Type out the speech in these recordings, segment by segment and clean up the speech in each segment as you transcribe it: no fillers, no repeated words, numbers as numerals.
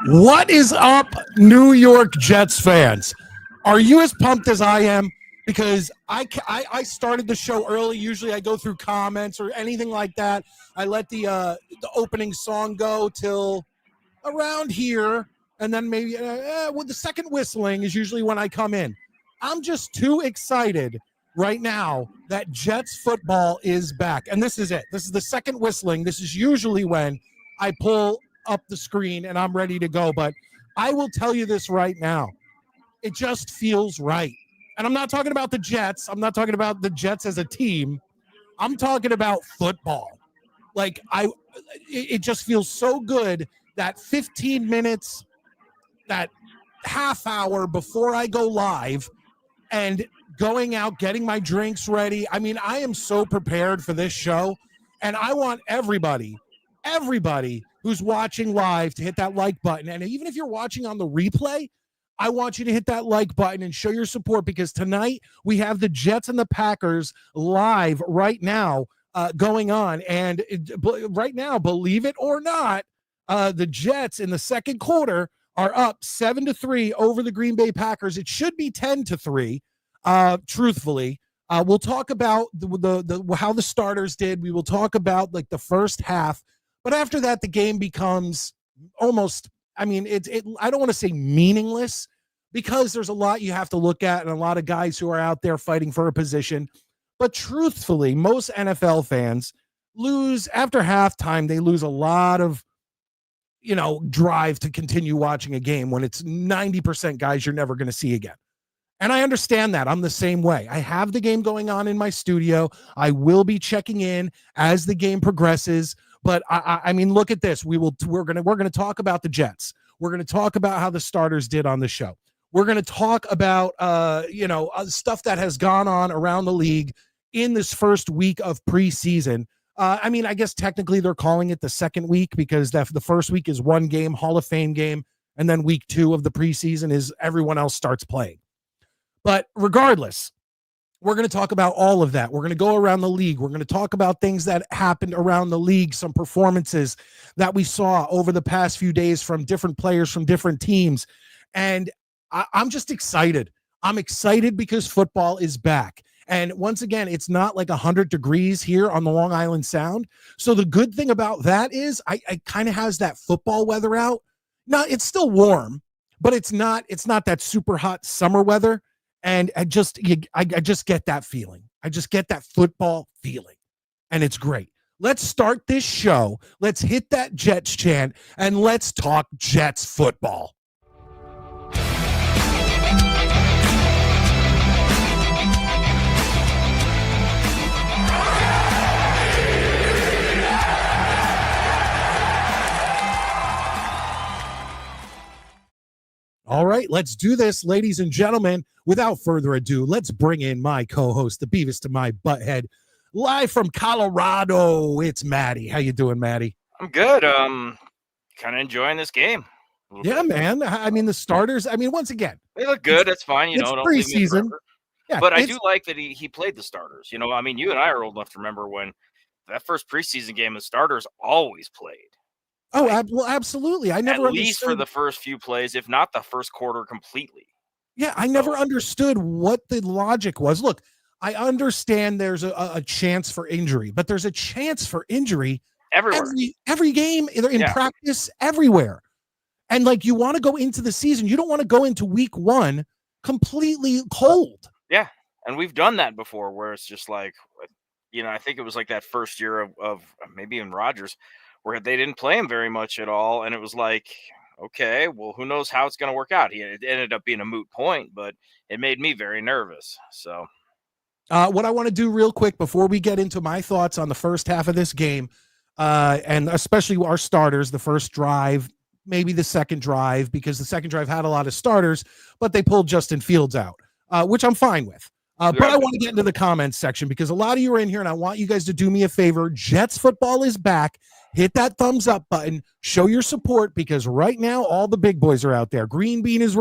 What is up, New York Jets fans? Are you as pumped as I am? Because I started the show early. Usually I go through comments or anything like that. I let the opening song go till around here, and then maybe with the second whistling is usually when I come in. I'm just too excited right now that Jets football is back. And this is it. This is the second whistling. This is usually when I pull up the screen and I'm ready to go. But I will tell you this right now. It just feels right. And I'm not talking about the Jets. I'm not talking about the Jets as a team. I'm talking about football. Like it just feels so good that 15 minutes, that half hour before I go live and going out, getting my drinks ready. I mean, I am so prepared for this show, and I want everybody who's watching live to hit that like button. And even if you're watching on the replay, I want you to hit that like button and show your support, because tonight we have the Jets and the Packers live right now going on. And right now, believe it or not, the Jets in the second quarter are up 7-3 over the Green Bay Packers. It should be 10-3, truthfully. We'll talk about the how the starters did. We will talk about like the first half. But after that, the game becomes almost, I mean, I don't want to say meaningless, because there's a lot you have to look at and a lot of guys who are out there fighting for a position. But truthfully, most NFL fans lose after halftime. They lose a lot of, drive to continue watching a game when it's 90% guys you're never going to see again. And I understand that. I'm the same way. I have the game going on in my studio. I will be checking in as the game progresses. But I mean, look at this. We're gonna talk about the Jets. We're gonna talk about how the starters did on the show. We're gonna talk about stuff that has gone on around the league in this first week of preseason. I mean, I guess technically they're calling it the second week, because the first week is one game, Hall of Fame game, and then week 2 of the preseason is everyone else starts playing. But regardless, we're going to talk about all of that. We're going to go around the league. We're going to talk about things that happened around the league, some performances that we saw over the past few days from different players from different teams. And I'm just excited. I'm excited because football is back. And once again, it's not like 100 degrees here on the Long Island Sound. So the good thing about that is I kind of has that football weather out. Now, it's still warm, but it's not that super hot summer weather. And I just get that feeling. I just get that football feeling. And it's great. Let's start this show. Let's hit that Jets chant and let's talk Jets football. All right, let's do this, ladies and gentlemen. Without further ado, let's bring in my co-host, the Beavis to my butthead, live from Colorado. It's Maddie. How you doing, Maddie? I'm good. Kind of enjoying this game. Yeah, man. I mean, the starters, I mean, once again, they look good. That's fine. It's don't preseason. Yeah, but I do like that he played the starters. I mean, you and I are old enough to remember when that first preseason game, the starters always played. Oh, well, absolutely. I never at least for the first few plays, if not the first quarter completely. Yeah, I never understood what the logic was. Look, I understand there's a chance for injury, but there's a chance for injury everywhere. Every game, in practice, everywhere. And like, you want to go into the season, you don't want to go into week 1 completely cold. Yeah, and we've done that before, where it's just like, I think it was like that first year of maybe in Rodgers, where they didn't play him very much at all. And it was like, okay, well, who knows how it's going to work out? It ended up being a moot point, but it made me very nervous. So what I want to do real quick before we get into my thoughts on the first half of this game, and especially our starters, the first drive, maybe the second drive, because the second drive had a lot of starters, but they pulled Justin Fields out, which I'm fine with. But I want to get into the comments section because a lot of you are in here, and I want you guys to do me a favor. Jets football is back. Hit that thumbs up button. Show your support because right now all the big boys are out there. Green Bean is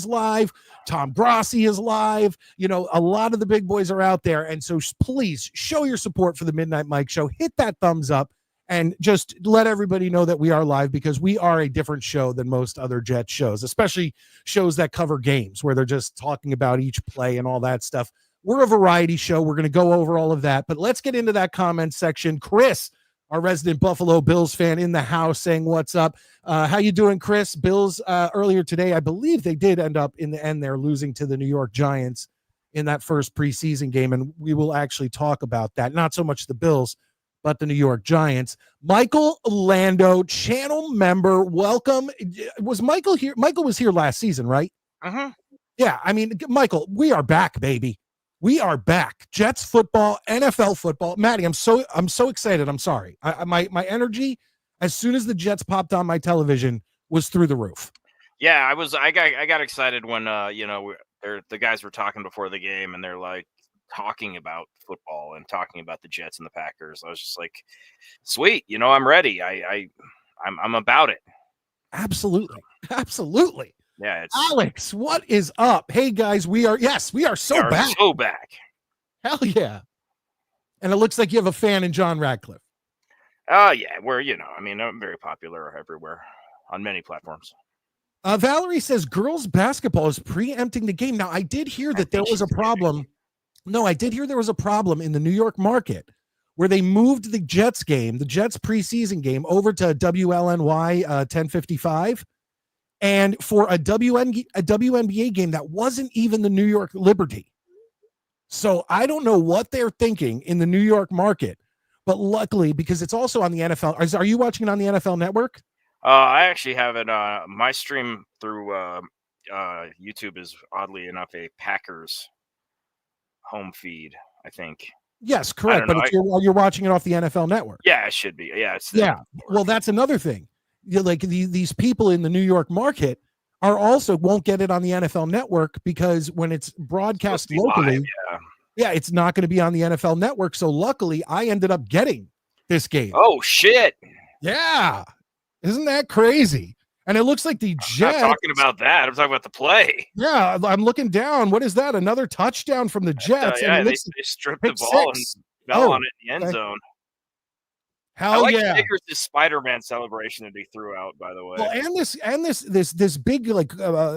live. Tom Grossi is live. You know, a lot of the big boys are out there, and so please show your support for the Midnight Mike Show. Hit that thumbs up. And just let everybody know that we are live because we are a different show than most other Jets shows, especially shows that cover games where they're just talking about each play and all that stuff. We're a variety show. We're going to go over all of that. But let's get into that comment section. Chris, our resident Buffalo Bills fan in the house, saying what's up. How you doing, Chris? Bills earlier today, I believe they did end up in the end there losing to the New York Giants in that first preseason game. And we will actually talk about that. Not so much the Bills, but the New York Giants. Michael Lando, channel member, welcome. Was Michael here? Michael was here last season, right? Uh-huh. Yeah, I mean, Michael, we are back, baby. We are back. Jets football, NFL football. Maddie, I'm so excited. I'm sorry. My energy, as soon as the Jets popped on my television, was through the roof. Yeah, I got excited when the guys were talking before the game, and they're like talking about football and talking about the Jets and the Packers. I was just like, sweet, I'm ready. I'm about it. Absolutely. Absolutely. Yeah, Alex, what is up? Hey guys, we are so back. So back. Hell yeah. And it looks like you have a fan in John Radcliffe. Oh yeah, I'm very popular everywhere on many platforms. Valerie says girls basketball is preempting the game. Now I did hear that there was a problem. No, I did hear there was a problem in the New York market where they moved the Jets game, the Jets preseason game, over to WLNY 1055. And for a WNBA game that wasn't even the New York Liberty. So I don't know what they're thinking in the New York market, but luckily, because it's also on the NFL. Are you watching it on the NFL Network? I actually have it. My stream through YouTube is oddly enough a Packers home feed, I think. Yes, correct. But you're watching it off the NFL Network. Yeah, it should be. Yeah, Well, that's another thing. Like these people in the New York market are also won't get it on the NFL Network because when it's broadcast locally, live, it's not going to be on the NFL Network. So luckily, I ended up getting this game. Oh shit! Yeah, isn't that crazy? And it looks like the Jets. I'm not talking about that. I'm talking about the play. Yeah, I'm looking down. What is that? Another touchdown from the Jets. They stripped the ball and fell on it in the end zone. Hell Baker's Spider-Man celebration that he threw out, by the way. Well, and this big like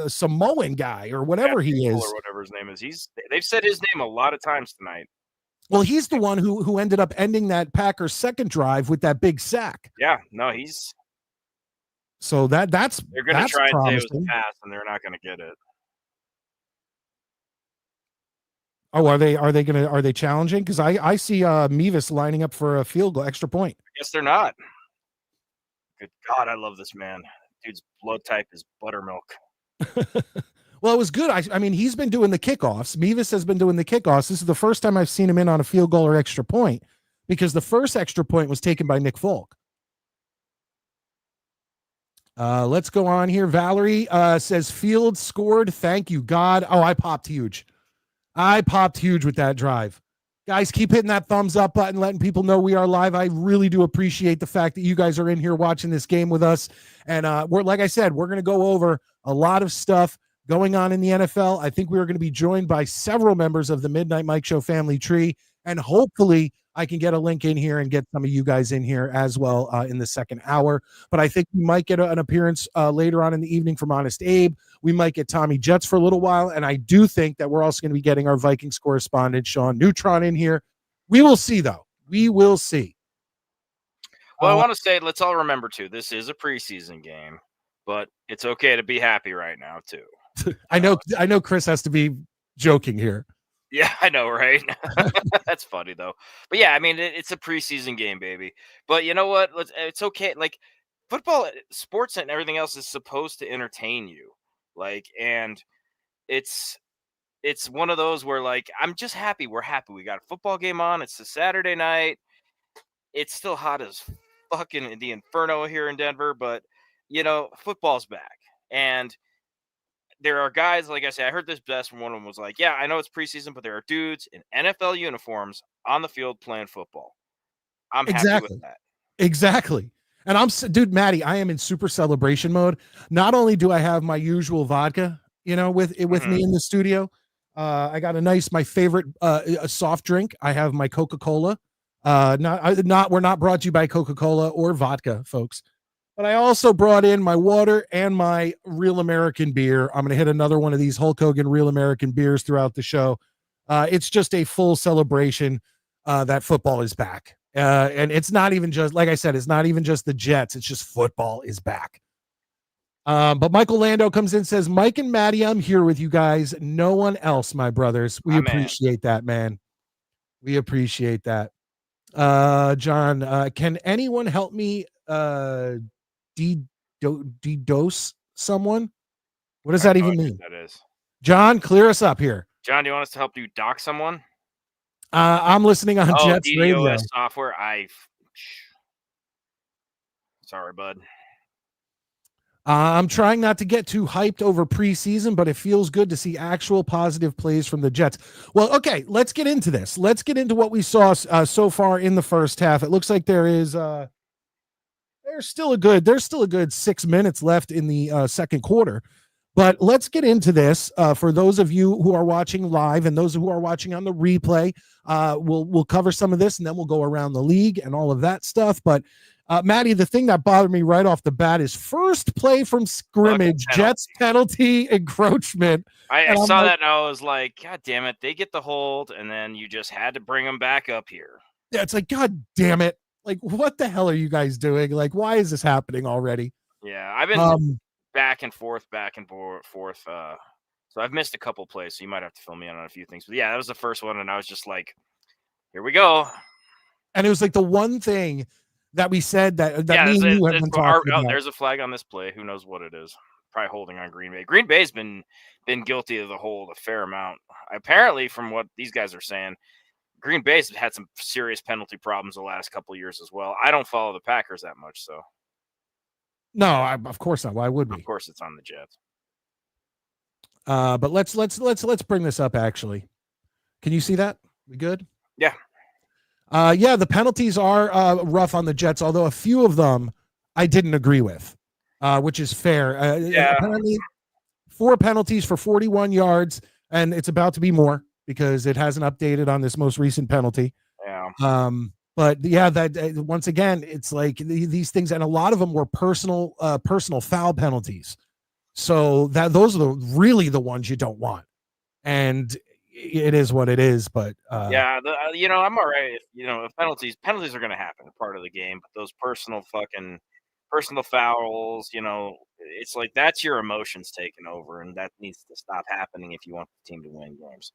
Samoan guy or whatever he is, or whatever his name is. They've said his name a lot of times tonight. Well, he's the one who ended up ending that Packers second drive with that big sack. Yeah, no, he's. So they're going to try and say it was a pass, and they're not going to get it. Oh, are they challenging? Because I see Mevis lining up for a field goal, extra point. I guess they're not. Good God, I love this man. Dude's blood type is buttermilk. Well, it was good. I mean, he's been doing the kickoffs. Mevis has been doing the kickoffs. This is the first time I've seen him in on a field goal or extra point because the first extra point was taken by Nick Folk. Let's go on here. Valerie says Fields scored. Thank you, God. Oh, I popped huge with that drive. Guys, keep hitting that thumbs up button, letting people know we are live. I really do appreciate the fact that you guys are in here watching this game with us. And we're like I said, we're going to go over a lot of stuff going on in the NFL. I think we are going to be joined by several members of the Midnight Mike Show family tree. And hopefully I can get a link in here and get some of you guys in here as well in the second hour. But I think we might get an appearance later on in the evening from Honest Abe. We might get Tommy Jets for a little while. And I do think that we're also going to be getting our Vikings correspondent, Sean Neutron, in here. We will see, though. We will see. Well, I want to say, let's all remember, too, this is a preseason game, but it's okay to be happy right now, too. I know Chris has to be joking here. Yeah, I know, right? That's funny, though. But, yeah, I mean, it's a preseason game, baby. But you know what? It's okay. Like, football, sports, and everything else is supposed to entertain you. Like, and it's one of those where, like, I'm just happy. We're happy. We got a football game on. It's a Saturday night. It's still hot as fucking the inferno here in Denver, but football's back. And there are guys, like I said, I heard this best from one of them was like, yeah, I know it's preseason, but there are dudes in NFL uniforms on the field playing football. I'm happy with Exactly. that. Exactly. And dude, Maddie, I am in super celebration mode. Not only do I have my usual vodka, with me in the studio, I got my favorite a soft drink. I have my Coca-Cola. We're not brought to you by Coca-Cola or vodka, folks. But I also brought in my water and my Real American beer. I'm going to hit another one of these Hulk Hogan Real American beers throughout the show. It's just a full celebration that football is back. And it's not even just, like I said, it's not even just the Jets. It's just football is back. But Michael Lando comes in and says, Mike and Maddie, I'm here with you guys. No one else, my brothers. We appreciate that, man. We appreciate that. John, can anyone help me DDoS someone? What does that even mean? That is. John, clear us up here. John, do you want us to help you dock someone? I'm listening on Jets DDoS Radio. software. Sorry, bud. I'm trying not to get too hyped over preseason, but it feels good to see actual positive plays from the Jets. Well, okay, let's get into this. Let's get into what we saw so far in the first half. It looks like there's still a good 6 minutes left in the second quarter. But let's get into this. For those of you who are watching live and those who are watching on the replay, we'll cover some of this and then we'll go around the league and all of that stuff. But Maddie, the thing that bothered me right off the bat is first play from scrimmage, Jets penalty encroachment. I saw that and I was like, God damn it. They get the hold and then you just had to bring them back up here. Yeah, it's like, God damn it. Like, what the hell are you guys doing? Like, why is this happening already? Yeah, I've been back and forth. So I've missed a couple plays, so you might have to fill me in on a few things. But yeah, that was the first one, and I was just like, here we go. And it was like the one thing that we said that me and you have been talking about. There's a flag on this play. Who knows what it is? Probably holding on Green Bay. Green Bay's been guilty of the hold a fair amount. Apparently, from what these guys are saying, Green Bay's had some serious penalty problems the last couple of years as well. I don't follow the Packers that much, so. No, of course not. Why would we? Of course, it's on the Jets. But let's bring this up. Actually, can you see that? We good? Yeah. Yeah. The penalties are rough on the Jets, although a few of them I didn't agree with, which is fair. Yeah. Apparently, 4 penalties for 41 yards, and it's about to be more because it hasn't updated on this most recent penalty. Yeah. But yeah, that once again, it's like these things, and a lot of them were personal foul penalties. So those are really the ones you don't want, and it is what it is. But yeah, I'm all right. If penalties are going to happen, a part of the game. But those personal fouls, it's like that's your emotions taking over, and that needs to stop happening if you want the team to win games.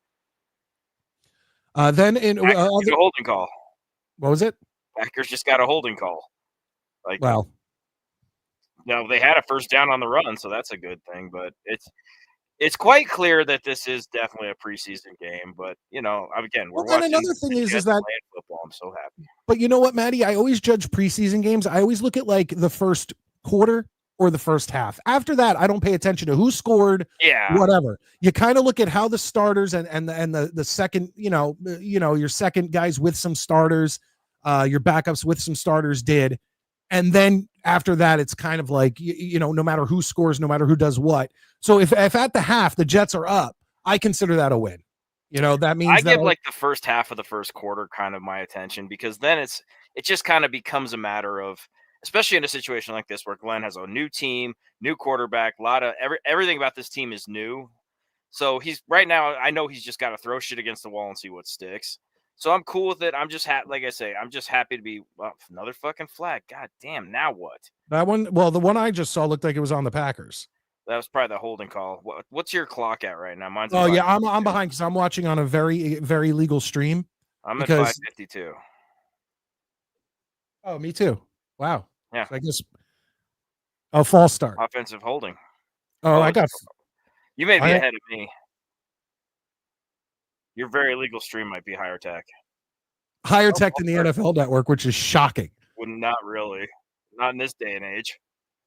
Then in a holding call. What was it? Packers just got a holding call. Well, they had a first down on the run, so that's a good thing. But it's quite clear that this is definitely a preseason game. But again, we're watching. Another thing is that football. I'm so happy. But you know what, Maddie? I always judge preseason games. I always look at like the first quarter or the first half. After that, I don't pay attention to who scored. Yeah, whatever. You kind of look at how the starters and the second, your second guys with some starters, your backups with some starters did. And then after that, it's kind of like, no matter who scores, no matter who does what. So if at the half the Jets are up, I consider that a win. That means I give like the first half of the first quarter kind of my attention, because then it just kind of becomes a matter of, especially in a situation like this where Glenn has a new team, new quarterback, a lot of everything about this team is new. So he's right now, I know he's just got to throw shit against the wall and see what sticks. So I'm cool with it. I'm just like I say, I'm just happy to be another fucking flag. God damn. Now what? That one. Well, the one I just saw looked like it was on the Packers. That was probably the holding call. What's your clock at right now? Mine's. Oh yeah, I'm behind because I'm watching on a very, very legal stream. I'm at 5:52. Oh, me too. Wow. Yeah. So I guess. Oh, false start. Offensive holding. Oh, I got. You may be ahead of me. Your very legal stream might be higher tech. Higher tech than the NFL Network, which is shocking. Well, not really. Not in this day and age.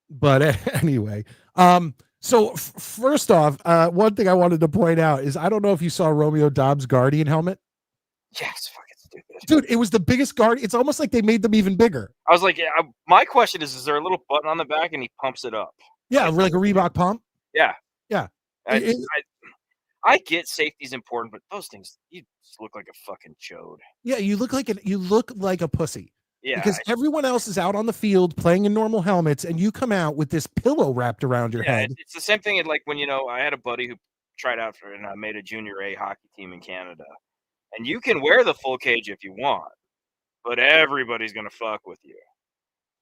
But anyway, so first off, one thing I wanted to point out is I don't know if you saw Romeo Dobbs' Guardian helmet. Yeah, it's fucking stupid. Dude, it was the biggest guard. It's almost like they made them even bigger. I was like, my question is there a little button on the back and he pumps it up? Yeah, like a Reebok pump. Yeah. Yeah. I get safety's important, but those things, you just look like a fucking chode. Yeah, you look like a pussy. Yeah. Because everyone else is out on the field playing in normal helmets, and you come out with this pillow wrapped around your head. It's the same thing. Like when I had a buddy who tried out for and made a junior A hockey team in Canada, and you can wear the full cage if you want, but everybody's gonna fuck with you.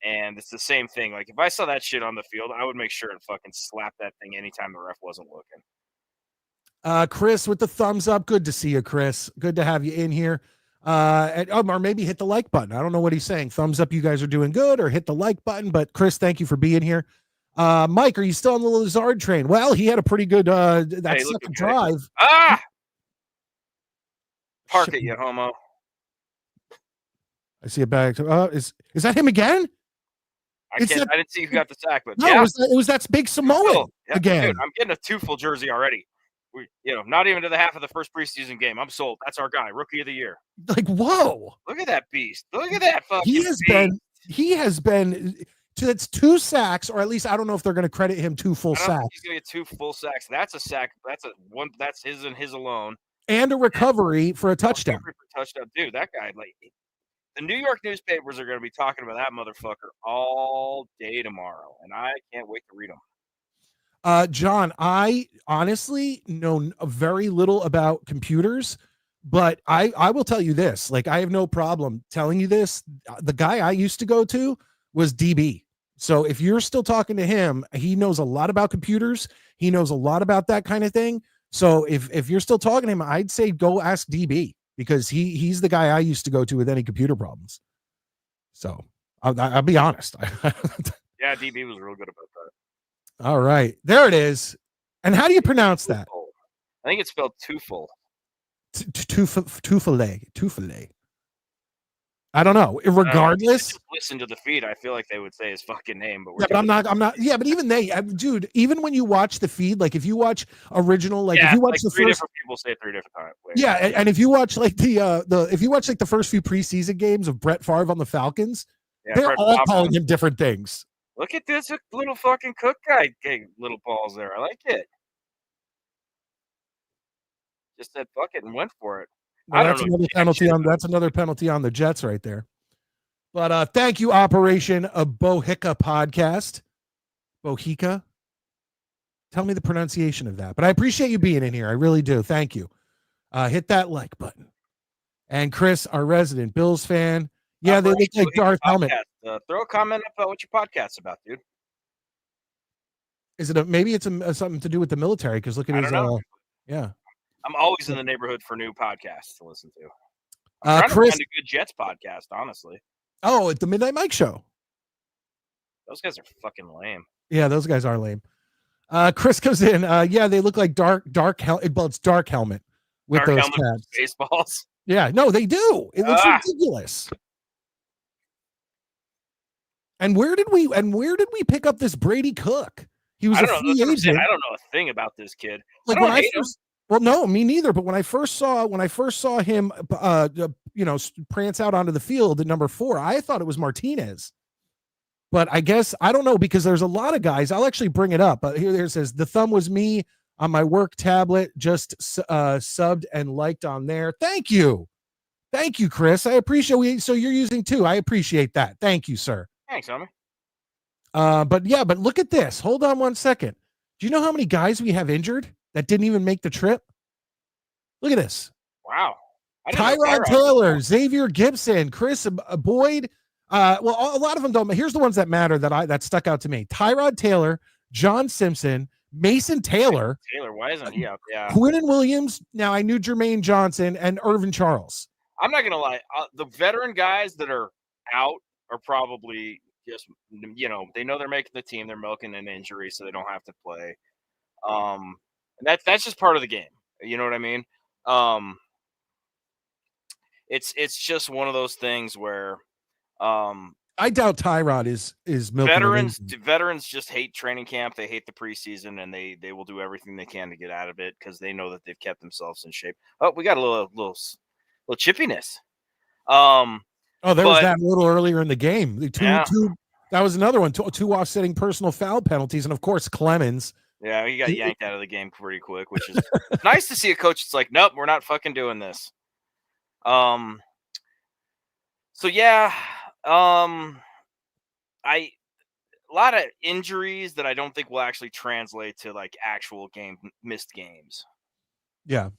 And it's the same thing. Like if I saw that shit on the field, I would make sure and fucking slap that thing anytime the ref wasn't looking. Chris with the thumbs up. Good to see you, Chris. Good to have you in here. Or maybe hit the like button. I don't know what he's saying. Thumbs up, you guys are doing good, or hit the like button. But Chris, thank you for being here. Mike, are you still on the Lazard train? Well, he had a pretty good second drive. Park it, you homo. I see a bag. Is that him again? I didn't see who got the sack, but no, yeah. it was that big Samoan again. Dude, I'm getting a 2 full jersey already. Not even to the half of the first preseason game. I'm sold. That's our guy, rookie of the year. Like, whoa! Look at that beast. Look at that fucking. He has been. That's 2 sacks, or at least I don't know if they're going to credit him 2 full sacks. He's going to get 2 full sacks. That's a sack. That's That's his and his alone. And a recovery for a touchdown. Dude, that guy, like, the New York newspapers are going to be talking about that motherfucker all day tomorrow, and I can't wait to read them. John, I honestly know very little about computers, but I will tell you this. Like, I have no problem telling you this. The guy I used to go to was DB. So if you're still talking to him, he knows a lot about computers. He knows a lot about that kind of thing. So if you're still talking to him, I'd say go ask DB, because he's the guy I used to go to with any computer problems. So I'll be honest. Yeah, DB was real good about that. All right, there it is. And how do you pronounce that? I think it's spelled Tufel. Tufele. I don't know. Regardless, listen to the feed. I feel like they would say his fucking name, but I'm not. Yeah, but even dude. Even when you watch the feed, like if you watch original, like if you watch the 3 first, different people say it 3 different times. Yeah, and if you watch like if you watch like the first few preseason games of Brett Favre on the Falcons, they're all calling him different things. Look at this little fucking Cook guy getting little balls there. I like it. Just said fuck it and went for it. Well, that's another penalty on. That's another penalty on the Jets right there. But thank you, Operation Bohica Podcast. Bohica. Tell me the pronunciation of that. But I appreciate you being in here. I really do. Thank you. Hit that like button. And Chris, our resident Bills fan. Yeah, they look like Darth Helmet. Throw a comment about what your podcast's about, dude. Is it maybe it's something to do with the military? Because look at his. Yeah. I'm always in the neighborhood for new podcasts to listen to. I'm trying to find a good Jets podcast, honestly. Oh, at the Midnight Mike Show. Those guys are fucking lame. Yeah, those guys are lame. Chris comes in. Yeah, they look like dark helmet. Well, it's dark helmet with those tabs. Baseballs. Yeah, no, they do. It looks ridiculous. And where did we pick up this Brady Cook? He was a free agent. I don't know a thing about this kid. Like when I first. Well, no, me neither. But when I first saw him, prance out onto the field at number 4, I thought it was Martinez. But I guess I don't know, because there's a lot of guys. I'll actually bring it up. But here it says the thumb was me on my work tablet. Just subbed and liked on there. Thank you, Chris. I appreciate. So you're using 2. I appreciate that. Thank you, sir. Thanks, homie. But look at this. Hold on one second. Do you know how many guys we have injured that didn't even make the trip? Look at this. Wow. Tyrod Taylor, Xavier Gibson, Chris Boyd. Well, a lot of them don't. Here's the ones that matter that stuck out to me. Tyrod Taylor, John Simpson, Mason Taylor. Why isn't he out? Yeah. Quinnen Williams. Now I knew Jermaine Johnson and Irvin Charles. I'm not gonna lie. The veteran guys that are out are probably just, they know they're making the team. They're milking an injury so they don't have to play. And that's just part of the game. You know what I mean? It's just one of those things where I doubt Tyrod is milking veterans just hate training camp. They hate the preseason, and they will do everything they can to get out of it because they know that they've kept themselves in shape. Oh, we got a little chippiness. There was but that a little earlier in the game. Yeah. That was another one. Two offsetting personal foul penalties, and of course Clemens. Yeah, he got yanked out of the game pretty quick, which is nice to see a coach that's like, nope, we're not fucking doing this. So yeah, a lot of injuries that I don't think will actually translate to like actual missed games. Yeah.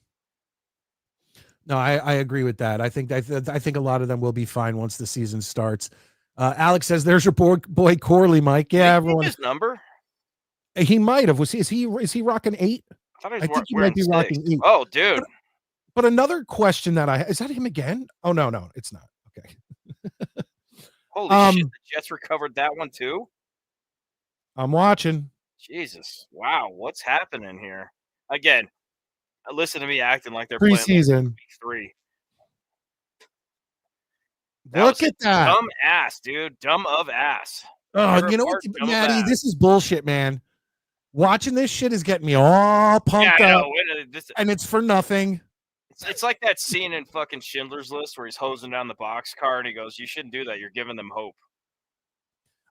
No, I agree with that. I think a lot of them will be fine once the season starts. Alex says, "There's your boy Corley, Mike." Yeah, everyone. His number. He might have. Is he rocking 8? I think he might be 6. rocking 8. Oh, dude. But another question that is that him again? Oh no, it's not. Okay. Holy shit! The Jets recovered that one too. I'm watching. Jesus, wow, what's happening here? Again, listen to me acting like they're preseason playing week 3. Look at that. Dumb ass, dude. Dumb of ass. Oh, you know what, Maddie? This is bullshit, man. Watching this shit is getting me all pumped up, and it's for nothing. It's like that scene in fucking Schindler's List where he's hosing down the boxcar and he goes, "You shouldn't do that. You're giving them hope."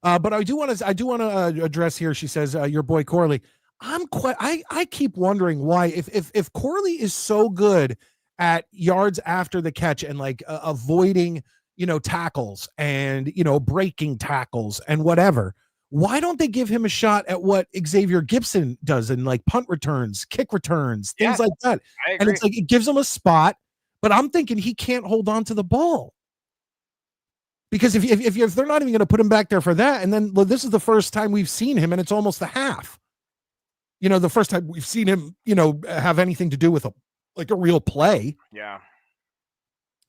But I do want to address here. She says, "Your boy Corley." I keep wondering why, if Corley is so good at yards after the catch and like avoiding, tackles and breaking tackles and whatever, why don't they give him a shot at what Xavier Gibson does in like punt returns, kick returns, things like that? And it's like it gives him a spot, but I'm thinking he can't hold on to the ball. Because if they're not even going to put him back there for that, and then this is the first time we've seen him, and it's almost the half. The first time we've seen him, have anything to do with a real play. Yeah.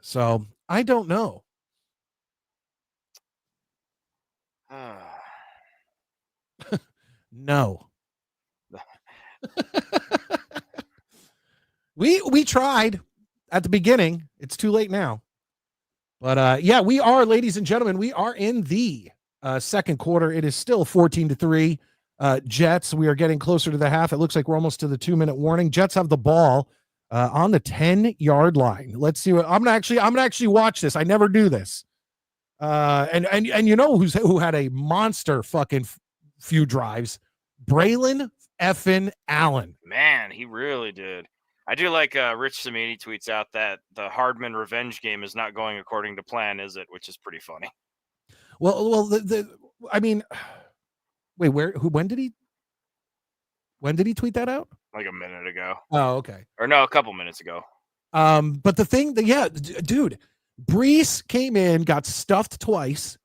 So I don't know. No. We tried at the beginning. It's too late now. But yeah, we are, ladies and gentlemen, we are in the second quarter. It is still 14-3. Jets, we are getting closer to the half. It looks like we're almost to the 2-minute warning. Jets have the ball on the 10-yard line. Let's see what I'm gonna actually watch this. I never do this. And you know who had a monster fucking few drives? Braylon effing Allen. Man, he really did. I do like Rich Samini tweets out that the Hardman revenge game is not going according to plan, is it? Which is pretty funny. Well, I mean, wait, when did he tweet that out? Like a minute ago. Oh, okay. Or no, a couple minutes ago. But the thing dude, Brees came in, got stuffed twice,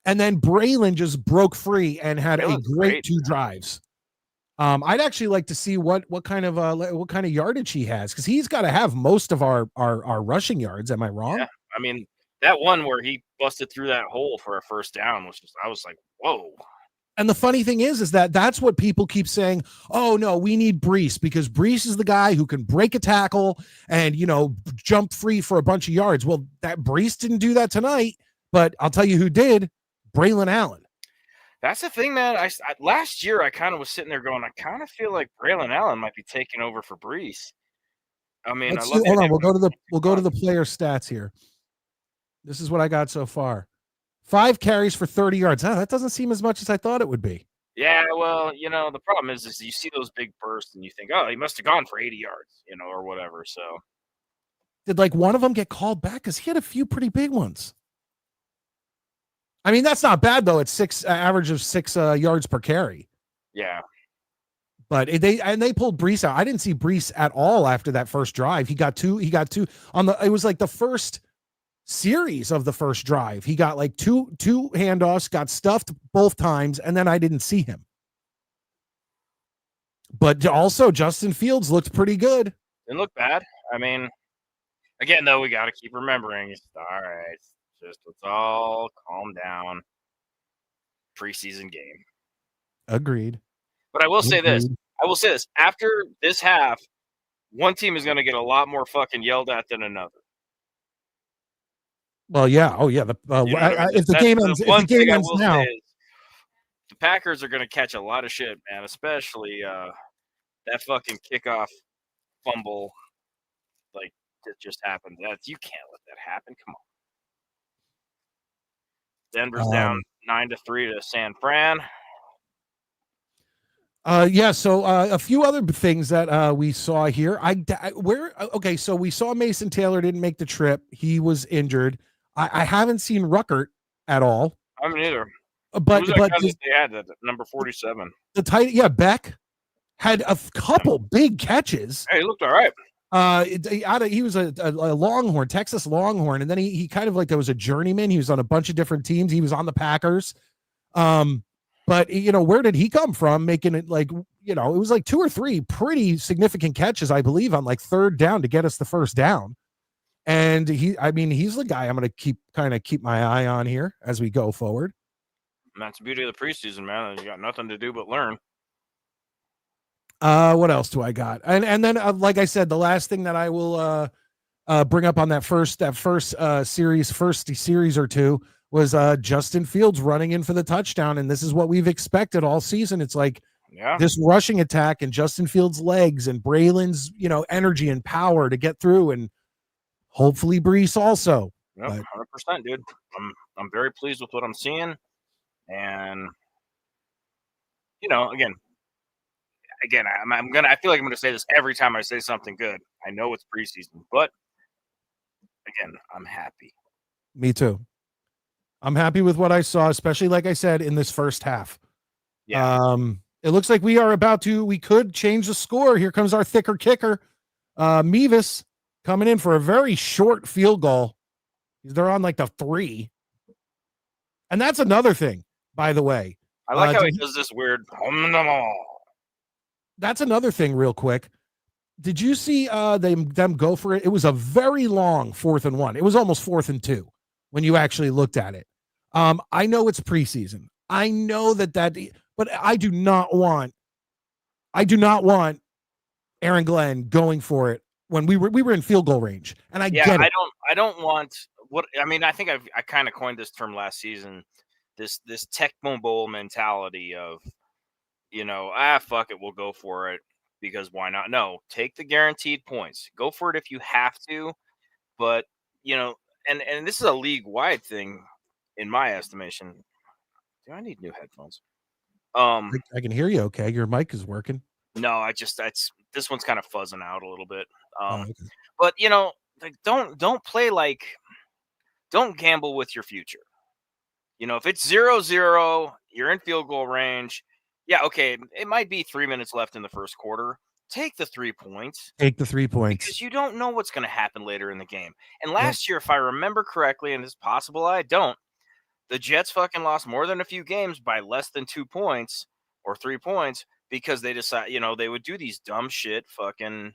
and then Braylon just broke free and had a great 2 drives. I'd actually like to see what kind of yardage he has, because he's got to have most of our rushing yards. Am I wrong? Yeah, I mean that one where he busted through that hole for a first down was just, I was like, whoa. And the funny thing is that's what people keep saying. Oh no, we need Brees, because Brees is the guy who can break a tackle and jump free for a bunch of yards. Well, that Brees didn't do that tonight, but I'll tell you who did: Braylon Allen. That's the thing, man. I last year I kind of was sitting there going, I kind of feel like Braylon Allen might be taking over for Brees. I mean, hold on. We'll go to the player stats here. This is what I got so far. 5 carries for 30 yards. That doesn't seem as much as I thought it would be. Yeah, well, the problem is you see those big bursts and you think, oh, he must have gone for 80 yards, or whatever. So did one of them get called back? Because he had a few pretty big ones. I mean, that's not bad though. It's average of 6 yards per carry. Yeah. But they pulled Brees out. I didn't see Brees at all after that first drive. He got two on it was like the first series of the first drive. He got like two handoffs, got stuffed both times, and then I didn't see him. But also Justin Fields looked pretty good. Didn't look bad. I mean, again though, we got to keep remembering. All right. Just let's all calm down. Preseason game. Agreed. But I will say this. After this half, one team is going to get a lot more fucking yelled at than another. Well, yeah. Oh, yeah. You know what I mean? If the That's game the ends, if the one game thing I ends will say now, is the Packers are going to catch a lot of shit, man. Especially that fucking kickoff fumble, like that just happened. You can't let that happen. Come on. Denver's down um, 9-3 to San Fran. yeah. So a few other things that we saw here. Okay. So we saw Mason Taylor didn't make the trip. He was injured. I haven't seen Ruckert at all. I mean, neither. But Who's that guy that they had? That number 47. The tight, yeah, Beck had a couple big catches. Hey, he looked all right. He was a Longhorn, Texas Longhorn, and then he kind of like there was a journeyman. He was on a bunch of different teams. He was on the Packers. But where did he come from? Making it like it was like 2 or 3 pretty significant catches, I believe, on like third down to get us the first down. And he's the guy I'm going to keep my eye on here as we go forward. And that's the beauty of the preseason, man. You got nothing to do but learn. What else do I got? And then like I said, the last thing that I will bring up on that first series or two was Justin Fields running in for the touchdown, and this is what we've expected all season. It's like this rushing attack and Justin Fields' legs and Braylon's energy and power to get through, and hopefully Brees also. Yep, 100%, dude. I'm very pleased with what I'm seeing, and again, I feel like I'm gonna say this every time I say something good. I know it's preseason, but again, I'm happy. Me too. I'm happy with what I saw, especially like I said in this first half. Yeah. It looks like we could change the score. Here comes our thicker kicker, Mevis, coming in for a very short field goal. They're on like the 3. And that's another thing, by the way. I like how he does this weird. That's another thing, real quick. Did you see them go for it? It was a very long 4th and 1. It was almost 4th and 2 when you actually looked at it. I know it's preseason. I know that, but I do not want Aaron Glenn going for it when we were in field goal range. And I get it. I don't want what I mean. I think I kind of coined this term last season. This Tecmo Bowl mentality of, fuck it, we'll go for it because why not? No, take the guaranteed points. Go for it if you have to, but and this is a league-wide thing, in my estimation. Do I need new headphones? I can hear you okay. Your mic is working. No, this one's kind of fuzzing out a little bit. Okay. But don't play like, don't gamble with your future. If it's 0-0, you're in field goal range. Yeah, okay, it might be 3 minutes left in the first quarter. Take the 3 points. Take the 3 points. Because you don't know what's going to happen later in the game. And last year, if I remember correctly, and it's possible I don't, the Jets fucking lost more than a few games by less than 2 points or 3 points because they decide, they would do these dumb shit fucking,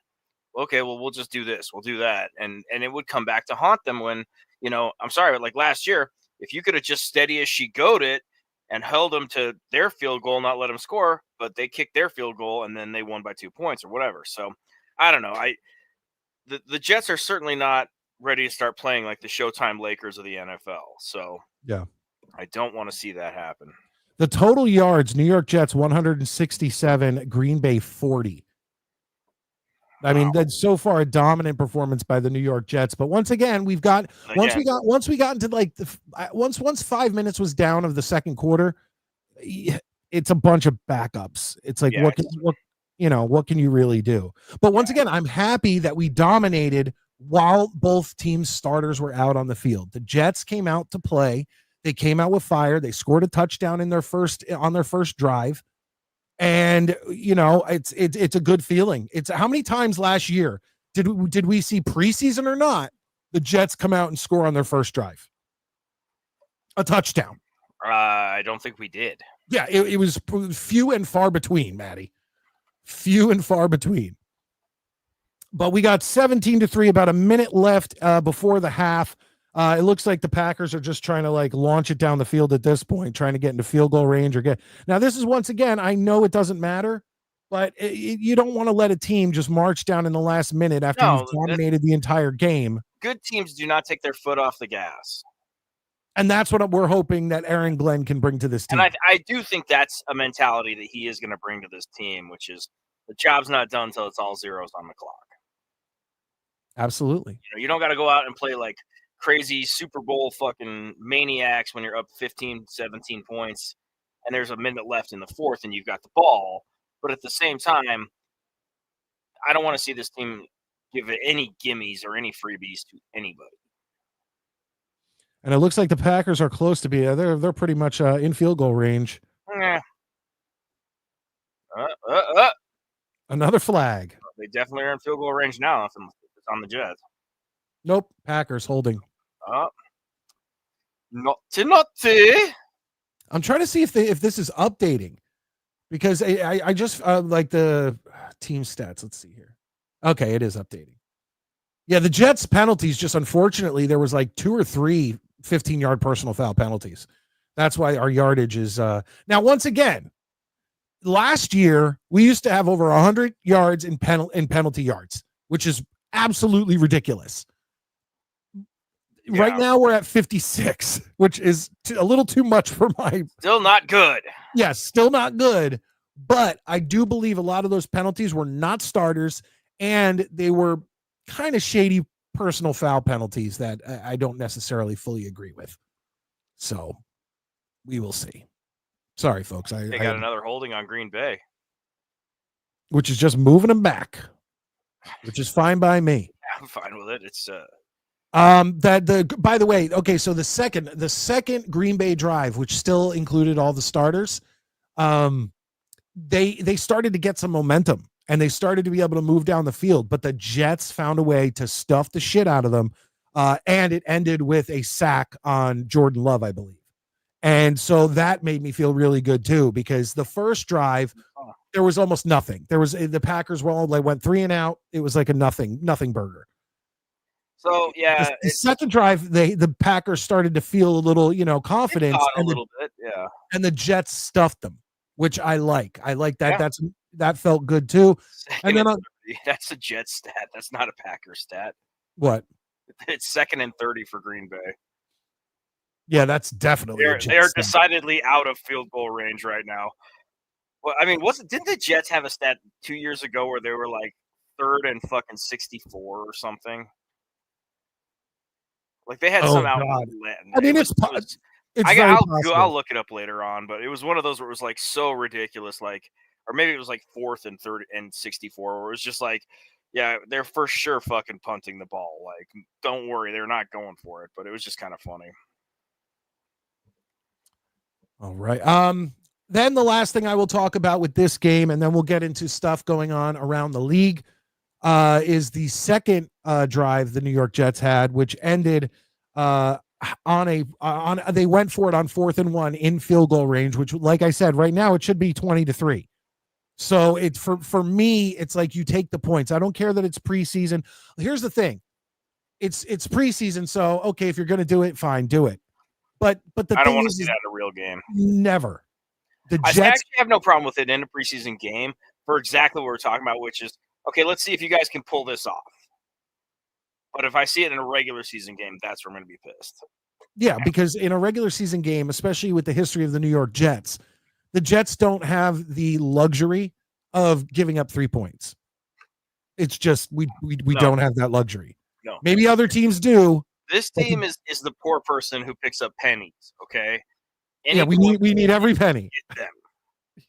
okay, well, we'll just do this, we'll do that. And it would come back to haunt them when, I'm sorry, but like last year, if you could have just steady as she goat it and held them to their field goal, not let them score, but they kicked their field goal and then they won by 2 points or whatever. So I don't know. The Jets are certainly not ready to start playing like the Showtime Lakers of the NFL. So yeah, I don't want to see that happen. The total yards, New York Jets 167, Green Bay 40. I mean, that's so far a dominant performance by the New York Jets. But once again, once we got into like once 5 minutes was down of the second quarter, it's a bunch of backups. It's like what can you really do? But once again, I'm happy that we dominated while both teams' starters were out on the field. The Jets came out to play. They came out with fire. They scored a touchdown on their first drive. And it's a good feeling. It's how many times last year did we see preseason or not the Jets come out and score on their first drive a touchdown? I don't think we did. Yeah, it was few and far between, Maddie. Few and far between. But we got 17-3, about a minute left before the half. It looks like the Packers are just trying to like launch it down the field at this point, trying to get into field goal range or get. Now, this is once again, I know it doesn't matter, But you don't want to let a team just march down in the last minute after you've No, dominated the entire game. good teams do not take their foot off the gas. And that's what we're hoping that Aaron Glenn can bring to this team. And I do think that's a mentality that he is going to bring to this team, which is the job's not done until it's all zeros on the clock. Absolutely. You don't got to go out and play like crazy Super Bowl fucking maniacs when you're up 15, 17 points and there's a minute left in the fourth and you've got the ball. But at the same time, I don't want to see this team give it any gimmies or any freebies to anybody. And it looks like the Packers are close to be. They're pretty much in field goal range. Another flag. They definitely are in field goal range now if it's on the Jets. Nope. Packers holding. Naughty. I'm trying to see if this is updating, because I just like the team stats. Let's see here. Okay, it is updating. Yeah, the Jets penalties, just unfortunately, there was like 2 or 3 15-yard personal foul penalties. That's why our yardage is now, once again, last year we used to have over 100 yards in penalty yards, which is absolutely ridiculous. Yeah. Right now we're at 56, which is a little too much for my. Still not good. Yes, still not good. But I do believe a lot of those penalties were not starters, and they were kind of shady personal foul penalties that I don't necessarily fully agree with. So we will see. Sorry, folks. They got another holding on Green Bay, which is just moving them back, which is fine by me. I'm fine with it. It's by the way, okay, so the second Green Bay drive, which still included all the starters, they started to get some momentum and they started to be able to move down the field, but the Jets found a way to stuff the shit out of them, and it ended with a sack on Jordan Love, I believe. And so that made me feel really good too, because the first drive there was almost nothing. There was the Packers they went 3 and out. It was like a nothing burger. So yeah, the second drive, the Packers started to feel a little, confidence, a little bit, yeah. And the Jets stuffed them, which I like. I like that. Yeah. That felt good too. Second and then that's a Jets stat. That's not a Packers stat. What? It's 2nd and 30 for Green Bay. Yeah, that's definitely. They're decidedly out of field goal range right now. Well, I mean, didn't the Jets have a stat 2 years ago where they were like 3rd and fucking 64 or something? Like they had some out. I mean, I'll look it up later on, but it was one of those where it was like so ridiculous, like, or maybe it was like 4th and 3rd and 64, where it was just like, yeah, they're for sure fucking punting the ball. Like, don't worry, they're not going for it. But it was just kind of funny. All right. Then the last thing I will talk about with this game, and then we'll get into stuff going on around the league, is the second drive the New York Jets had, which ended they went for it on 4th and 1 in field goal range, which, like I said, right now it should be 20-3. So it's for me, it's like you take the points. I don't care that it's preseason. Here's the thing. It's preseason, so okay, if you're going to do it, fine, do it. But I don't want to see that in a real game. Never. I actually have no problem with it in a preseason game for exactly what we're talking about, which is, okay, let's see if you guys can pull this off. But if I see it in a regular season game, that's where I'm going to be pissed. Yeah, because in a regular season game, especially with the history of the New York Jets, the Jets don't have the luxury of giving up 3 points. It's just we don't have that luxury. No. Maybe other teams do. This team is the poor person who picks up pennies, okay? Yeah, we need every penny. Get them.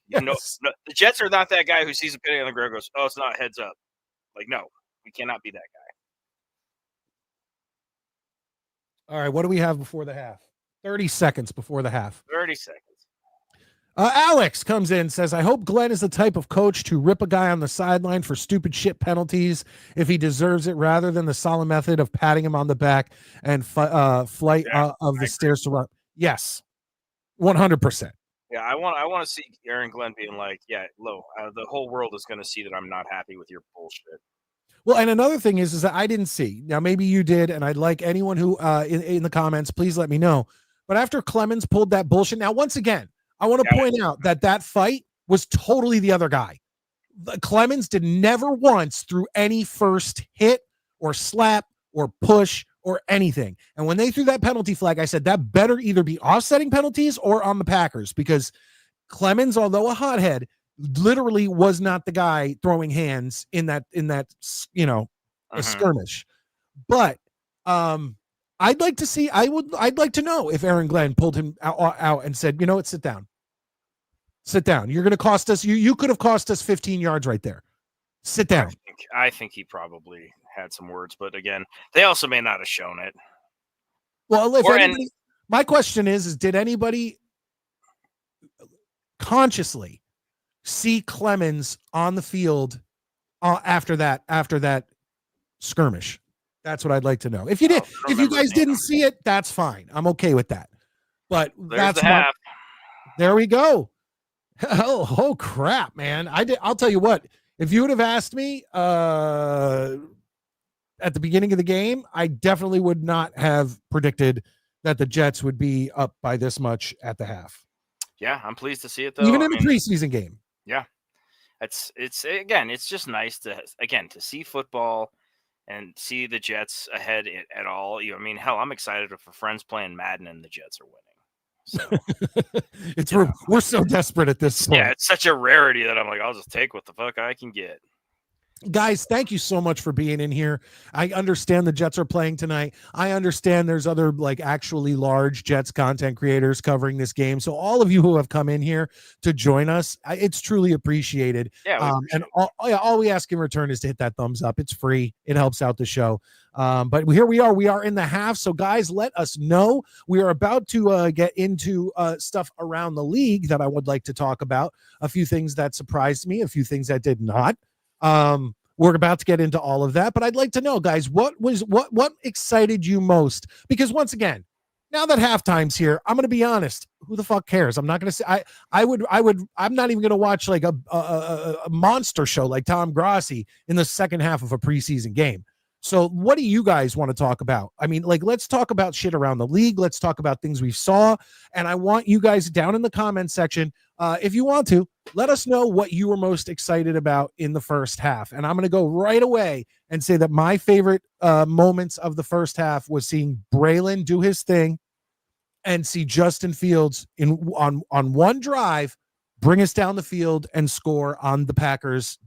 Yes. No, the Jets are not that guy who sees a penny on the ground and goes, oh, it's not, heads up. Like, no, we cannot be that guy. All right, what do we have before the half? 30 seconds before the half. 30 seconds. Alex comes in, says, I hope Glenn is the type of coach to rip a guy on the sideline for stupid shit penalties if he deserves it, rather than the solemn method of patting him on the back and flight of the stairs to run. Yes, 100%. Yeah, I want to see Aaron Glenn being like, yeah, the whole world is going to see that I'm not happy with your bullshit. Well, and another thing is that I didn't see. Now, maybe you did, and I'd like anyone who in the comments, please let me know. But after Clemens pulled that bullshit, now, once again, I want to point out that fight was totally the other guy. Clemens did never once threw any first hit or slap or push or anything. And when they threw that penalty flag, I said that better either be offsetting penalties or on the Packers, because Clemens, although a hothead, literally was not the guy throwing hands in that a skirmish. But I'd like to see. I'd like to know if Aaron Glenn pulled him out and said, you know what, sit down. Sit down. You're going to cost us. You could have cost us 15 yards right there. Sit down. I think he probably had some words, but again, they also may not have shown it. Well, if anybody, my question is did anybody consciously see Clemens on the field after that skirmish? That's what I'd like to know. If you did, if you guys didn't see it, that's fine. I'm okay with that. But that's there we go. Oh crap, man! I'll tell you what. If you would have asked me at the beginning of the game, I definitely would not have predicted that the Jets would be up by this much at the half. Yeah, I'm pleased to see it though. Even in a preseason game. Yeah, it's just nice to see football and see the Jets ahead at all. Hell, I'm excited if a friend's playing Madden and the Jets are winning. So we're so desperate at this point. Yeah, it's such a rarity that I'm like, I'll just take what the fuck I can get. Guys, thank you so much for being in here. I understand the Jets are playing tonight. I understand there's other actually large Jets content creators covering this game. So all of you who have come in here to join us, it's truly appreciated. Yeah, and all we ask in return is to hit that thumbs up. It's free. It helps out the show. But here we are. We are in the half. So guys, let us know. We are about to get into stuff around the league that I would like to talk about. A few things that surprised me, a few things that did not. We're about to get into all of that, but I'd like to know, guys, what excited you most? Because once again, now that halftime's here, I'm going to be honest. Who the fuck cares? I'm not going to say I'm not even going to watch like a monster show like Tom Grossi in the second half of a preseason game. So what do you guys want to talk about? I mean, let's talk about shit around the league. Let's talk about things we saw. And I want you guys down in the comment section, if you want to, let us know what you were most excited about in the first half. And I'm going to go right away and say that my favorite moments of the first half was seeing Braylon do his thing and see Justin Fields on one drive bring us down the field and score on the Packers'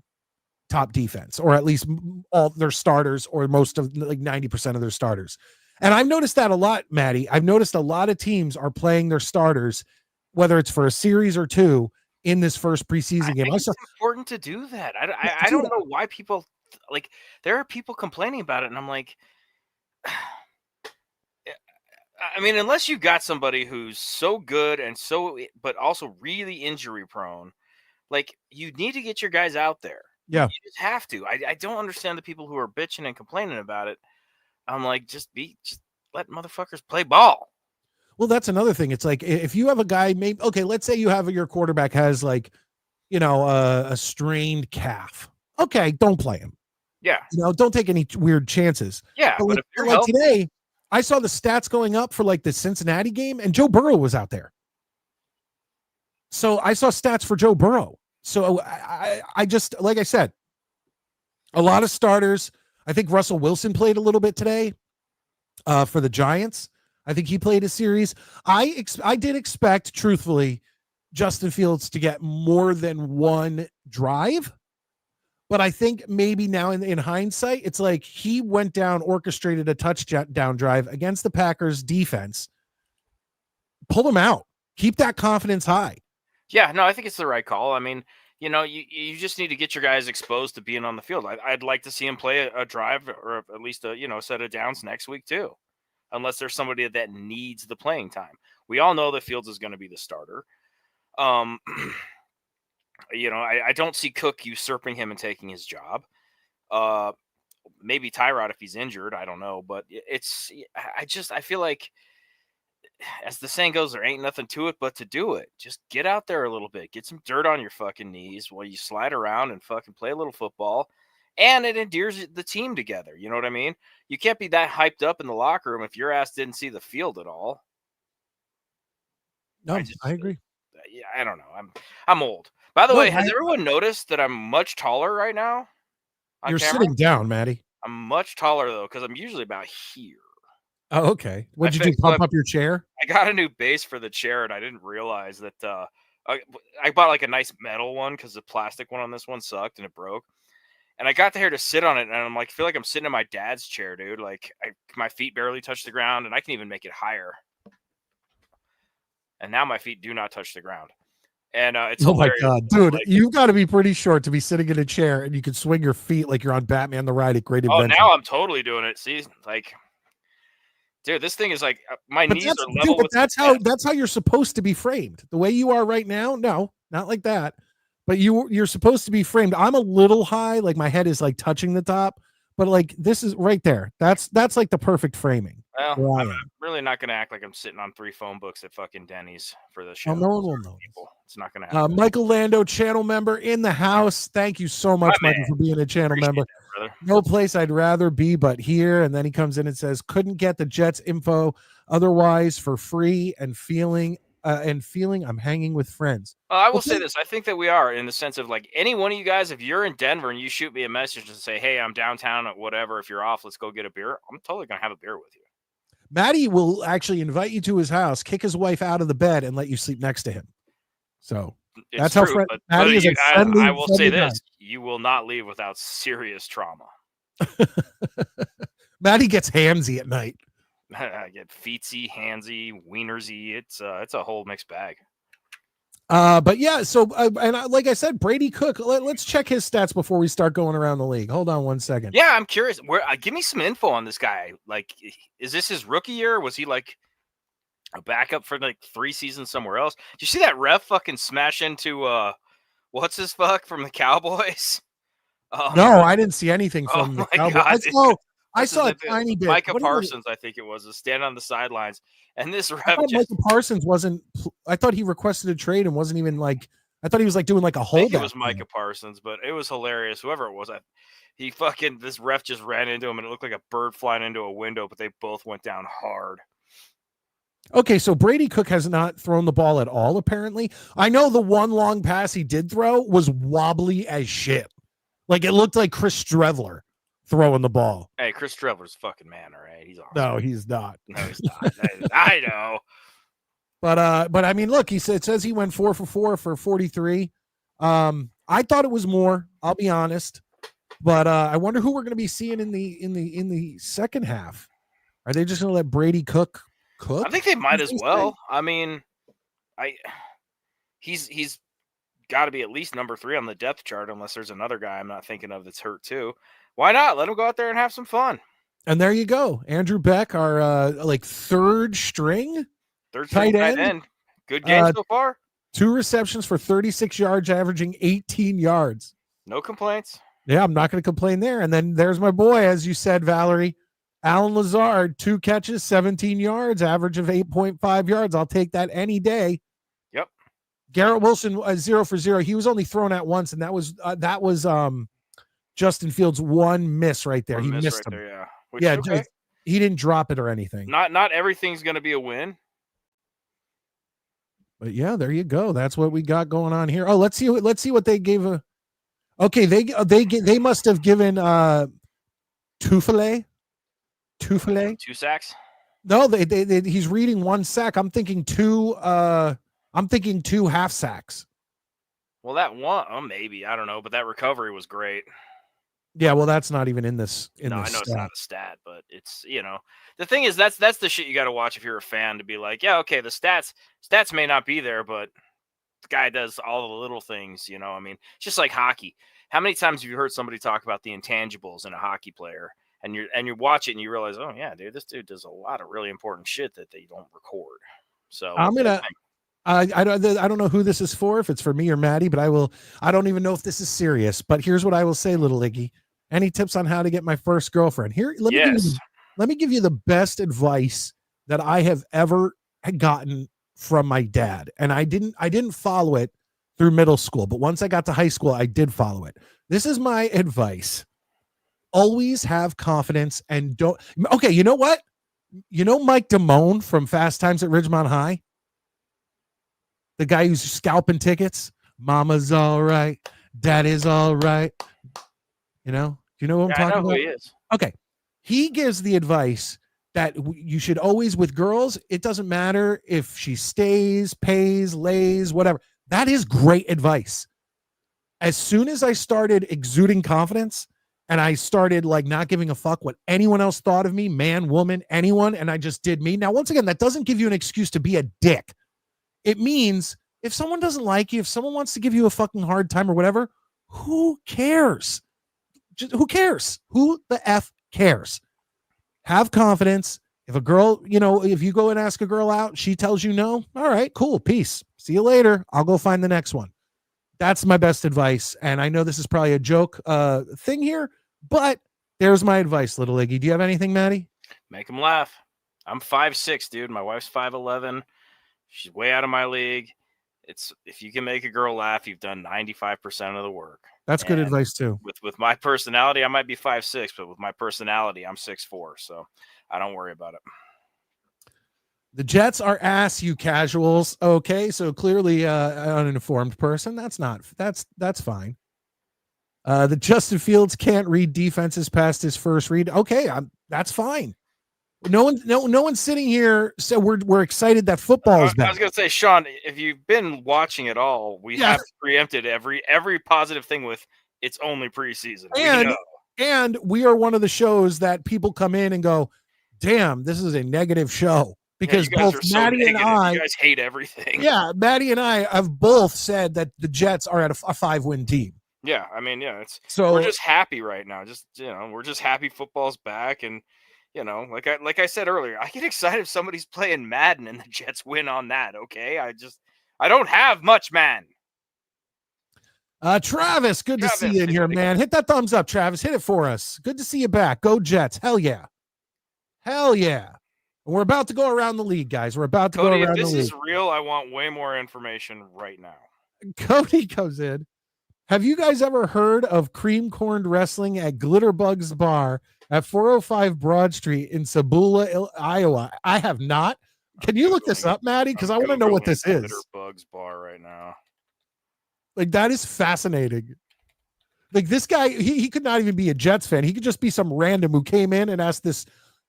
top defense, or at least all their starters, or most of 90% of their starters. And I've noticed that a lot, Maddie. I've noticed a lot of teams are playing their starters, whether it's for a series or two, in this first preseason game. It's important to do that. I don't know why people there are people complaining about it, and I'm like, I mean, unless you got somebody who's so good and but also really injury prone, you need to get your guys out there. Yeah, you just have to. I don't understand the people who are bitching and complaining about it. I'm like, just let motherfuckers play ball. Well, that's another thing. It's like if you have a guy, let's say you have your quarterback has a strained calf. Okay, don't play him. Yeah. Don't take any weird chances. Yeah. But if you're healthy, today, I saw the stats going up for the Cincinnati game, and Joe Burrow was out there. So I saw stats for Joe Burrow. So I just, like I said, a lot of starters. I think Russell Wilson played a little bit today for the Giants. I think he played a series. I did expect, truthfully, Justin Fields to get more than one drive. But I think maybe now in hindsight, it's like he went down, orchestrated a touchdown drive against the Packers defense. Pull them out. Keep that confidence high. Yeah, no, I think it's the right call. I mean, you just need to get your guys exposed to being on the field. I'd like to see him play a drive, or at least a set of downs next week too, unless there's somebody that needs the playing time. We all know that Fields is going to be the starter. I don't see Cook usurping him and taking his job. Maybe Tyrod if he's injured. I don't know, but I feel like, as the saying goes, there ain't nothing to it but to do it. Just get out there a little bit. Get some dirt on your fucking knees while you slide around and fucking play a little football. And it endears the team together. You know what I mean? You can't be that hyped up in the locker room if your ass didn't see the field at all. No, I agree. Yeah, I don't know. I'm old. By the No, way, has everyone noticed that I'm much taller right now on you're camera? sitting down, Maddie. I'm much taller though, because I'm usually about here. Oh, okay. I What'd you do? fixed. So Pump up your chair? I got a new base for the chair, and I didn't realize that. I bought like a nice metal one because the plastic one on this one sucked and it broke. And I got there to sit on it, and I'm like, feel like I'm sitting in my dad's chair, dude. Like my feet barely touch the ground, and I can even make it higher. And now my feet do not touch the ground, and it's Oh my hilarious. god, dude! Like, You've got to be pretty short to be sitting in a chair and you can swing your feet like you're on Batman the Ride at Great oh, Adventure. now I'm totally doing it. See, like, dude, this thing is like my But knees that's, are dude, level but with that's the how bed. that's how you're supposed to be framed. The way you are right now, no, not like that. But you're supposed to be framed. I'm a little high, like my head is like touching the top, but like this is right there. That's like the perfect framing. Well, Where I I'm am. really not gonna act like I'm sitting on 3 phone books at fucking Denny's for the show. Oh, no one will know. People, it's not gonna happen. Michael Lando, channel member in the house. Thank you so much, My Michael, man. for being a channel Appreciate member. that, brother. No place I'd rather be but here. And then he comes in and says, couldn't get the Jets info otherwise for free and feeling I'm hanging with friends. I will Well, say this. I think that we are in the sense of like any one of you guys, if you're in Denver and you shoot me a message and say, hey, I'm downtown or whatever, if you're off, let's go get a beer. I'm totally going to have a beer with you. Maddie will actually invite you to his house, kick his wife out of the bed, and let you sleep next to him. So It's that's how true, Maddie is a friendly. I will say guy. this. You will not leave without serious trauma. Maddie gets handsy at night. I get feetsy, handsy, wienersy. It's a whole mixed bag. But yeah, so like I said, Brady Cook. Let's check his stats before we start going around the league. Hold on one second. Yeah, I'm curious. Where give me some info on this guy. Like, is this his rookie year? Was he like a backup for like 3 seasons somewhere else? Did you see that ref fucking smash into what's his fuck from the Cowboys? No, I didn't see anything Oh from the my Cowboys. God, I saw a tiny bit. Micah Parsons, I think it was, stand on the sidelines, and this ref just. Micah Parsons wasn't. I thought he requested a trade and wasn't even like. I thought he was like doing like a holdout. I think it was Micah Parsons, but it was hilarious. Whoever it was, this ref just ran into him, and it looked like a bird flying into a window. But they both went down hard. Okay, so Brady Cook has not thrown the ball at all. Apparently, I know the one long pass he did throw was wobbly as shit. Like it looked like Chris Strevler throwing the ball. Hey, Chris Trevler's fucking man, all right? He's awesome. No, he's not. No, he's not. I know. But I mean, look, it says he went 4 for 4 for 43. I thought it was more, I'll be honest. But I wonder who we're going to be seeing in the second half. Are they just going to let Brady cook? I think they might as well. I mean, he's got to be at least number 3 on the depth chart, unless there's another guy I'm not thinking of that's hurt too. Why not? Let him go out there and have some fun. And there you go. Andrew Beck, our like third string tight end. Good game so far. 2 receptions for 36 yards, averaging 18 yards. No complaints. Yeah, I'm not going to complain there. And then there's my boy, as you said, Valerie, Alan Lazard, 2 catches, 17 yards, average of 8.5 yards. I'll take that any day. Yep. Garrett Wilson, 0 for 0. He was only thrown at once, and that was Justin Fields' one miss right there. He missed him. There, yeah. Yeah, okay. He didn't drop it or anything. Not everything's going to be a win. But yeah, there you go. That's what we got going on here. Oh, let's see what they gave a. Okay, they must have given Tufele 2 sacks. No, they he's reading 1 sack. I'm thinking 2 half sacks. Well, that one, maybe, I don't know, but that recovery was great. Yeah, well, that's not even in this. I know it's not a stat, but it's, the thing is that's the shit you got to watch if you're a fan, to be like, yeah, okay, the stats may not be there, but the guy does all the little things. I mean, it's just like hockey. How many times have you heard somebody talk about the intangibles in a hockey player, and you watch it and you realize, oh yeah, dude, this dude does a lot of really important shit that they don't record. So I'm gonna. I don't know who this is for, if it's for me or Maddie, but I don't even know if this is serious, but here's what I will say, little Iggy. Any tips on how to get my first girlfriend? Here, let me give you the best advice that I have ever gotten from my dad. And I didn't follow it through middle school, but once I got to high school, I did follow it. This is my advice. Always have confidence and don't. Okay, you know what? You know Mike Damone from Fast Times at Ridgemont High? The guy who's scalping tickets? Mama's all right. Daddy's all right. You know? Do you know what I'm I talking know who about? he is. Okay. He gives the advice that you should always, with girls, it doesn't matter if she stays, pays, lays, whatever. That is great advice. As soon as I started exuding confidence and I started like not giving a fuck what anyone else thought of me, man, woman, anyone, and I just did me. Now, once again, that doesn't give you an excuse to be a dick. It means if someone doesn't like you, if someone wants to give you a fucking hard time or whatever, who cares? Just, who cares? Who the F cares? Have confidence. If a girl, if you go and ask a girl out, she tells you no, all right, cool, peace. See you later. I'll go find the next one. That's my best advice. And I know this is probably a joke thing here, but there's my advice, little Iggy. Do you have anything, Maddie? Make him laugh. I'm 5'6", dude. My wife's 5'11". She's way out of my league. It's if you can make a girl laugh, you've done 95% of the work. That's good advice too. With my personality, I might be 5'6", but with my personality, I'm 6'4". So I don't worry about it. The Jets are ass, you casuals. Okay, so clearly an uninformed person. That's fine. The Justin Fields can't read defenses past his first read. Okay, that's fine. No one's sitting here. So we're excited that football is back. I was gonna say, Sean, if you've been watching it all, we have preempted every positive thing with it's only preseason. And we are one of the shows that people come in and go, damn, this is a negative show. Because both Maddie and I, you guys hate everything. Yeah, Maddie and I have both said that the Jets are at a 5-win team. Yeah, I mean, we're just happy right now. Just we're just happy football's back, and like I said earlier, I get excited if somebody's playing Madden and the Jets win on that. Okay, I don't have much, man. Travis, good to see you in here, man. Hit that thumbs up, Travis. Hit it for us. Good to see you back. Go Jets. Hell yeah. Hell yeah. We're about to go around the league, guys. We're about to go around the league. If this is real, I want way more information right now. Cody comes in. Have you guys ever heard of cream corned wrestling at Glitterbug's Bar at 405 Broad Street in Sabula, Iowa? I have not. Can you look this up, Maddie? Because I want to know what this is. Glitterbug's Bar right now. Like, that is fascinating. Like, this guy, he could not even be a Jets fan. He could just be some random who came in and asked this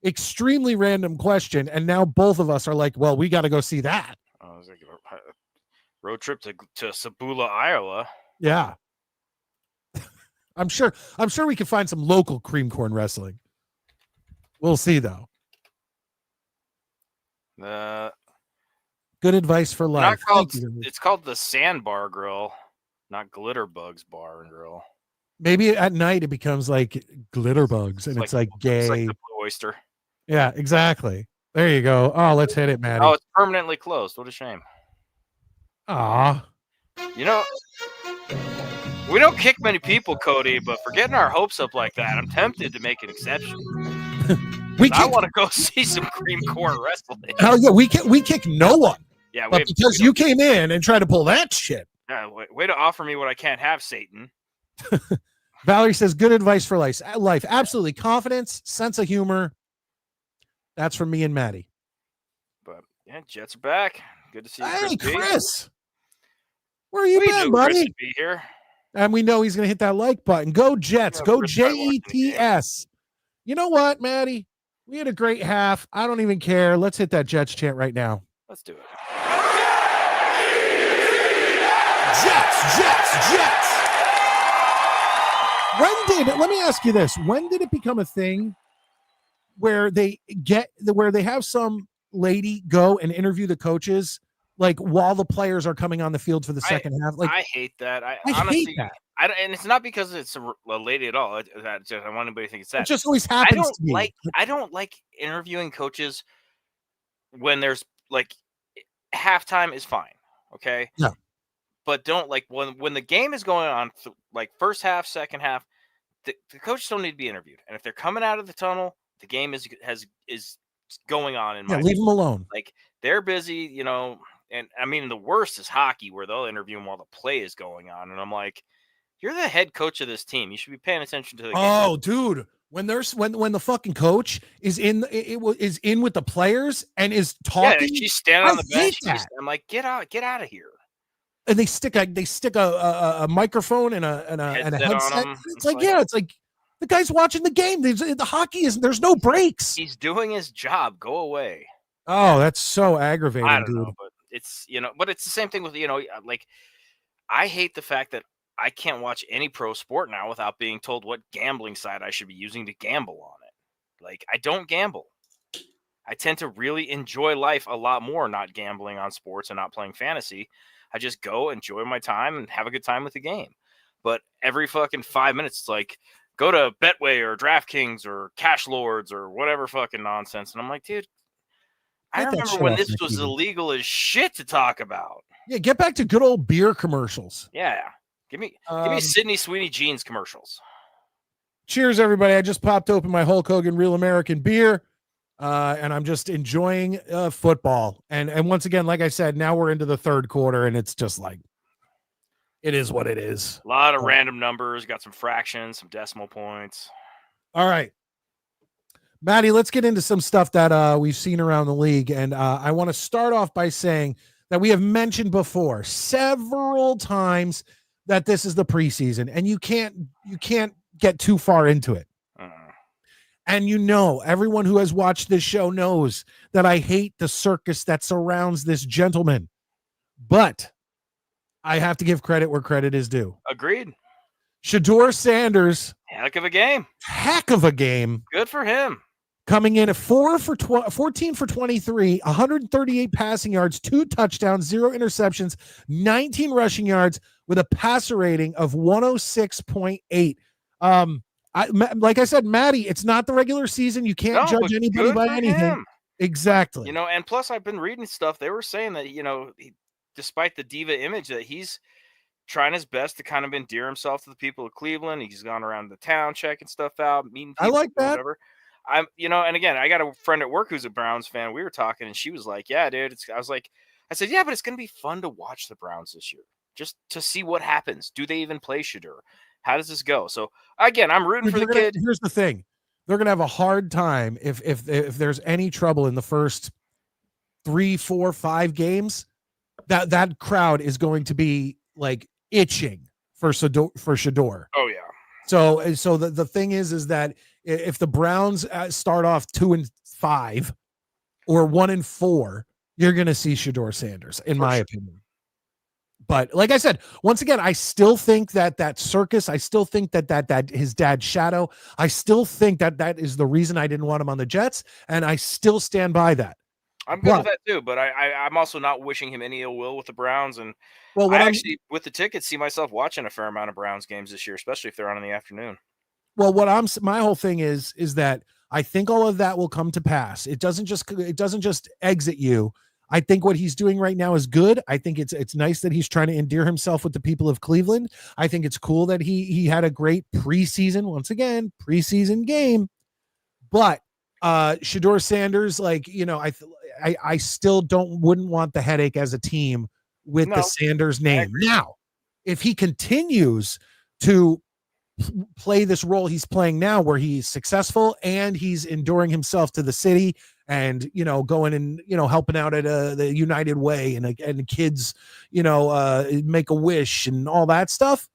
extremely random question, and now both of us are like, well, we got to go see that. I was like, road trip to Sabula, Iowa. Yeah. I'm sure we can find some local cream corn wrestling. We'll see though. Good advice for life. It's called the Sandbar Grill, not Glitterbugs Bar and Grill. Maybe at night it becomes like Glitterbugs, and it's like gay. It's like the Blue Oyster. Yeah, exactly. There you go. Oh, let's hit it, Maddie. Oh, it's permanently closed. What a shame. Aw. We don't kick many people, Cody, but for getting our hopes up like that, I'm tempted to make an exception. I want to go see some cream corn wrestling. Hell yeah, we kick no one. Yeah, but because you came in and tried to pull that shit. Yeah, way to offer me what I can't have, Satan. Valerie says, good advice for life. Absolutely. Confidence, sense of humor. That's from me and Maddie. But yeah, Jets are back. Good to see you, Hey, Chris. Chris. Where you been, buddy? Chris would be here. And we know he's going to hit that like button. Go Jets. Go Jets. You know what, Maddie? We had a great half. I don't even care. Let's hit that Jets chant right now. Let's do it. Jets. Let me ask you this. When did it become a thing where they have some lady go and interview the coaches, like while the players are coming on the field for the second half? Like, I hate that. I honestly hate that. And it's not because it's a lady at all. I don't want anybody to think it's that. It just always happens to me. I don't like interviewing coaches when there's like halftime is fine, okay? Yeah. But don't like when the game is going on, like first half, second half, the coaches don't need to be interviewed. And if they're coming out of the tunnel, the game is going on. Leave them alone. Like they're busy, And I mean, the worst is hockey, where they'll interview them while the play is going on, and I'm like, you're the head coach of this team. You should be paying attention to the game. Oh, dude. When the fucking coach is in with the players and is talking, she's standing on the bench. I'm like, get out of here. and they stick a microphone and a Headset on headset. him. It's like, yeah, it's like the guy's watching the game. The hockey there's no breaks. He's doing his job. Go away. Oh, that's so I aggravating, don't know, dude. but it's but it's the same thing with like I hate the fact that I can't watch any pro sport now without being told what gambling site I should be using to gamble on it. Like, I don't gamble. I tend to really enjoy life a lot more not gambling on sports and not playing fantasy. I just go enjoy my time and have a good time with the game. But every fucking 5 minutes, it's like, go to Betway or DraftKings or Cash Lords or whatever fucking nonsense. And I'm like, dude, I Get that remember shit when off this my was TV. illegal as shit to talk about. Yeah, get back to good old beer commercials. Yeah. Give me Sydney Sweeney Jeans commercials. Cheers, everybody. I just popped open my Hulk Hogan Real American beer, and I'm just enjoying football. And once again, like I said, now we're into the third quarter, and it's just like, it is what it is. A lot of random numbers, got some fractions, some decimal points. All right. Maddie, let's get into some stuff that we've seen around the league. And I want to start off by saying that we have mentioned before several times that this is the preseason, and you can't get too far into it. And everyone who has watched this show knows that I hate the circus that surrounds this gentleman. But I have to give credit where credit is due. Agreed. Shedeur Sanders. Heck of a game. Heck of a game. Good for him. Coming in at 14 for 23, 138 passing yards, 2 touchdowns, 0 interceptions, 19 rushing yards with a passer rating of 106.8. Like I said, Maddie, it's not the regular season. You can't judge anybody by anything. Him. Exactly. And plus I've been reading stuff. They were saying that, despite the diva image, that he's trying his best to kind of endear himself to the people of Cleveland. He's gone around the town checking stuff out, meeting people. I like that. Whatever. And again, I got a friend at work who's a Browns fan. We were talking and she was like, yeah, dude. I said, yeah, but it's going to be fun to watch the Browns this year, just to see what happens. Do they even play Shedeur? How does this go? So again, I'm rooting for the kid. Here's the thing. They're going to have a hard time if there's any trouble in the first 3, 4, 5 games, that crowd is going to be like itching for Shedeur. Oh yeah. So the thing is that if the Browns start off 2-5 or 1-4, you're going to see Shedeur Sanders, in my opinion. But like I said, once again, I still think that circus, I still think that his dad's shadow, I still think that is the reason I didn't want him on the Jets, and I still stand by that. I'm good with that too, but I'm also not wishing him any ill will with the Browns. And with the tickets, see myself watching a fair amount of Browns games this year, especially if they're on in the afternoon. Well, my whole thing is that I think all of that will come to pass. It doesn't just exit you. I think what he's doing right now is good. I think it's nice that he's trying to endear himself with the people of Cleveland. I think it's cool that he had a great preseason game. But Shedeur Sanders, I still wouldn't want the headache as a team with the Sanders name. Now, if he continues to play this role he's playing now, where he's successful and he's enduring himself to the city and going and helping out at the United Way and kids make a wish and all that stuff,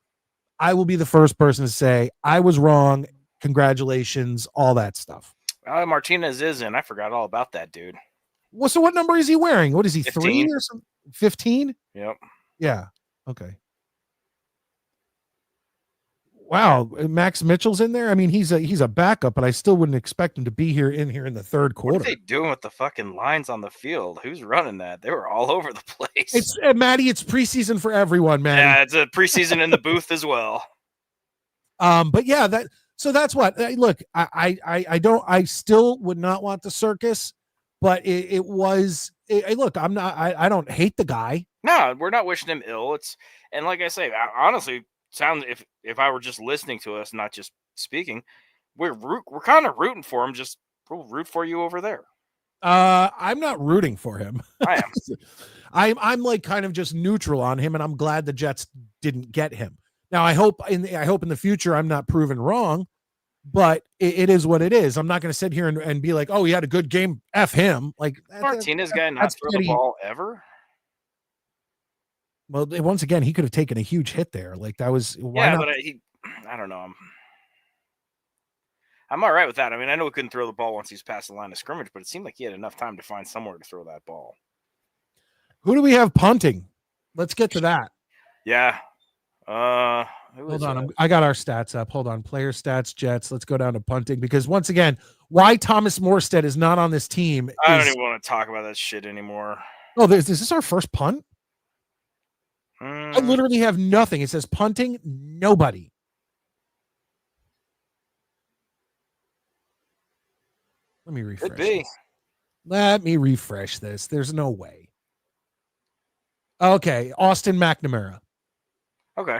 I will be the first person to say I was wrong. Congratulations, all that stuff. Martinez is in. I forgot all about that dude. Well, so what number is he wearing? What is he, 15. 3 or something? 15? Yep. Yeah. Okay. Wow, Max Mitchell's in there. I mean, he's a backup, but I still wouldn't expect him to be here in the third quarter. What are they doing with the fucking lines on the field? Who's running that? They were all over the place. It's Maddie. It's preseason for everyone, Maddie. Yeah, it's a preseason in the booth as well. But yeah, that's what. Look, I still would not want the circus, but it was. Look, I don't hate the guy. No, we're not wishing him ill. And like I say, honestly. If I were just listening to us, not just speaking, we're kind of rooting for him. Just we'll root for you over there. I'm not rooting for him. I am. I'm like kind of just neutral on him, and I'm glad the Jets didn't get him. Now I hope in the future I'm not proven wrong, but it is what it is. I'm not going to sit here and be like, oh, he had a good game. F him. Like Martinez guy not throw the ball ever. Well, once again, he could have taken a huge hit there. Like that was why Yeah, not? but I don't know. I'm all right with that. I mean, I know he couldn't throw the ball once he's past the line of scrimmage, but it seemed like he had enough time to find somewhere to throw that ball. Who do we have punting? Let's get to that. Yeah. Hold on. I got our stats up. Hold on. Player stats, Jets. Let's go down to punting because once again, why Thomas Morstead is not on this team. I don't even want to talk about that shit anymore. Oh, is this our first punt? I literally have nothing. It says punting, nobody. Let me refresh. Could be. Let me refresh this. There's no way. Okay, Austin McNamara. Okay.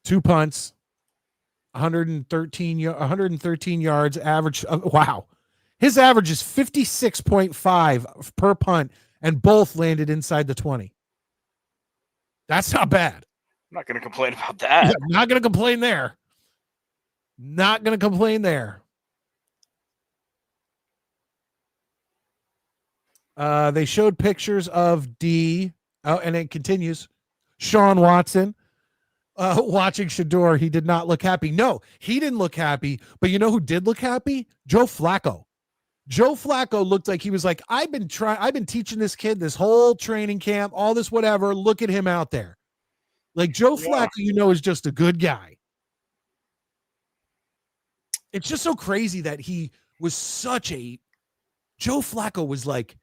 2 punts, 113 yards average. Wow. His average is 56.5 per punt, and both landed inside the 20. That's not bad. I'm not going to complain about that. Yeah, not going to complain there. Not going to complain there. They showed pictures of D, and it continues. Sean Watson watching Shador. He did not look happy. No, he didn't look happy. But you know who did look happy? Joe Flacco. Joe Flacco looked like he was like, I've been teaching this kid this whole training camp, all this whatever. Look at him out there. Like Joe Flacco, is just a good guy. It's just so crazy that he was Joe Flacco was like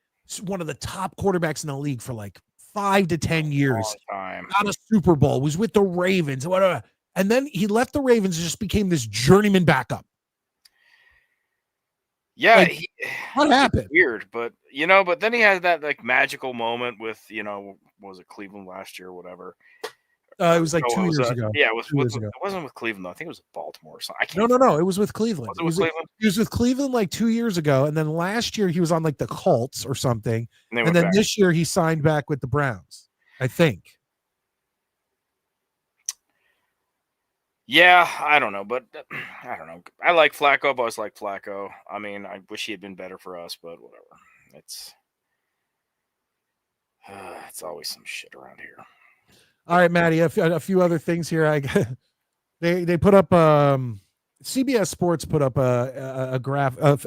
one of the top quarterbacks in the league for like 5 to 10 years. Got a Super Bowl, was with the Ravens, whatever. And then he left the Ravens and just became this journeyman backup. Yeah, like, what happened? Weird, but but then he had that like magical moment with what was it, Cleveland last year, or whatever. It was like 2 years ago. Yeah, it wasn't with Cleveland though. I think it was Baltimore or something. No. It was with Cleveland. He was with Cleveland like 2 years ago, and then last year he was on like the Colts or something, and then this year he signed back with the Browns, I think. Yeah, I don't know, but I don't know. I like Flacco. I've always liked Flacco. I mean, I wish he had been better for us, but whatever. It's always some shit around here. All right, Maddie. A few other things here. They put up CBS Sports put up a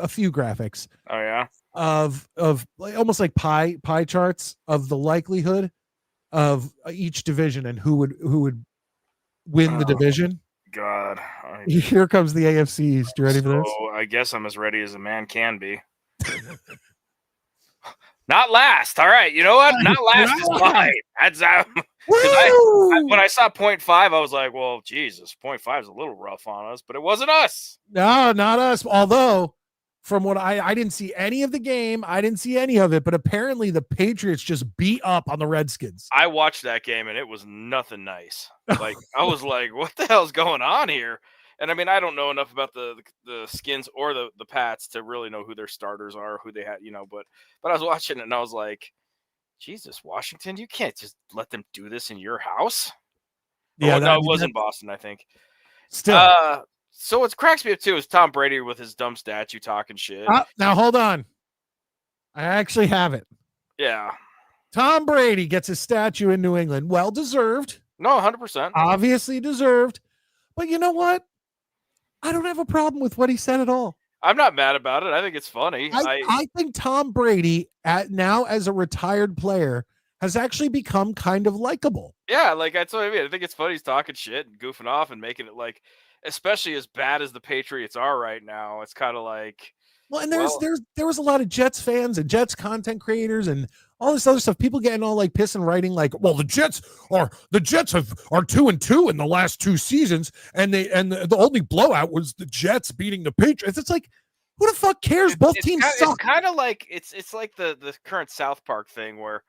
few graphics. Oh yeah. Of like, almost like pie charts of the likelihood of each division and who would win the division. God. Here comes the AFC East. You ready for this? I guess I'm as ready as a man can be. Not last. All right. You know what? Not last is fine. That's when I saw 0.5, I was like, well, Jesus, 0.5 is a little rough on us, but it wasn't us. No, not us. Although, from what I didn't see any of the game, I didn't see any of it, but apparently the Patriots just beat up on the Redskins. I watched that game and it was nothing nice. Like I was like, what the hell's going on here? And I mean, I don't know enough about the Skins or the Pats to really know who their starters are, who they had, but I was watching it and I was like, Jesus, Washington, you can't just let them do this in your house. Yeah, no, it was in Boston, I think. Still. So what cracks me up too is Tom Brady with his dumb statue talking shit. Now hold on. I actually have it. Yeah. Tom Brady gets a statue in New England. Well deserved. No, 100%. Obviously deserved. But you know what? I don't have a problem with what he said at all. I'm not mad about it. I think it's funny. I think Tom Brady, now as a retired player, has actually become kind of likable. Yeah, like that's what I mean. I think it's funny he's talking shit and goofing off and making it like, especially as bad as the Patriots are right now, it's kind of like. Well, and there was a lot of Jets fans and Jets content creators and all this other stuff. People getting all like pissing, writing like, well, the Jets are 2-2 in the last 2 seasons, and the only blowout was the Jets beating the Patriots. It's like, who the fuck cares? Both teams suck. It's kind of like it's like the current South Park thing where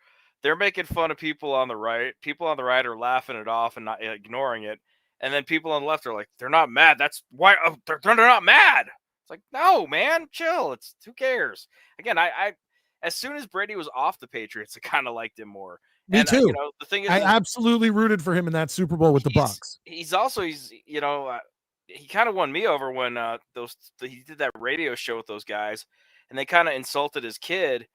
they're making fun of people on the right. People on the right are laughing it off and not ignoring it, and then people on the left are like, they're not mad. That's why they're not mad. It's like, no, man, chill. It's who cares? Again, I as soon as Brady was off the Patriots, I kind of liked him more. Me too. The thing is, I absolutely rooted for him in that Super Bowl with the Bucs. He kind of won me over when he did that radio show with those guys, and they kind of insulted his kid,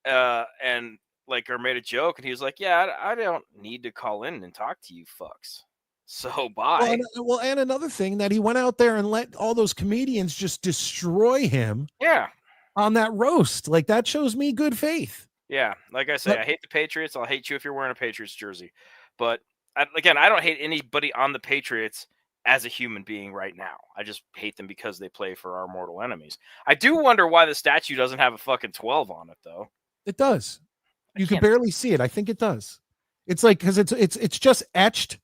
and like, or made a joke, and he was like, "Yeah, I don't need to call in and talk to you fucks. So bye." And another thing that he went out there and let all those comedians just destroy him Yeah. on that roast. Like, that shows me good faith. Yeah, like I say, But I hate the Patriots. I'll hate you if you're wearing a Patriots jersey. But again, I don't hate anybody on the Patriots as a human being right now. I just hate them because they play for our mortal enemies. I do wonder why the statue doesn't have a fucking 12 on it, though. it does. I You can can't. barely see it. I think it does. It's like, because it's just etched.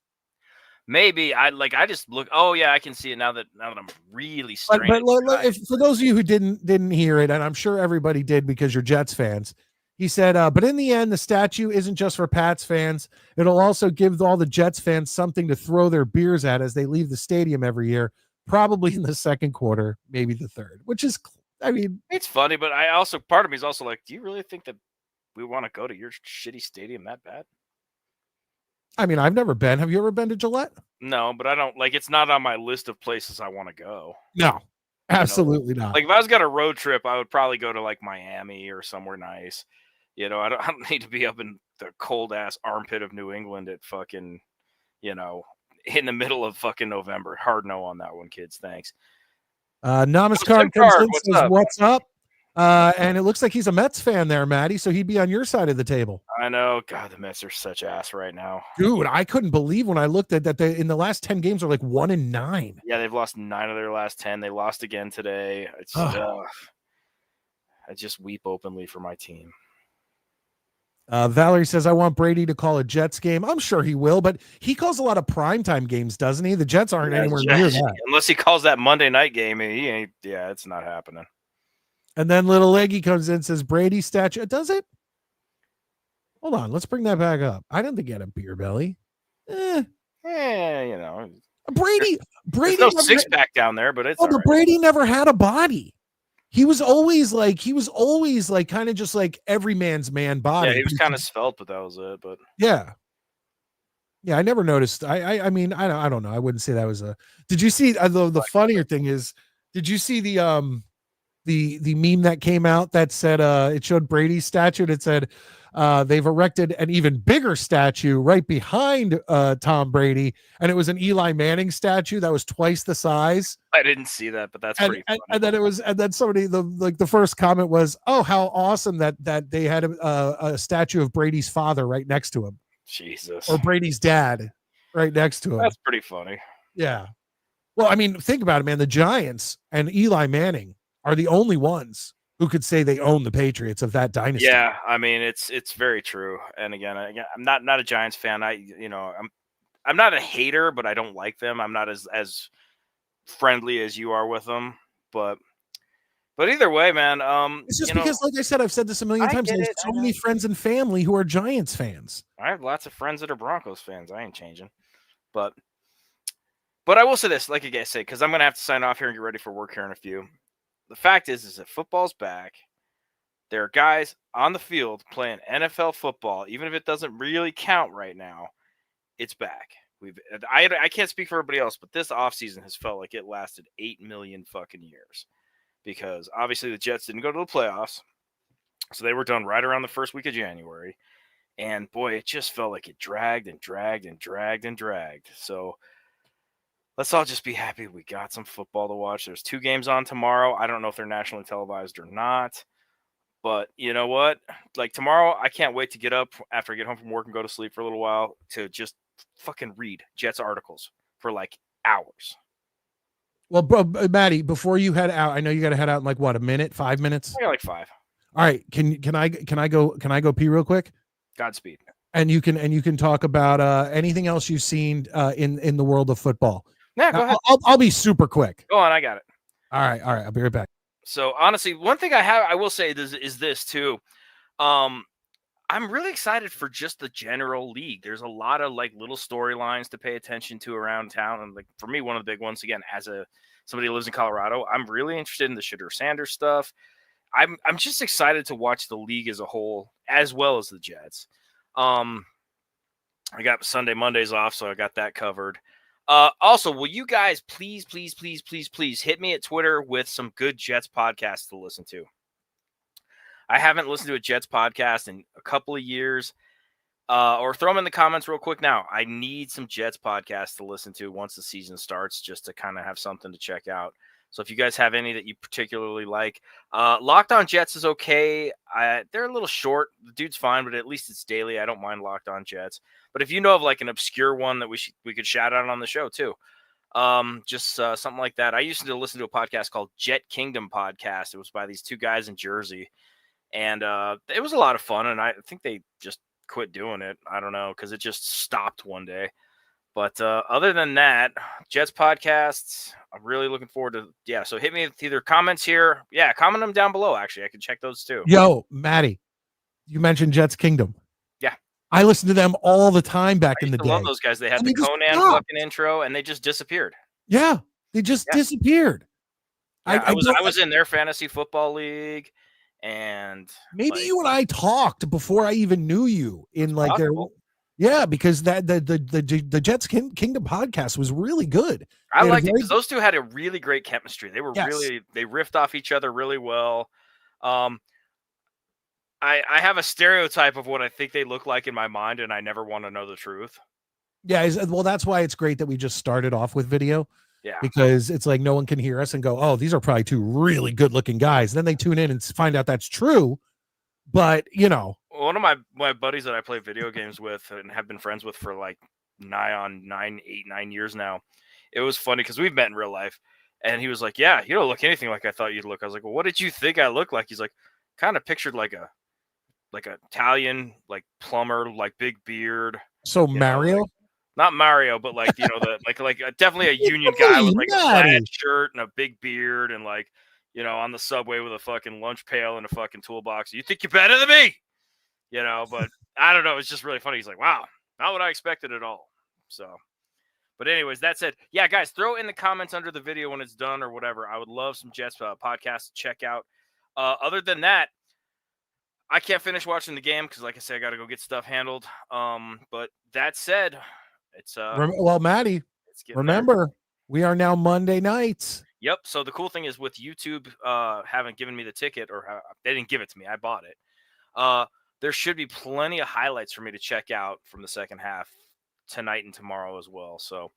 Maybe I just look. Oh yeah, I can see it now that I'm really But straining. if, for those of you who didn't hear it, and I'm sure everybody did because you're Jets fans, he said, but in the end, the statue isn't just for Pats fans. It'll also give all the Jets fans something to throw their beers at as they leave the stadium every year, probably in the second quarter, maybe the third, which is, I mean, It's funny, but I also, part of me is also like, do you really think that we want to go to your shitty stadium that bad? I mean, I've never been. Have you ever been to Gillette? No, but I don't like. It's not on my list of places I want to go. No, absolutely not. Like if I was got a road trip, I would probably go to like Miami or somewhere nice. I don't need to be up in the cold ass armpit of New England at fucking, in the middle of fucking November. Hard no on that one, kids. Thanks. Namaskar Card, says, what's up? And it looks like he's a Mets fan there, Maddie. So he'd be on your side of the table. I know. God, the Mets are such ass right now. Dude, I couldn't believe when I looked at that they in the last 10 games are like 1-9. Yeah, they've lost 9 of their last 10. They lost again today. I just weep openly for my team. Valerie says, I want Brady to call a Jets game. I'm sure he will, but he calls a lot of primetime games, doesn't he? The Jets aren't anywhere near that. Unless he calls that Monday night game, he ain't. Yeah, it's not happening. And then Little Leggy comes in and says, Brady statue. Does it? Hold on. Let's bring that back up. I didn't think he had a beer belly. Brady. Brady no six pack down there, but it's. Oh, but right. Brady never had a body. He was always like kind of just like every man's man body. Yeah, he was kind of svelte, but that was it. But yeah, I never noticed. I mean, I don't know. I wouldn't say that was a. Did you see the funnier thing is? Did you see the meme that came out that said it showed Brady's statue and it said they've erected an even bigger statue right behind Tom Brady, and it was an Eli Manning statue that was twice the size. I didn't see that, but that's pretty funny. And then somebody the first comment was, "Oh, how awesome that they had a statue of Brady's father right next to him." Jesus. Or Brady's dad right next to him. That's pretty funny. Yeah. Well, I mean, think about it, man. The Giants and Eli Manning are the only ones who could say they own the Patriots of that dynasty. Yeah, I mean it's very true. And again, I'm not a Giants fan. I'm not a hater, but I don't like them. I'm not as friendly as you are with them. But either way, man, it's just because, like I said, I've said this a million times. There's so many friends and family who are Giants fans. I have lots of friends that are Broncos fans. I ain't changing. But I will say this, like I say, because I'm gonna have to sign off here and get ready for work here in a few. The fact is that football's back. There are guys on the field playing NFL football, even if it doesn't really count right now. It's back. I can't speak for everybody else, but this offseason has felt like it lasted 8 million fucking years, because obviously the Jets didn't go to the playoffs, so they were done right around the first week of January, and boy, it just felt like it dragged and dragged and dragged and dragged. So let's all just be happy we got some football to watch. There's 2 games on tomorrow. I don't know if they're nationally televised or not, but you know what? Like tomorrow, I can't wait to get up after I get home from work and go to sleep for a little while to just fucking read Jets articles for like hours. Well, bro, Maddie, before you head out, I know you got to head out in like what, a minute, 5 minutes? I got like 5. All right. Can I go pee real quick? Godspeed. And you can talk about anything else you've seen in the world of football. Yeah, go ahead. I'll be super quick. Go on, I got it. All right. I'll be right back. So honestly, one thing I will say is this too. I'm really excited for just the general league. There's a lot of like little storylines to pay attention to around town, and like for me, one of the big ones again, as somebody who lives in Colorado, I'm really interested in the Shedeur Sanders stuff. I'm just excited to watch the league as a whole, as well as the Jets. I got Sunday, Mondays off, so I got that covered. Also, will you guys please hit me at Twitter with some good Jets podcasts to listen to? I haven't listened to a Jets podcast in a couple of years. Or throw them in the comments real quick now. I need some Jets podcasts to listen to once the season starts, just to kind of have something to check out. So if you guys have any that you particularly like, Locked On Jets is okay. They're a little short. The dude's fine, but at least it's daily. I don't mind Locked On Jets. But if you know of like an obscure one that we could shout out on the show too, just something like that. I used to listen to a podcast called Jet Kingdom Podcast. It was by these two guys in Jersey, and it was a lot of fun. And I think they just quit doing it. I don't know, because it just stopped one day. But other than that, Jets podcasts, I'm really looking forward to. Yeah, so hit me with either comments here. Yeah, comment them down below. Actually, I can check those too. Yo, Maddie, you mentioned Jets Kingdom. Yeah, I listened to them all the time back in the day. I love those guys. They had the Conan fucking intro, and they just disappeared. Yeah, they just disappeared. Yeah, I was in their fantasy football league, and maybe you and I talked before I even knew you in like possible. Yeah, because the Jets Kingdom podcast was really good. I liked it because those two had a really great chemistry. They were they riffed off each other really well. I have a stereotype of what I think they look like in my mind, and I never want to know the truth. Yeah, well, that's why it's great that we just started off with video. Yeah, because it's like no one can hear us and go, oh, these are probably two really good-looking guys. Then they tune in and find out that's true. But, you know. One of my buddies that I play video games with and have been friends with for like 9 years now, it was funny because we've met in real life. And he was like, yeah, you don't look anything like I thought you'd look. I was like, well, what did you think I looked like? He's like, kind of pictured like a Italian, like plumber, like big beard. So Mario? Like, not Mario, but like, you know, definitely a union guy with like a plaid shirt and a big beard and like, you know, on the subway with a fucking lunch pail and a fucking toolbox. You think you're better than me? You know, but I don't know. It's just really funny. He's like, wow, not what I expected at all. So, but anyways, that said, yeah, guys, throw in the comments under the video when it's done or whatever. I would love some Jets podcasts to check out. Other than that, I can't finish watching the game because, like I said, I got to go get stuff handled. But that said, it's well, Maddie, remember, we are now Monday nights. Yep. So the cool thing is with YouTube haven't given me the ticket, or they didn't give it to me. I bought it. There should be plenty of highlights for me to check out from the second half tonight and tomorrow as well. So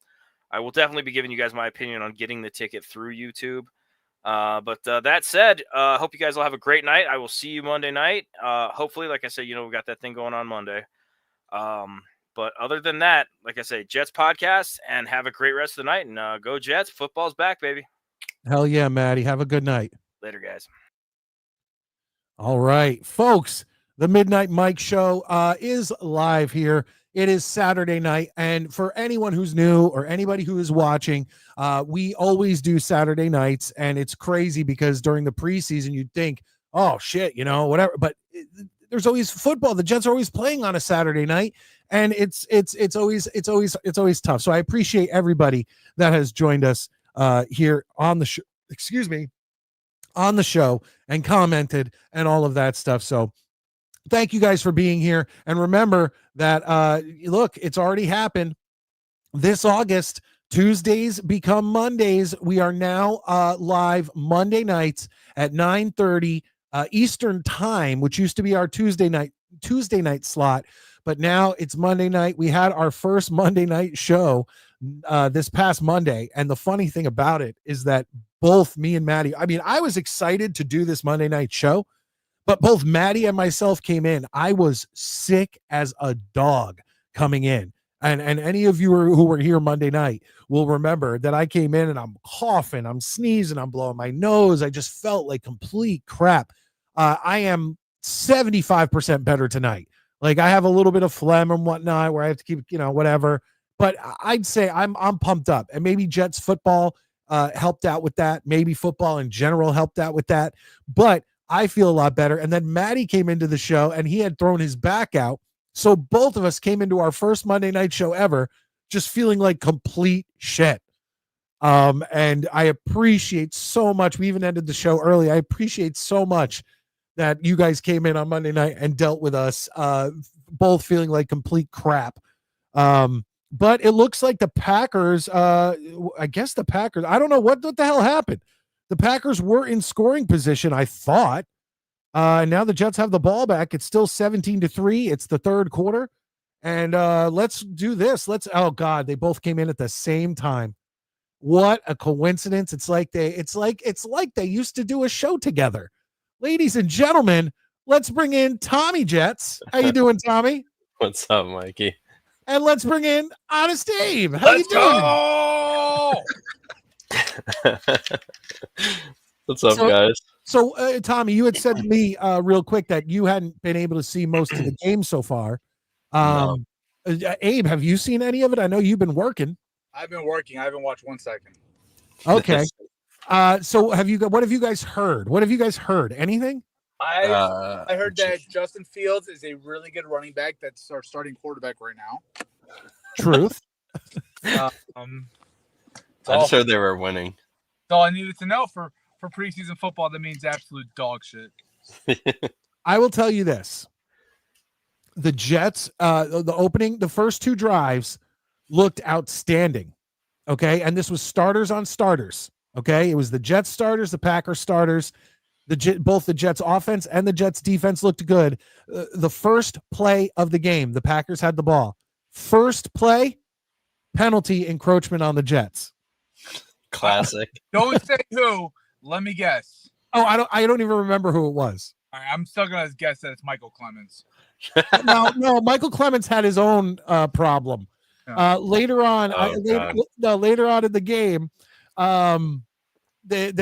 I will definitely be giving you guys my opinion on getting the ticket through YouTube. But that said, hope you guys will have a great night. I will see you Monday night. Hopefully, like I said, you know, we got that thing going on Monday. But other than that, like I say, Jets podcast, and have a great rest of the night. And go Jets. Football's back, baby. Hell yeah, Maddie. Have a good night. Later, guys. All right, folks. The Midnight Mike Show is live here. It is Saturday night. And for anyone who's new or anybody who is watching, we always do Saturday nights. And it's crazy because during the preseason, you'd think, oh, shit, you know, whatever. But there's always football. The Jets are always playing on a Saturday night. And it's always tough. So I appreciate everybody that has joined us here on the show. Excuse me, on the show and commented and all of that stuff. So thank you guys for being here. And remember that, look, it's already happened. This August, Tuesdays become Mondays. We are now live Monday nights at 9:30 Eastern time, which used to be our Tuesday night slot. But now it's Monday night. We had our first Monday night show this past Monday. And the funny thing about it is that both me and Maddie, I mean, I was excited to do this Monday night show, but both Maddie and myself came in. I was sick as a dog coming in. And any of you who were here Monday night will remember that I came in and I'm coughing, I'm sneezing, I'm blowing my nose. I just felt like complete crap. I am 75% better tonight. Like I have a little bit of phlegm and whatnot where I have to keep, you know, whatever. But I'd say I'm pumped up, and maybe Jets football helped out with that. Maybe football in general helped out with that. But I feel a lot better. And then Maddie came into the show and he had thrown his back out. So both of us came into our first Monday night show ever just feeling like complete shit. And I appreciate so much. We even ended the show early. I appreciate so much that you guys came in on Monday night and dealt with us, both feeling like complete crap. But it looks like the Packers, I guess the Packers, I don't know what the hell happened. The Packers were in scoring position, I thought. Now the Jets have the ball back. It's still 17-3. It's the third quarter. And let's do this. Oh God, they both came in at the same time. What a coincidence. It's like they used to do a show together. Ladies and gentlemen, let's bring in Tommy Jets. How you doing, Tommy? What's up, Mikey? And let's bring in Honest Abe. How you doing? What's up, guys? So, Tommy, you had said to me real quick that you hadn't been able to see most of the game so far. No. Abe, have you seen any of it? I know you've been working. I've been working. I haven't watched 1 second. Okay. So what have you guys heard? What have you guys heard? Anything? I heard that Justin Fields is a really good running back that's our starting quarterback right now. Truth. I just heard they were winning. That's all I needed to know for preseason football. That means absolute dog shit. I will tell you this. The Jets, the first two drives looked outstanding. Okay. And this was starters on starters. Okay. It was the Jets starters, the Packers starters. Both the Jets offense and the Jets defense looked good. The first play of the game, the Packers had the ball. First play, penalty encroachment on the Jets. Classic. Don't say who. Let me guess. Oh, I don't even remember who it was. All right, I'm still gonna guess that it's Michael Clemens. No, Michael Clemens had his own problem. Later on, later on in the game, it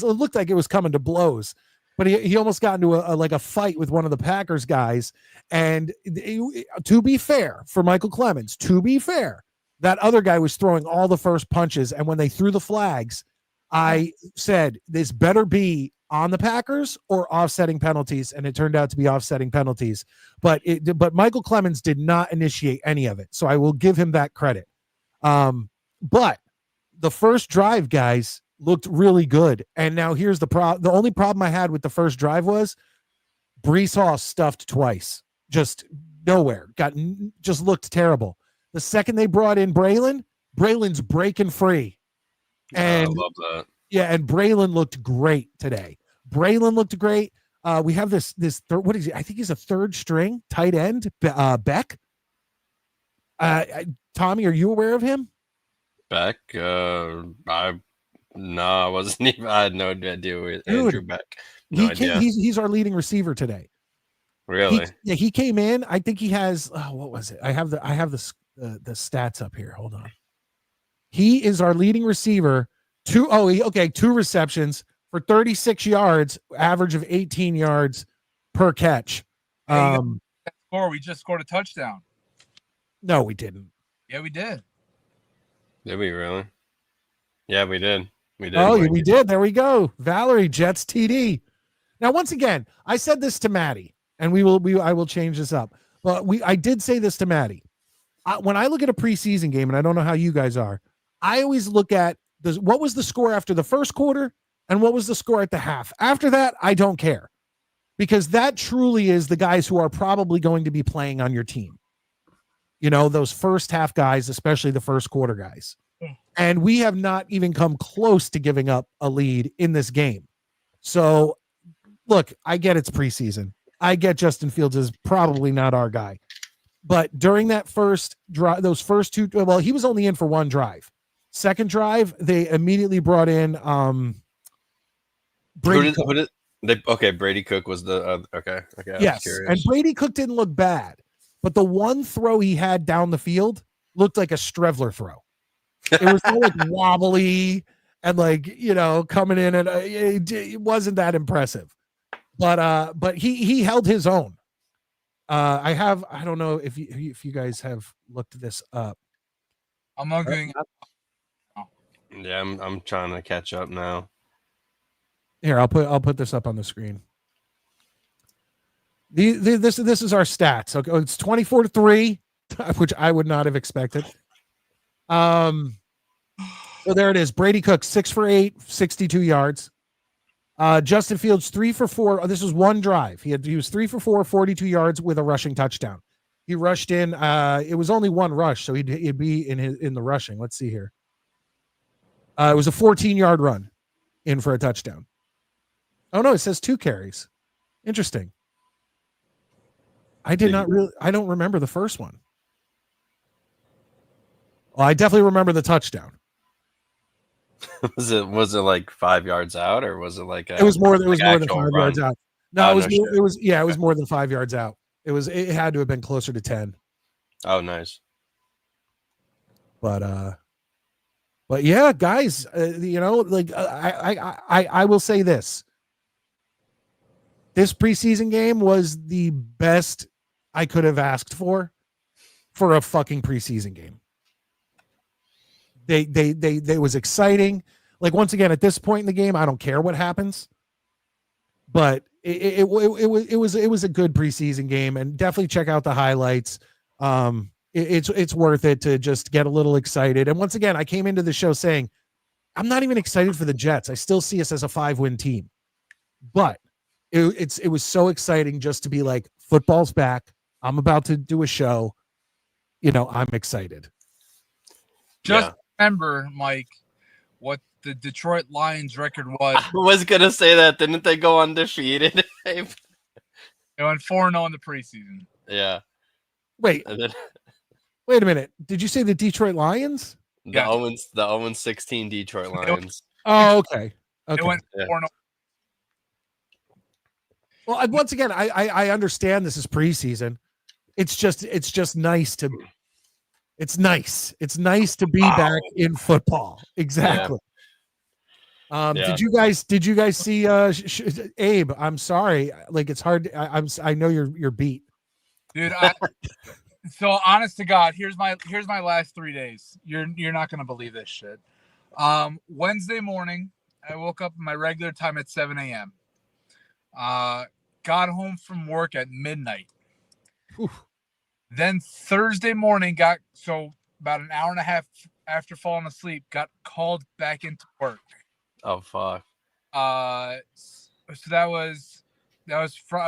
looked like it was coming to blows, but he almost got into a fight with one of the Packers guys. And to be fair for Michael Clemens, that other guy was throwing all the first punches. And when they threw the flags, I said, this better be on the Packers or offsetting penalties. And it turned out to be offsetting penalties, but Michael Clemens did not initiate any of it. So I will give him that credit. But the first drive, guys, looked really good. And now here's the only problem I had with the first drive was Breece Hall stuffed twice, just nowhere, just looked terrible. The second they brought in Braylon's breaking free. And I love that. Yeah, and Braylon looked great today. Braylon looked great. We have this third, what is he? I think he's a third string tight end, Beck. Tommy, are you aware of him? Beck? I wasn't even. I had no idea with Andrew Beck. No idea. He's our leading receiver today. Really? He came in. I think he has. What was it? I have the stats up here. Hold on. He is our leading receiver. Two receptions for 36 yards, average of 18 yards per catch. We just scored a touchdown. No, we didn't. Yeah, we did. Did we really? Yeah, we did. We did. Oh, we did. There we go. Valerie, Jets TD. Now, once again, I said this to Maddie, and I will change this up. But I did say this to Maddie. When I look at a preseason game, and I don't know how you guys are, I always look at what was the score after the first quarter and what was the score at the half. After that, I don't care, because that truly is the guys who are probably going to be playing on your team. You know, those first half guys, especially the first quarter guys. And we have not even come close to giving up a lead in this game. So, look, I get it's preseason. I get Justin Fields is probably not our guy. But during that first drive, those first two, well, he was only in for one drive. Second drive, they immediately brought in Brady Cook. Brady Cook was the okay. Yes, and Brady Cook didn't look bad, but the one throw he had down the field looked like a Strevler throw. It was so wobbly and coming in, and it wasn't that impressive. But he held his own. I don't know if you guys have looked this up. I'm looking. Yeah, I'm trying to catch up now. Here, I'll put this up on the screen. This is our stats. Okay, it's 24-3, which I would not have expected. So there it is. Brady Cook 6 for 8, 62 yards. Justin Fields 3 for 4. This was one drive. He was 3 for 4, 42 yards with a rushing touchdown. He rushed in. It was only one rush, so he'd be in the rushing. Let's see here. It was a 14-yard run in for a touchdown. Oh no, it says 2 carries. Interesting. I don't remember the first one. Well, I definitely remember the touchdown. Was it like 5 yards out, or was it like it was more than 5 run? yards out? No, Oh, it was more than 5 yards out. It had to have been closer to 10. Oh, nice. But yeah, guys, I will say this. This preseason game was the best I could have asked for a fucking preseason game. They was exciting. Like, once again, at this point in the game, I don't care what happens, but it was a good preseason game, and definitely check out the highlights. It's worth it to just get a little excited. And once again, I came into the show saying I'm not even excited for the Jets. I still see us as a 5-win team, but it was so exciting just to be like, football's back. I'm about to do a show. I'm excited. Just remember, Mike, what the Detroit Lions record was. I was gonna say that. Didn't they go undefeated? They went 4-0 in the preseason. Yeah. Wait a minute. Did you say the Detroit Lions? The 0-16 Detroit Lions. Oh, okay. They went 4-0. Well, once again, I understand this is preseason. It's just nice to. It's nice. It's nice to be back in football. Exactly. Yeah. Did you guys see Abe? I'm sorry. Like, it's hard. I know you're beat. Dude, so honest to God, here's my last 3 days. You're not gonna believe this shit. Wednesday morning, I woke up at my regular time at 7 a.m. Got home from work at midnight. Whew. Then Thursday morning, about an hour and a half after falling asleep, got called back into work. Oh, fuck. So that was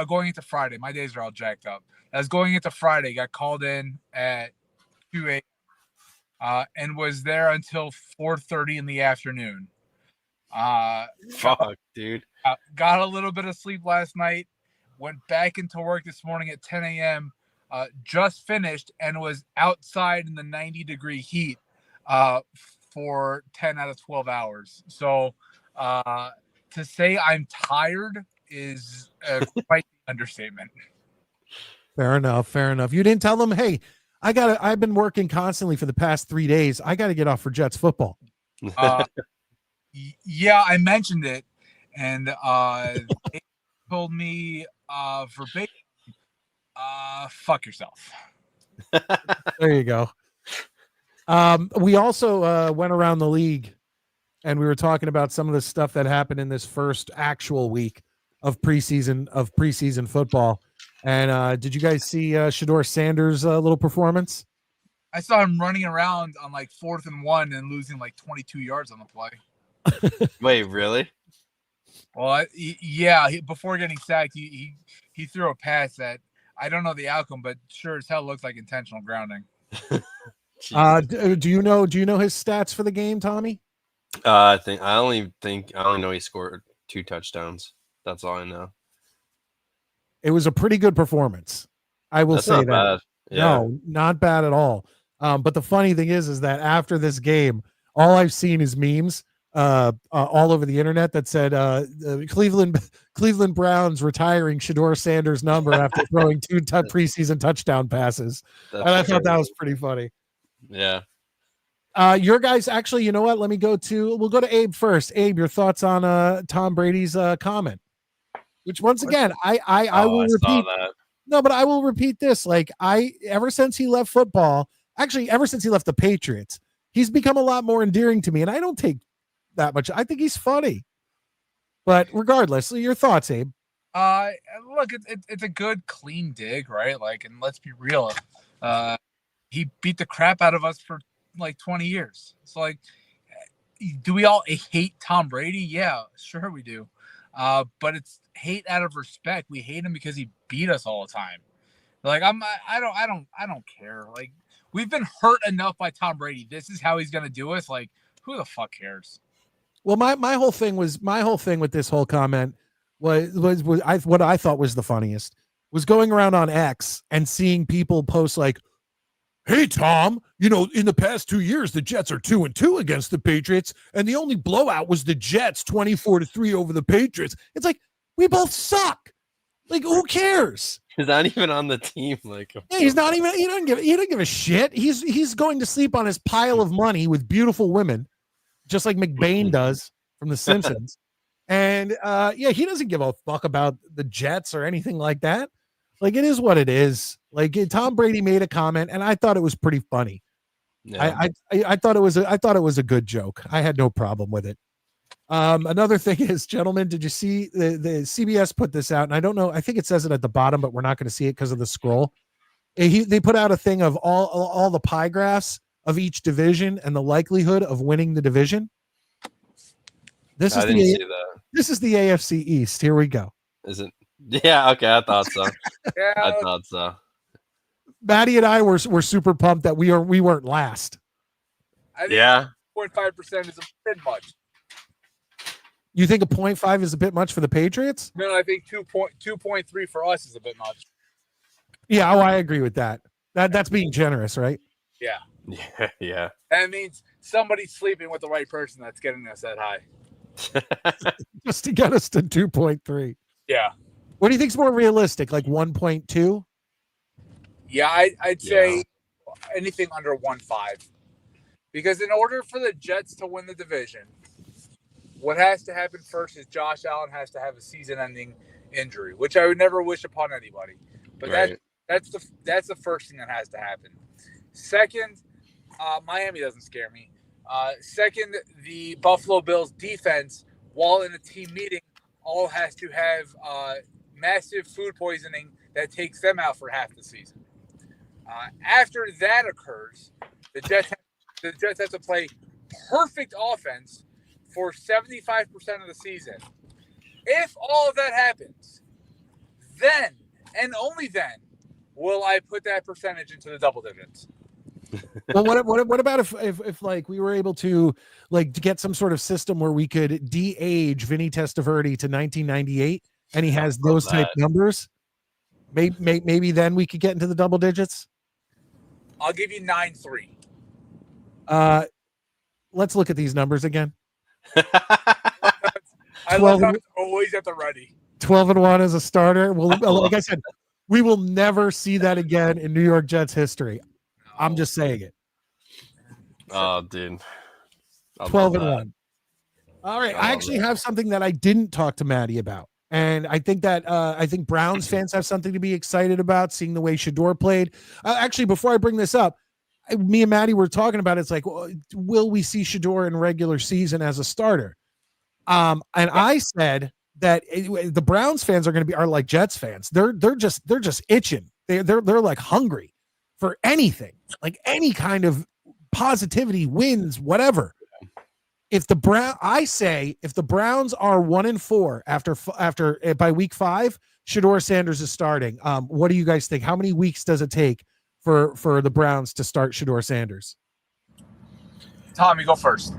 going into Friday. My days are all jacked up. I was going into Friday, got called in at 2 a.m. And was there until 4:30 in the afternoon. Fuck, dude. Got a little bit of sleep last night. Went back into work this morning at 10 a.m. Just finished and was outside in the 90-degree heat for 10 out of 12 hours. So to say I'm tired is quite the understatement. Fair enough. You didn't tell them, hey, I've been working constantly for the past 3 days. I got to get off for Jets football. Yeah, I mentioned it, and they told me verbatim, fuck yourself. There you go. We also went around the league, and we were talking about some of the stuff that happened in this first actual week of preseason football. And did you guys see Shedeur Sanders' little performance? I saw him running around on like 4th and 1 and losing like 22 yards on the play. Wait, really? Well, before getting sacked, he threw a pass that I don't know the outcome, but sure as hell looks like intentional grounding. Do you know his stats for the game, Tommy? I only know he scored 2 touchdowns. That's all I know. It was a pretty good performance. I will say that. Bad. Yeah. No, not bad at all. But the funny thing is that after this game, all I've seen is memes all over the internet that said Cleveland Browns retiring Shedeur Sanders' number after throwing 2 preseason touchdown passes. And I thought that was pretty funny. Yeah. Your guys, actually, you know what? We'll go to Abe first. Abe, your thoughts on Tom Brady's comment? Which, once again, I will repeat. No, but I will repeat this. Like, ever since he left football, actually, ever since he left the Patriots, he's become a lot more endearing to me, and I don't take that much. I think he's funny. But regardless, your thoughts, Abe? Look, it's a good, clean dig, right? Like, and let's be real. He beat the crap out of us for like 20 years. So, like, do we all hate Tom Brady? Yeah, sure we do. But it's hate out of respect. We hate him because he beat us all the time. Like, I don't care. Like, we've been hurt enough by Tom Brady. This is how he's gonna do us. Like, who the fuck cares? Well, my whole thing with this whole comment what I thought was the funniest was going around on X and seeing people post like, "Hey Tom, in the past 2 years the Jets are 2-2 against the Patriots, and the only blowout was the Jets 24-3 over the Patriots." It's like, we both suck. Like, who cares? He's not even on the team. Like, yeah, he's not even. He doesn't give a shit. He's going to sleep on his pile of money with beautiful women, just like McBain does from The Simpsons. And he doesn't give a fuck about the Jets or anything like that. Like, it is what it is. Like, Tom Brady made a comment, and I thought it was pretty funny. Yeah. I thought it was a good joke. I had no problem with it. Another thing is, gentlemen, did you see the CBS put this out? And I don't know. I think it says it at the bottom, but we're not going to see it because of the scroll. They put out a thing of all the pie graphs of each division and the likelihood of winning the division. This is the AFC East. Here we go. Is it? Yeah. Okay. I thought so. Yeah. I thought so. Maddie and I were super pumped that we weren't last. I think Yeah. 0.5% is a bit much. You think a 0.5 is a bit much for the Patriots? No, I think 2.3 for us is a bit much. Yeah. Oh, I agree with that. That's being generous, right? Yeah. Yeah. Yeah. That means somebody's sleeping with the right person that's getting us that high. Just to get us to 2.3. Yeah. What do you think's more realistic? Like 1.2? Yeah, I'd say anything under 1.5. Because in order for the Jets to win the division, what has to happen first is Josh Allen has to have a season-ending injury, which I would never wish upon anybody. But Right. that's the first thing that has to happen. Second, Miami doesn't scare me. Second, the Buffalo Bills defense, while in a team meeting, all has to have massive food poisoning that takes them out for half the season. After that occurs, the Jets have to play perfect offense for 75% of the season. If all of that happens, then and only then will I put that percentage into the double digits. Well, what about if like we were able to like to get some sort of system where we could de-age Vinny Testaverde to 1998 and he has those type numbers? Maybe then we could get into the double digits. I'll give you 9-3. Let's look at these numbers again. I love how it's always at the ready. 12-1 as a starter. Well, like I said, we will never see that again in New York Jets history. I'm just saying it. Oh, dude. 12-1. All right. I actually have something that I didn't talk to Maddie about. And I think that Browns fans have something to be excited about, seeing the way Shador played. Actually, before I bring this up, me and Maddie were talking about it. It's like, well, will we see Shador in regular season as a starter? And I said that the Browns fans are like Jets fans. They're just itching. They're like hungry for anything, like any kind of positivity, wins, whatever. If the Browns are 1-4 after by week 5, Shador Sanders is starting. What do you guys think? How many weeks does it take for the Browns to start Shador Sanders? Tom, you go first.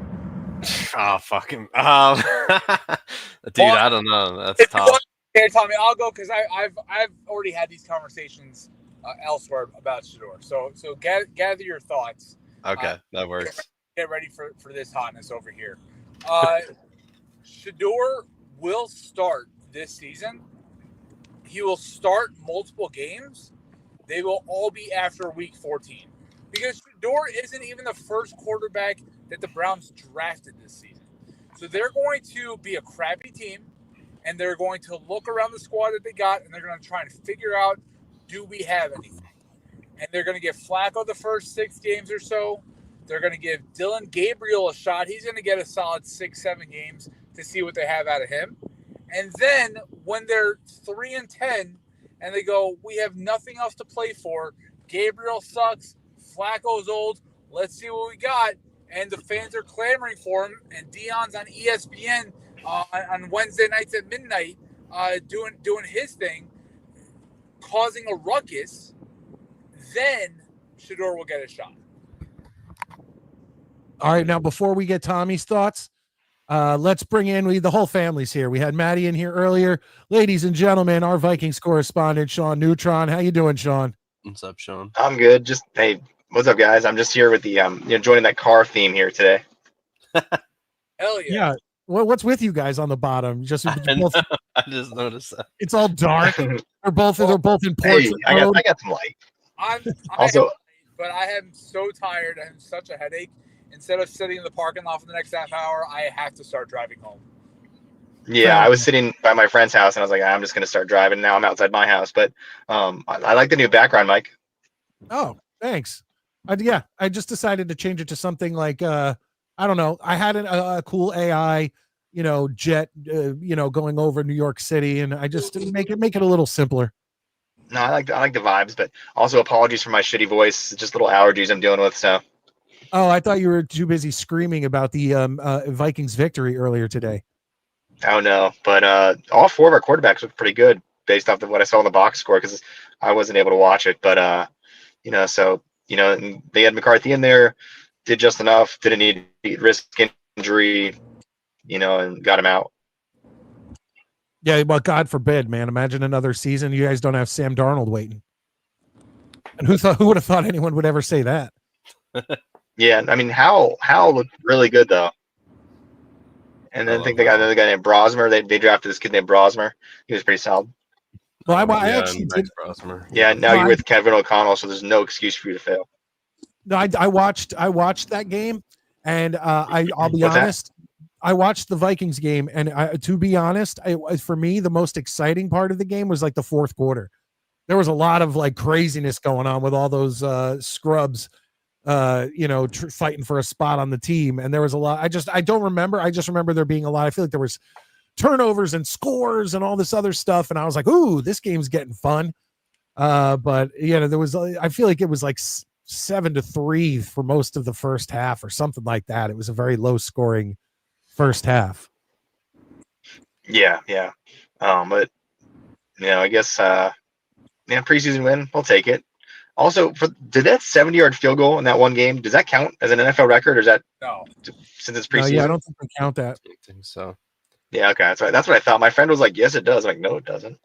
Oh, fucking dude, I don't know. That's tough. Okay, Tommy, I'll go because I've already had these conversations elsewhere about Shador. So gather your thoughts. Okay, that works. Get ready for this hotness over here. Shador will start this season. He will start multiple games. They will all be after week 14. Because Shador isn't even the first quarterback that the Browns drafted this season. So they're going to be a crappy team, and they're going to look around the squad that they got, and they're going to try and figure out, do we have anything? And they're going to give Flacco the first 6 games or so. They're going to give Dylan Gabriel a shot. He's going to get a solid 6-7 games to see what they have out of him. And then when they're 3-10 and they go, we have nothing else to play for, Gabriel sucks, Flacco's old, let's see what we got. And the fans are clamoring for him. And Dion's on ESPN on Wednesday nights at midnight doing his thing, causing a ruckus. Then Shador will get a shot. All right, now before we get Tommy's thoughts, Let's bring in the whole family's here. We had Maddie in here earlier. Ladies and gentlemen, our Vikings correspondent, Sean Neutron. How you doing, Sean? What's up, Sean? I'm good. Just hey, what's up, guys? I'm just here with the joining that car theme here today. Hell yeah. Yeah. What's with you guys on the bottom? Just both, I just noticed that. it's all dark. They're both in portrait Hey, I mode. got some light. I'm Also, but I am so tired. I have such a headache. Instead of sitting in the parking lot for the next half hour, I have to start driving home. yeah, I was sitting by my friend's house and I was like, I'm just gonna start driving. Now I'm outside my house, but I like the new background, Mike. Oh, thanks. I just decided to change it to something like I don't know. I had a cool AI, jet, going over New York City, and I just make it a little simpler. No, I like the vibes, but also apologies for my shitty voice. It's just little allergies I'm dealing with. So. Oh, I thought you were too busy screaming about the Vikings victory earlier today. Oh no, but all four of our quarterbacks look pretty good based off of what I saw in the box score because I wasn't able to watch it. But and they had McCarthy in there, did just enough, didn't need to risk injury, and got him out. Yeah, well, God forbid, man. Imagine another season. You guys don't have Sam Darnold waiting. And who would have thought anyone would ever say that? Yeah, I mean, Howell looked really good though. And then I think they got another guy named Brosmer. They drafted this kid named Brosmer. He was pretty solid. Well, I actually did. Brosmer. Yeah, now you're with Kevin O'Connell, so there's no excuse for you to fail. No, I watched that game, and I'll be honest. I watched the Vikings game, and to be honest, for me, the most exciting part of the game was like the fourth quarter. There was a lot of like craziness going on with all those scrubs, fighting for a spot on the team, and there was a lot. I don't remember. I just remember there being a lot. I feel like there was turnovers and scores and all this other stuff, and I was like, "Ooh, this game's getting fun." But there was. I feel like it was like 7-3 for most of the first half, or something like that. It was a very low scoring first half. Yeah. But I guess preseason win, we'll take it. Also, did that 70-yard field goal in that one game, does that count as an NFL record, or is that no? Since it's preseason, yeah, I don't think we count that. I think so. Yeah, okay, that's what I thought. My friend was like, "Yes, it does." I'm like, no, it doesn't.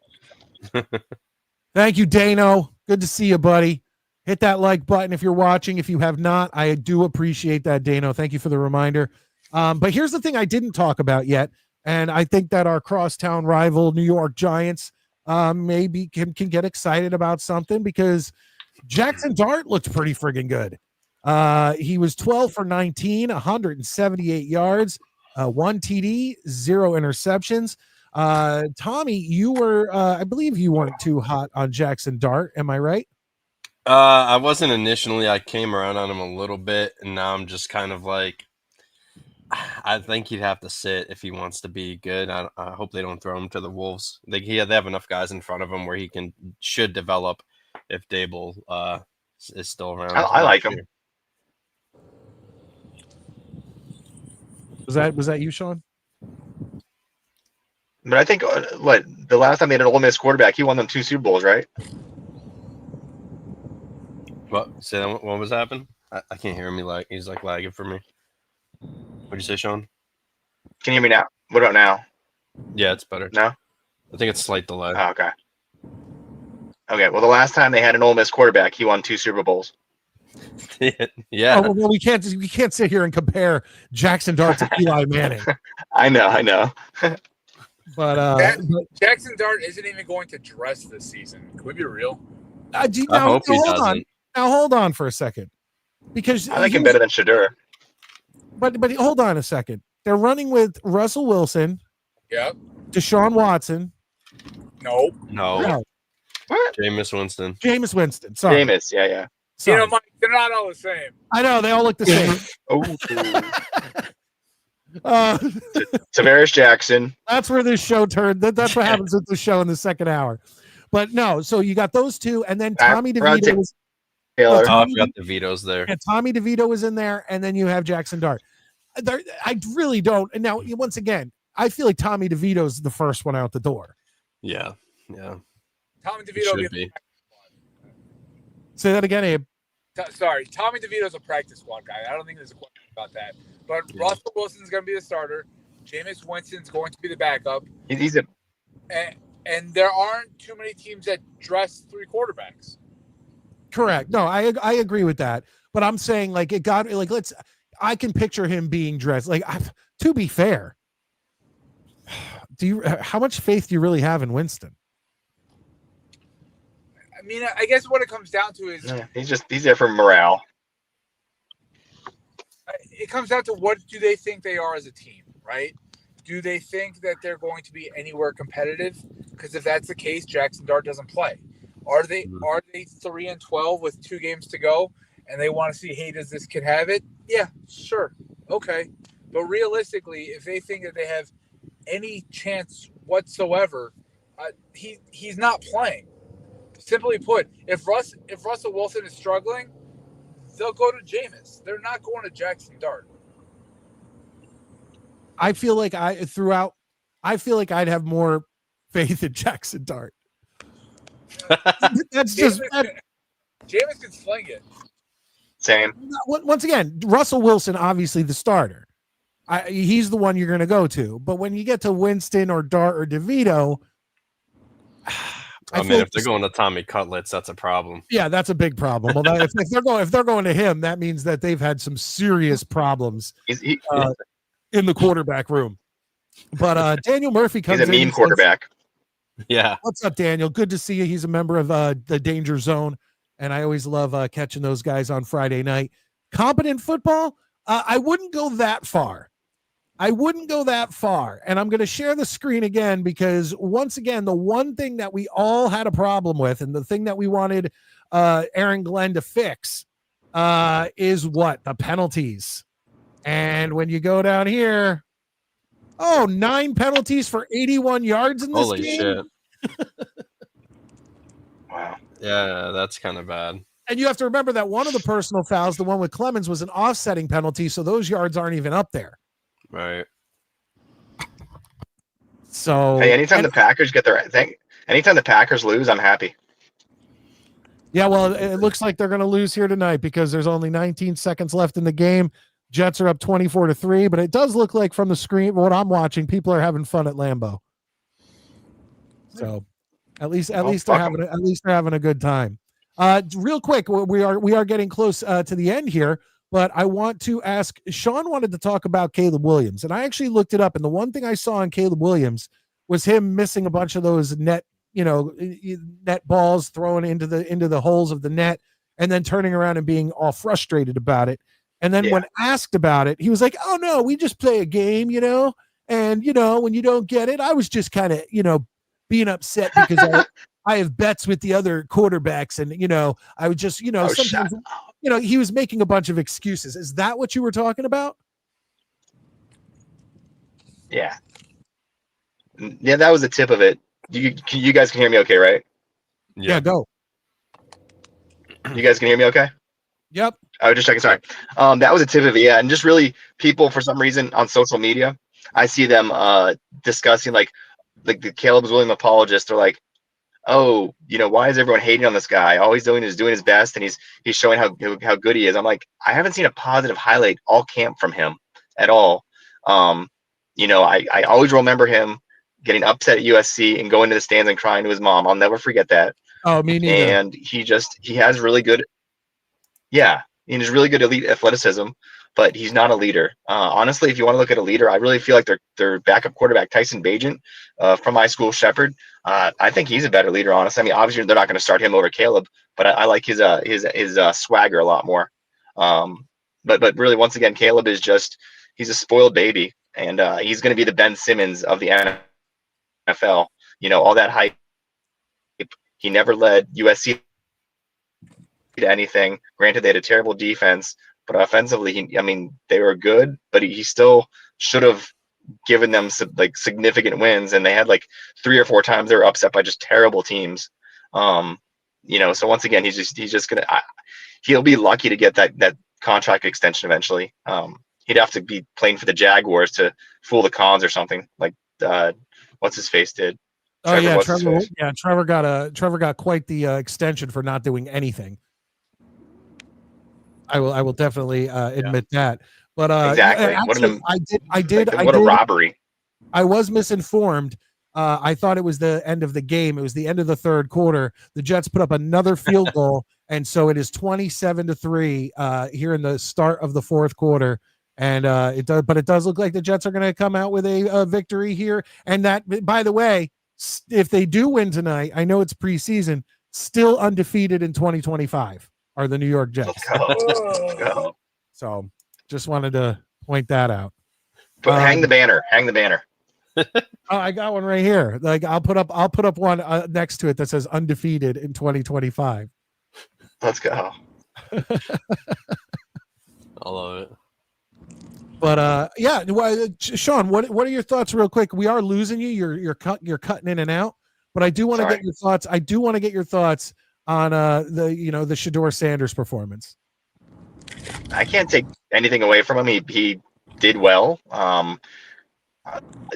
Thank you, Dano. Good to see you, buddy. Hit that like button if you're watching. If you have not, I do appreciate that, Dano. Thank you for the reminder. But here's the thing I didn't talk about yet, and I think that our crosstown rival New York Giants maybe can get excited about something, because Jackson Dart looked pretty friggin' good. He was 12 for 19, 178 yards, 1 TD, 0 interceptions. Tommy, you were, I believe you weren't too hot on Jackson Dart. Am I right? I wasn't initially. I came around on him a little bit, and now I'm just kind of like, I think he'd have to sit if he wants to be good. I hope they don't throw him to the Wolves. They have enough guys in front of him where he should develop if Dable is still around. I like him. Was that you, Sean? But I think the last time they had an Ole Miss quarterback, he won them 2 Super Bowls, right? What? Say that. What was happening? I can't hear him. He's like lagging for me. What'd you say, Sean? Can you hear me now? What about now? Yeah, it's better. No? I think it's slight delay. Oh, okay. Okay, well, the last time they had an Ole Miss quarterback, he won 2 Super Bowls. Yeah. Oh, well, we can't sit here and compare Jackson Dart to Eli Manning. I know. But Jackson Dart isn't even going to dress this season. Can we be real? I hope he doesn't. Now hold on for a second, because I like him better than Shadur. But hold on a second. They're running with Russell Wilson. Yep. Deshaun Watson. Nope. No. What? Jameis Winston. Sorry. Jameis, yeah. Sorry. Mike, they're not all the same. I know, they all look the same. Tavares Jackson. That's where this show turned. That's what happens with the show in the second hour. But no, so you got those two, and then Tommy DeVito was Taylor. I forgot DeVito's there. And Tommy DeVito was in there, and then you have Jackson Dart. I really don't. And now, once again, I feel like Tommy DeVito's the first one out the door. Yeah. Tommy DeVito should be. Say that again, Abe. Sorry, Tommy DeVito's a practice squad guy. I don't think there's a question about that. But yeah. Russell Wilson's going to be the starter. Jameis Winston's going to be the backup. He's a And there aren't too many teams that dress 3 quarterbacks. Correct. No, I agree with that. But I'm saying like it got like I can picture him being dressed like to be fair. How much faith do you really have in Winston? I mean, I guess what it comes down to is he's there for morale. It comes down to what do they think they are as a team, right? Do they think that they're going to be anywhere competitive? Because if that's the case, Jackson Dart doesn't play. Are they 3-12 with 2 games to go, and they want to see, hey, does this kid have it? Yeah, sure, okay. But realistically, if they think that they have any chance whatsoever, he's not playing. Simply put, if Russell Wilson is struggling, they'll go to Jameis. They're not going to Jackson Dart. I feel like I'd have more faith in Jackson Dart. That's just Jameis can sling it. Same. Once again, Russell Wilson, obviously the starter. He's the one you're going to go to. But when you get to Winston or Dart or DeVito, I mean, if they're going to Tommy Cutlets, that's a problem. Yeah, that's a big problem. Well, if they're going to him, that means that they've had some serious problems in the quarterback room. But Daniel Murphy comes in. He's a meme quarterback. Yeah. What's up, Daniel? Good to see you. He's a member of the Danger Zone, and I always love catching those guys on Friday night. Competent football? I wouldn't go that far. And I'm going to share the screen again because, once again, the one thing that we all had a problem with and the thing that we wanted Aaron Glenn to fix is what? The penalties. And when you go down here, 9 penalties for 81 yards in this Holy game. Shit. Wow. Yeah, that's kind of bad. And you have to remember that one of the personal fouls, the one with Clemens, was an offsetting penalty, so those yards aren't even up there. Right. So hey, anytime the Packers get their thing, anytime the Packers lose, I'm happy. Yeah, well, it looks like they're going to lose here tonight because there's only 19 seconds left in the game. Jets are up 24-3, but it does look like from the screen, what I'm watching, people are having fun at Lambeau. So at least they're having a good time. Real quick, we are getting close to the end here. But I want to ask, Sean wanted to talk about Caleb Williams, and I actually looked it up. And the one thing I saw on Caleb Williams was him missing a bunch of those net balls thrown into the holes of the net, and then turning around and being all frustrated about it. And then when asked about it, he was like, "Oh no, we just play a game, And when you don't get it, I was just kind of being upset because I have bets with the other quarterbacks, and I would just sometimes." He was making a bunch of excuses. Is that what you were talking about? Yeah. Yeah, that was the tip of it. You guys can hear me okay, right? Yeah, go. You guys can hear me okay? Yep. I was just checking. Sorry. That was a tip of it. Yeah. And just really people, for some reason, on social media, I see them discussing like the Caleb's Williams apologists. They're like, oh, why is everyone hating on this guy? All he's doing is doing his best, and he's showing how good he is. I'm like, I haven't seen a positive highlight all camp from him at all. I always remember him getting upset at USC and going to the stands and crying to his mom. I'll never forget that. Oh, me neither. And he has really good, he's really good elite athleticism, but he's not a leader. Honestly, if you want to look at a leader, I really feel like their backup quarterback, Tyson Bagent, from my school, Shepherd. I think he's a better leader, honestly. I mean, obviously they're not going to start him over Caleb, but I like his swagger a lot more. But really, once again, Caleb is he's a spoiled baby, and he's going to be the Ben Simmons of the NFL. All that hype. He never led USC to anything. Granted, they had a terrible defense, but offensively, they were good, but he still should have given them significant wins, and they had 3 or 4 times they were upset by just terrible teams. So once again, he'll be lucky to get that contract extension eventually. He'd have to be playing for the Jaguars to fool the cons or something like what's his face did. Trevor got quite the extension for not doing anything. I will definitely admit that. But Exactly. actually, What a robbery. I was misinformed. I thought it was the end of the game. It was the end of the third quarter. The Jets put up another field goal, and so it is 27-3 here in the start of the fourth quarter. And it does look like the Jets are going to come out with a victory here. And that, by the way, if they do win tonight, I know it's preseason, still undefeated in 2025 are the New York Jets. Let's go. So just wanted to point that out. But hang the banner. Oh, I got one right here. Like I'll put up one next to it that says undefeated in 2025. Let's go. I love it. But yeah, Sean, what are your thoughts, real quick? We are losing you. You're cutting in and out. But I do want to get your thoughts. I do want to get your thoughts on the Shedeur Sanders performance. I can't take anything away from him. He did well.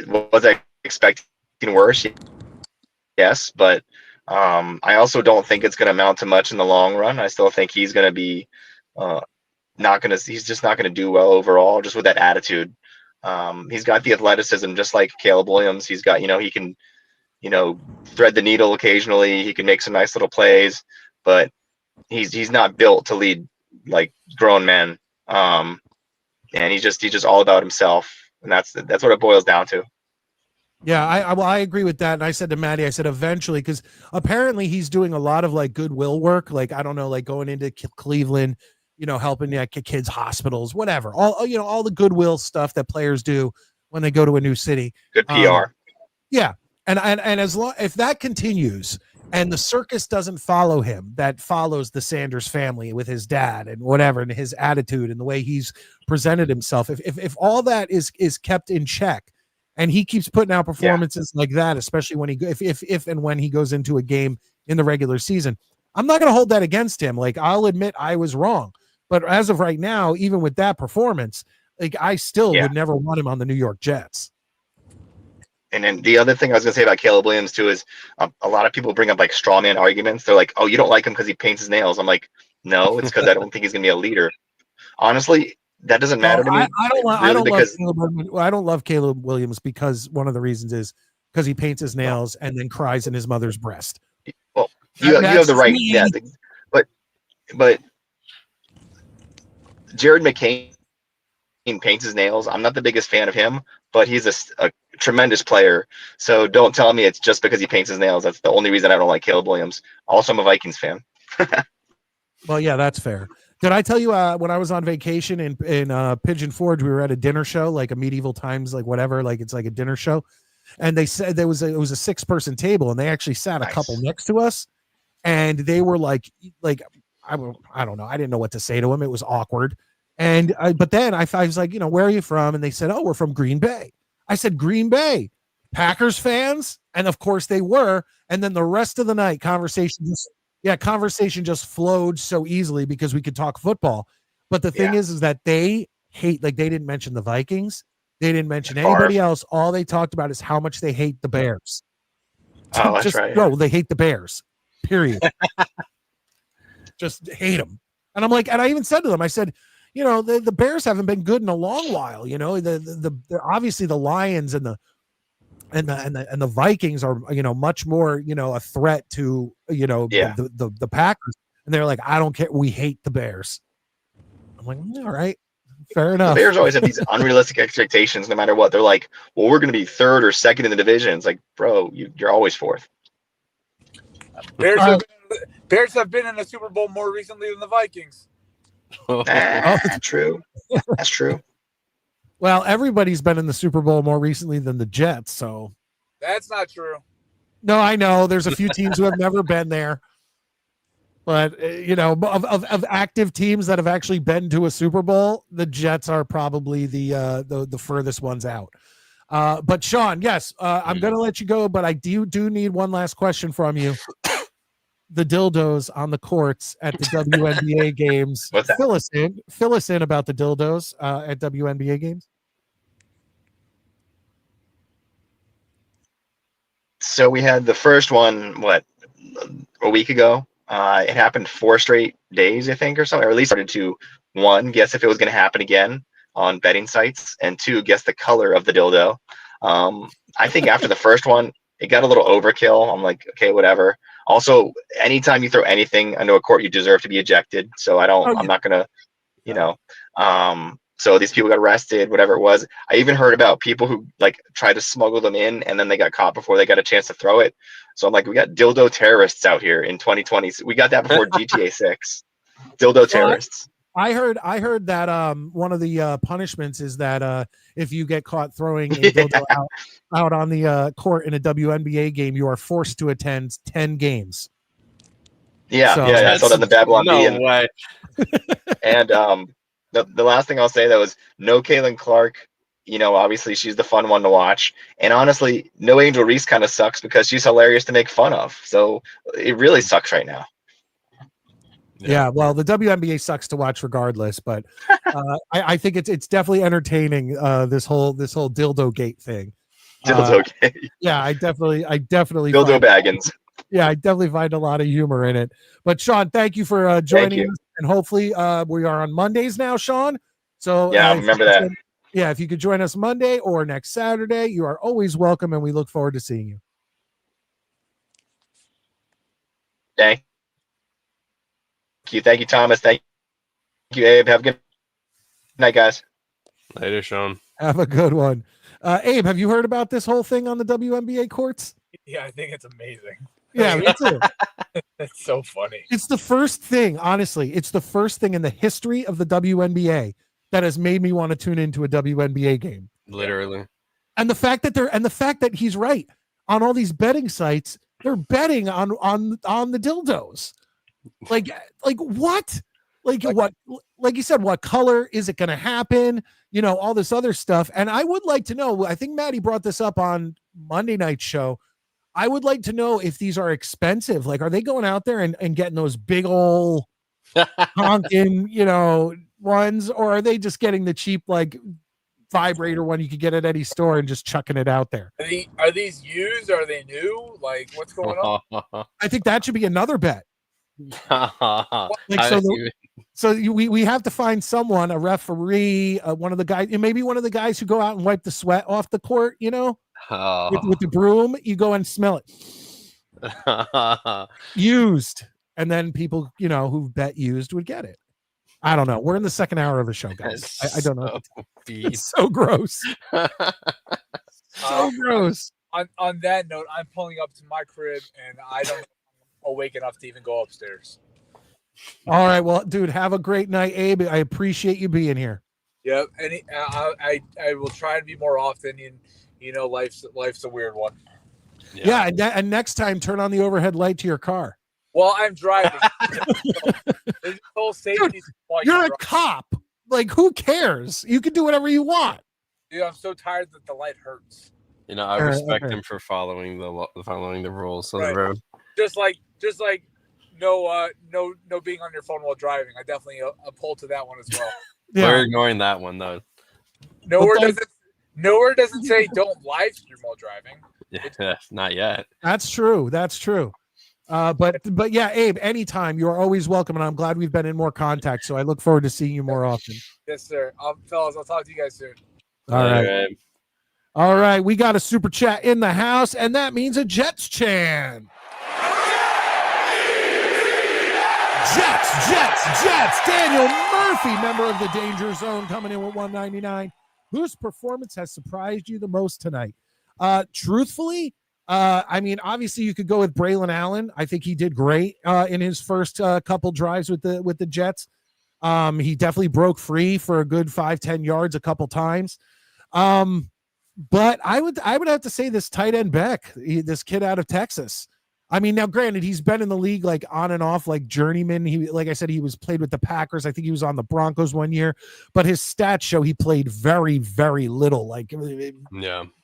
Was I expecting worse? Yes, but I also don't think it's going to amount to much in the long run. I still think he's going to be he's just not going to do well overall, just with that attitude. He's got the athleticism, just like Caleb Williams. He's got, he can, thread the needle occasionally. He can make some nice little plays, but he's not built to lead like grown men. And he's just all about himself. And that's what it boils down to. Yeah, I agree with that. And I said to Maddie, I said eventually, because apparently he's doing a lot of like goodwill work. Like, I don't know, like going into Cleveland, helping kids' hospitals, whatever. All the goodwill stuff that players do when they go to a new city. Good PR. Yeah. And as long if that continues and the circus doesn't follow him, that follows the Sanders family with his dad and whatever, and his attitude and the way he's presented himself, if all that is kept in check, and he keeps putting out performances like that, especially when if and when he goes into a game in the regular season, I'm not going to hold that against him. Like, I'll admit I was wrong, but as of right now, even with that performance, like, I still would never want him on the New York Jets. And then the other thing I was going to say about Caleb Williams too is a lot of people bring up like straw man arguments. They're like, "Oh, you don't like him because he paints his nails." I'm like, "No, it's because I don't think he's going to be a leader." Honestly, that doesn't matter to me. I don't love Caleb Williams because one of the reasons is because he paints his nails and then cries in his mother's breast. Well, you have the right, but Jared McCain paints his nails. I'm not the biggest fan of him, but he's a tremendous player. So don't tell me it's just because he paints his nails. That's the only reason I don't like Caleb Williams. Also, I'm a Vikings fan. Well, yeah, that's fair. Did I tell you when I was on vacation in Pigeon Forge, we were at a dinner show, like a medieval times, like whatever, like it's like a dinner show, and they said it was a 6-person table, and they actually sat a couple next to us, and they were like I don't know, I didn't know what to say to them. It was awkward, and but then I was like, where are you from? And they said, oh, we're from Green Bay. I said, Green Bay, Packers fans, and of course they were. And then the rest of the night, conversation just flowed so easily because we could talk football. But the thing is that they hate, like, they didn't mention the Vikings. They didn't mention anybody else. All they talked about is how much they hate the Bears. Oh, that's right. No, they hate the Bears, period. Just hate them. And I'm like, and I even said to them, I said, the Bears haven't been good in a long while. The obviously the Lions and the Vikings are, much more, a threat to, the Packers. And they're like, I don't care. We hate the Bears. I'm like, all right, fair enough. The Bears always have these unrealistic expectations, no matter what. They're like, well, we're going to be third or second in the division. It's like, bro, you're always fourth. Bears have been in the Super Bowl more recently than the Vikings. True. That's true. Well, everybody's been in the Super Bowl more recently than the Jets, so that's not true. No, I know there's a few teams who have never been there, but of active teams that have actually been to a Super Bowl, the Jets are probably the furthest ones out. But Sean, yes, I'm going to let you go, but I do need one last question from you. The dildos on the courts at the WNBA games. What's that? Fill us in about the dildos at WNBA games. So we had the first one, a week ago. It happened 4 straight days, I think, or something, or at least started to one. Guess if it was going to happen again. on betting sites, and 2, guess the color of the dildo. I think after the first one, it got a little overkill. I'm like, okay, whatever. Also, anytime you throw anything into a court, you deserve to be ejected. So I'm not gonna, you know. So these people got arrested, whatever it was. I even heard about people who like tried to smuggle them in, and then they got caught before they got a chance to throw it. So I'm like, we got dildo terrorists out here in 2020. We got that before GTA 6. Dildo terrorists. I heard that one of the punishments is that if you get caught throwing a dildo out on the court in a WNBA game, you are forced to attend 10 games. Yeah, So, I saw that in the Babylon no B. way. And the last thing I'll say that was no Caitlin Clark. You know, obviously she's the fun one to watch. And honestly, no Angel Reese kind of sucks because she's hilarious to make fun of. So it really sucks right now. Yeah, well, the WNBA sucks to watch regardless, but I think it's definitely entertaining. This whole dildo gate thing. Dildo gate. Yeah, I definitely Dildo Baggins. Yeah, I definitely find a lot of humor in it. But Sean, thank you for joining us, and hopefully we are on Mondays now, Sean. So yeah, remember that. Yeah, if you could join us Monday or next Saturday, you are always welcome, and we look forward to seeing you. Thank you, Thomas. Thank you, Abe. Have a good night, guys. Later, Sean. Have a good one. Abe, have you heard about this whole thing on the WNBA courts? Yeah, I think it's amazing. Yeah, me too. That's so funny. It's the first thing, honestly, it's the first thing in the history of the WNBA that has made me want to tune into a WNBA game. Literally. And the fact that he's right on all these betting sites, they're betting on the dildos. Like what? What? Like you said, what color is it going to happen? You know, all this other stuff. And I would like to know, I think Maddie brought this up on Monday night's show. I would like to know if these are expensive. Like, are they going out there and getting those big old honking, ones, or are they just getting the cheap, like, vibrator one you could get at any store and just chucking it out there? Are these used? Are they new? Like, what's going on? I think that should be another bet. We have to find someone, a referee, one of the guys, maybe one of the guys who go out and wipe the sweat off the court, with the broom. You go and smell it. Used. And then people, who bet used would get it. I don't know. We're in the second hour of the show, guys. I don't know. It's so gross. So gross. On that note, I'm pulling up to my crib and I don't awake enough to even go upstairs. All right, well, dude, have a great night, Abe. I appreciate you being here. Yep, and I will try to be more often. And life's a weird one. Yeah, and next time, turn on the overhead light to your car. Well, I'm driving. There's whole safety. Dude, you're a cop. Like, who cares? You can do whatever you want. Dude, I'm so tired that the light hurts. I respect him for following the rules of the road. Just like no being on your phone while driving. I definitely uphold to that one as well. Yeah. We're ignoring that one though. Nowhere doesn't say don't live stream while driving. Yeah, not yet. That's true. But yeah, Abe, anytime, you are always welcome, and I'm glad we've been in more contact. So I look forward to seeing you more often. Yes, sir. Fellas, I'll talk to you guys soon. All right. We got a super chat in the house, and that means a Jets chant. Jets. Daniel Murphy, member of the Danger Zone, coming in with 199. Whose performance has surprised you the most tonight? Truthfully, obviously you could go with Braylon Allen. I think he did great in his first couple drives with the Jets. He definitely broke free for a good 5-10 yards a couple times. But I would have to say this tight end Beck, this kid out of Texas. Now granted, he's been in the league like on and off, like journeyman. He, like I said, he was played with the Packers. I think he was on the Broncos one year, but his stats show he played very, very little, like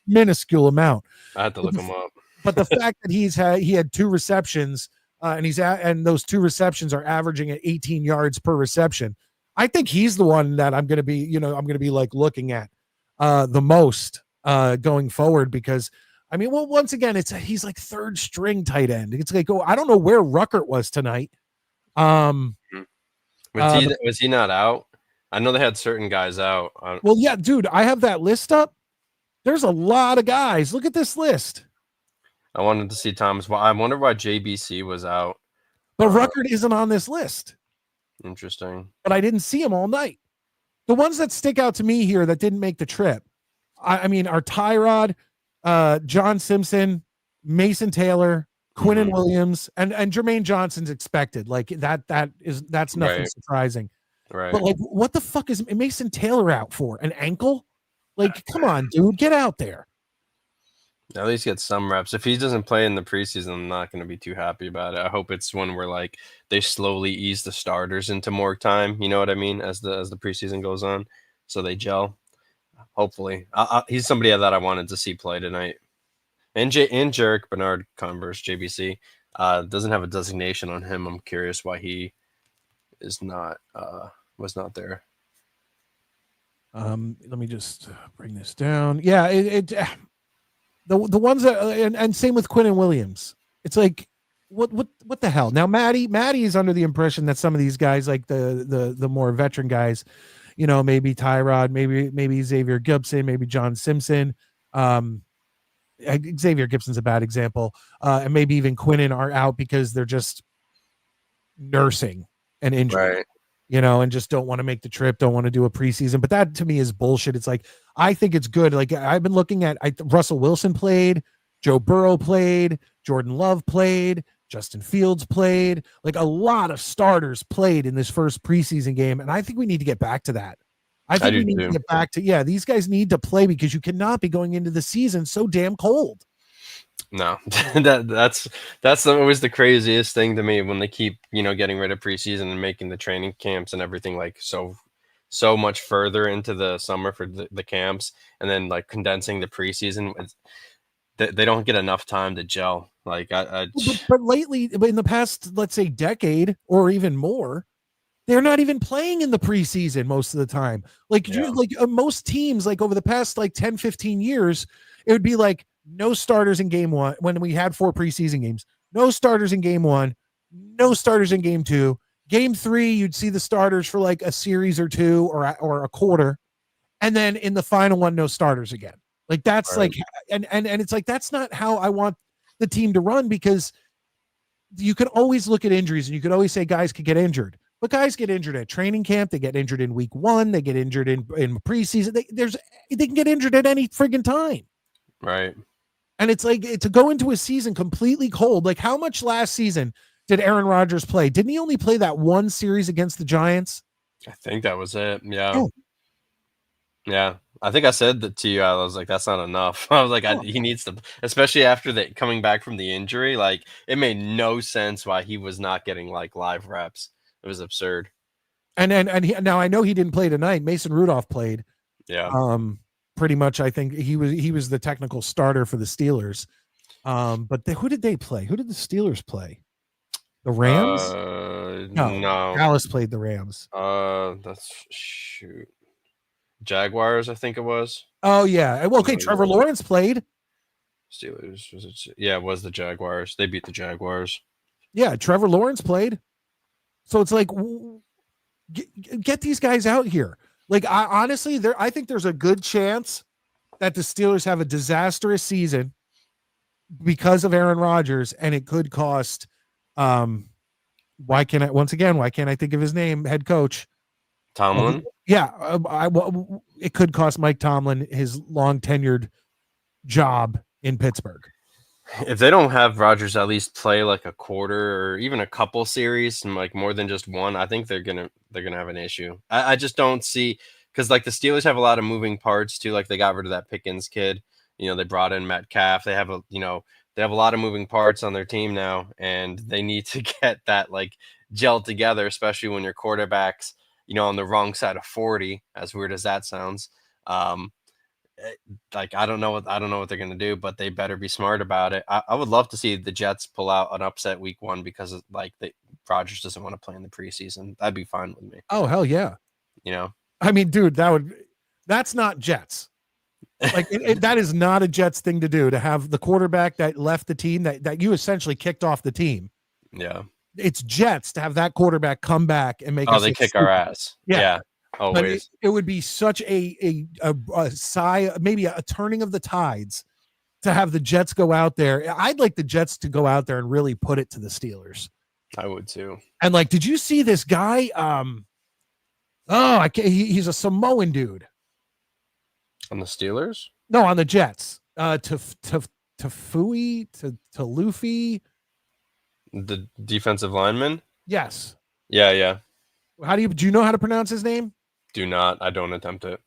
minuscule amount. I had to look him up. But the fact that he had 2 receptions and those 2 receptions are averaging at 18 yards per reception. I think he's the one that I'm going to be like looking at the most going forward, because once again, he's like third string tight end. It's like, I don't know where Ruckert was tonight. Was he not out? I know they had certain guys out. Well, yeah, dude, I have that list up. There's a lot of guys. Look at this list. I wanted to see Thomas. Well, I wonder why JBC was out. But Ruckert isn't on this list. Interesting. But I didn't see him all night. The ones that stick out to me here that didn't make the trip, I mean, are Tyrod, John Simpson, Mason Taylor, Quinnen Williams, and Jermaine Johnson's expected. Like that's nothing surprising. Right. But like, what the fuck is Mason Taylor out for? An ankle? Like, come on, dude, get out there. At least get some reps. If he doesn't play in the preseason, I'm not going to be too happy about it. I hope it's one where like they slowly ease the starters into more time. You know what I mean? As the preseason goes on, so they gel. Hopefully, he's somebody that I wanted to see play tonight. And Jarek Bernard Converse JBC doesn't have a designation on him. I'm curious why he is not was not there. Let me just bring this down. Yeah, the ones that and same with Quinnen Williams. It's like what the hell? Now Maddie is under the impression that some of these guys, like the more veteran guys, you know, maybe Tyrod, maybe Xavier Gibson, maybe John Simpson. Xavier Gibson's a bad example, and maybe even Quinnen are out because they're just nursing an injury. Right. You know, and just don't want to make the trip, don't want to do a preseason. But that to me is bullshit. It's like, I think it's good. Like I've been looking at Russell Wilson played, Joe Burrow played, Jordan Love played, Justin Fields played. Like a lot of starters played in this first preseason game. And I think we need to get back to that. I think we need to get back to, these guys need to play because you cannot be going into the season so damn cold. No, that's always the craziest thing to me when they keep, you know, getting rid of preseason and making the training camps and everything like so much further into the summer for the camps, and then like condensing the preseason. They don't get enough time to gel. Like but lately, in the past, let's say decade or even more, they're not even playing in the preseason most of the time. Like most teams, like over the past like 10, 15 years, it would be like, no starters in game one when we had 4 preseason games. No starters in game 1. No starters in game 2. Game 3, you'd see the starters for like a series or 2 or a quarter, and then in the final one, no starters again. Like that's right. Like, and it's like that's not how I want the team to run, because you can always look at injuries and you could always say guys could get injured, but guys get injured at training camp. They get injured in week 1. They get injured in preseason. They can get injured at any friggin' time. Right. And it's like to go into a season completely cold. Like how much last season did Aaron Rodgers play? Didn't he only play that one series against the Giants? I think that was it. Yeah. Oh. Yeah. I think I said that to you. I was like, that's not enough. I was like, he needs to, especially after coming back from the injury. Like it made no sense why he was not getting like live reps. It was absurd. And now I know he didn't play tonight. Mason Rudolph played. Yeah. Pretty much, I think he was the technical starter for the Steelers. But who did they play? Who did the Steelers play? The Rams? No. Dallas played the Rams. Jaguars, I think it was. Oh yeah. Well, okay, Trevor Lawrence played. Steelers it was the Jaguars. They beat the Jaguars. Yeah, Trevor Lawrence played. So it's like get these guys out here. Like I think there's a good chance that the Steelers have a disastrous season because of Aaron Rodgers, and it could cost. Why can't I think of his name? Head coach Tomlin. It could cost Mike Tomlin his long tenured job in Pittsburgh. If they don't have Rodgers at least play like a quarter or even a couple series and like more than just one, I think they're gonna have an issue. I just don't see, because like the Steelers have a lot of moving parts too. Like they got rid of that Pickens kid. You know, they brought in Metcalf. They have a lot of moving parts on their team now, and they need to get that like gel together, especially when your quarterback's, you know, on the wrong side of 40, as weird as that sounds. Like I don't know what they're gonna do, but they better be smart about it. I would love to see the Jets pull out an upset week 1 because of, like, Rodgers doesn't want to play in the preseason. That'd be fine with me. Oh hell yeah! You know, I mean, dude, that's not Jets. Like that is not a Jets thing to do, to have the quarterback that left the team that you essentially kicked off the team. Yeah, it's Jets to have that quarterback come back and make. They kick our ass. Yeah. Always. It would be such a sigh, maybe a turning of the tides to have the Jets go out there. I'd like the Jets to go out there and really put it to the Steelers. I would too. And like, did you see this guy? He's a Samoan dude. On the Steelers? No, on the Jets. Tafui, to Luffy. The defensive lineman? Yes. Yeah. Do you know how to pronounce his name? Do not. I don't attempt it.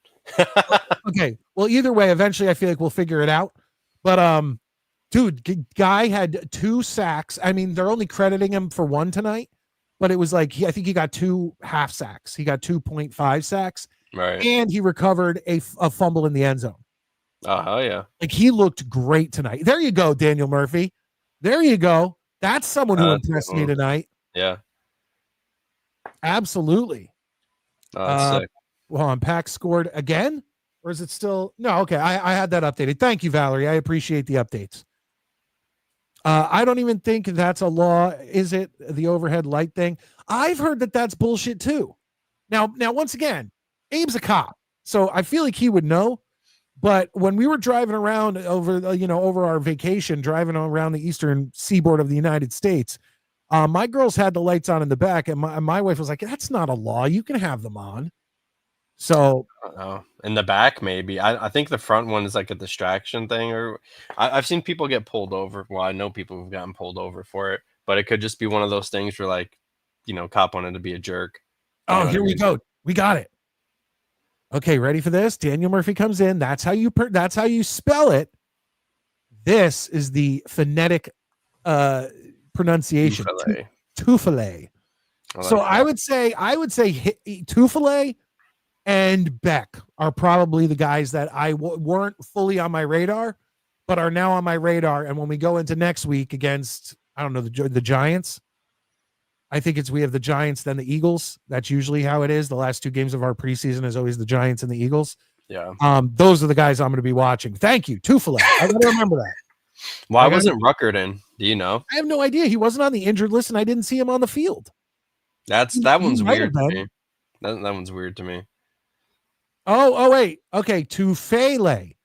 Okay. Well, either way, eventually I feel like we'll figure it out. But dude, guy had 2 sacks. I mean, they're only crediting him for 1 tonight, but it was like I think he got 2 half sacks. He got 2.5 sacks. Right. And he recovered a fumble in the end zone. Oh, hell yeah. Like, he looked great tonight. There you go, Daniel Murphy. There you go. That's someone who impressed me tonight. Yeah. Absolutely. That's sick. Well, on Pack scored again, or is it still? No, okay. I had that updated. Thank you, Valerie. I appreciate the updates. I don't even think that's a law. Is it the overhead light thing? I've heard that that's bullshit too. Now, once again, Abe's a cop, so I feel like he would know. But when we were driving around over our vacation, driving around the eastern seaboard of the United States, my girls had the lights on in the back, and my wife was like, "That's not a law. You can have them on." So, in the back, maybe. I think the front one is like a distraction thing, or I've seen people get pulled over. Well, I know people who've gotten pulled over for it, but it could just be one of those things where, like, cop wanted to be a jerk. Here we go. We got it. Okay, ready for this? Daniel Murphy comes in. That's how you spell it. This is the phonetic pronunciation. Tufale. So I would say Tufale and Beck are probably the guys that weren't fully on my radar, but are now on my radar. And when we go into next week against, I don't know, the Giants, I think we have the Giants, then the Eagles. That's usually how it is. The last 2 games of our preseason is always the Giants and the Eagles. Yeah. Those are the guys I'm going to be watching. Thank you. Tufale. I got to remember that. Why wasn't Ruckert in? Do you know? I have no idea. He wasn't on the injured list, and I didn't see him on the field. That one's weird to me. That one's weird to me. Oh, wait. Okay, Tufale.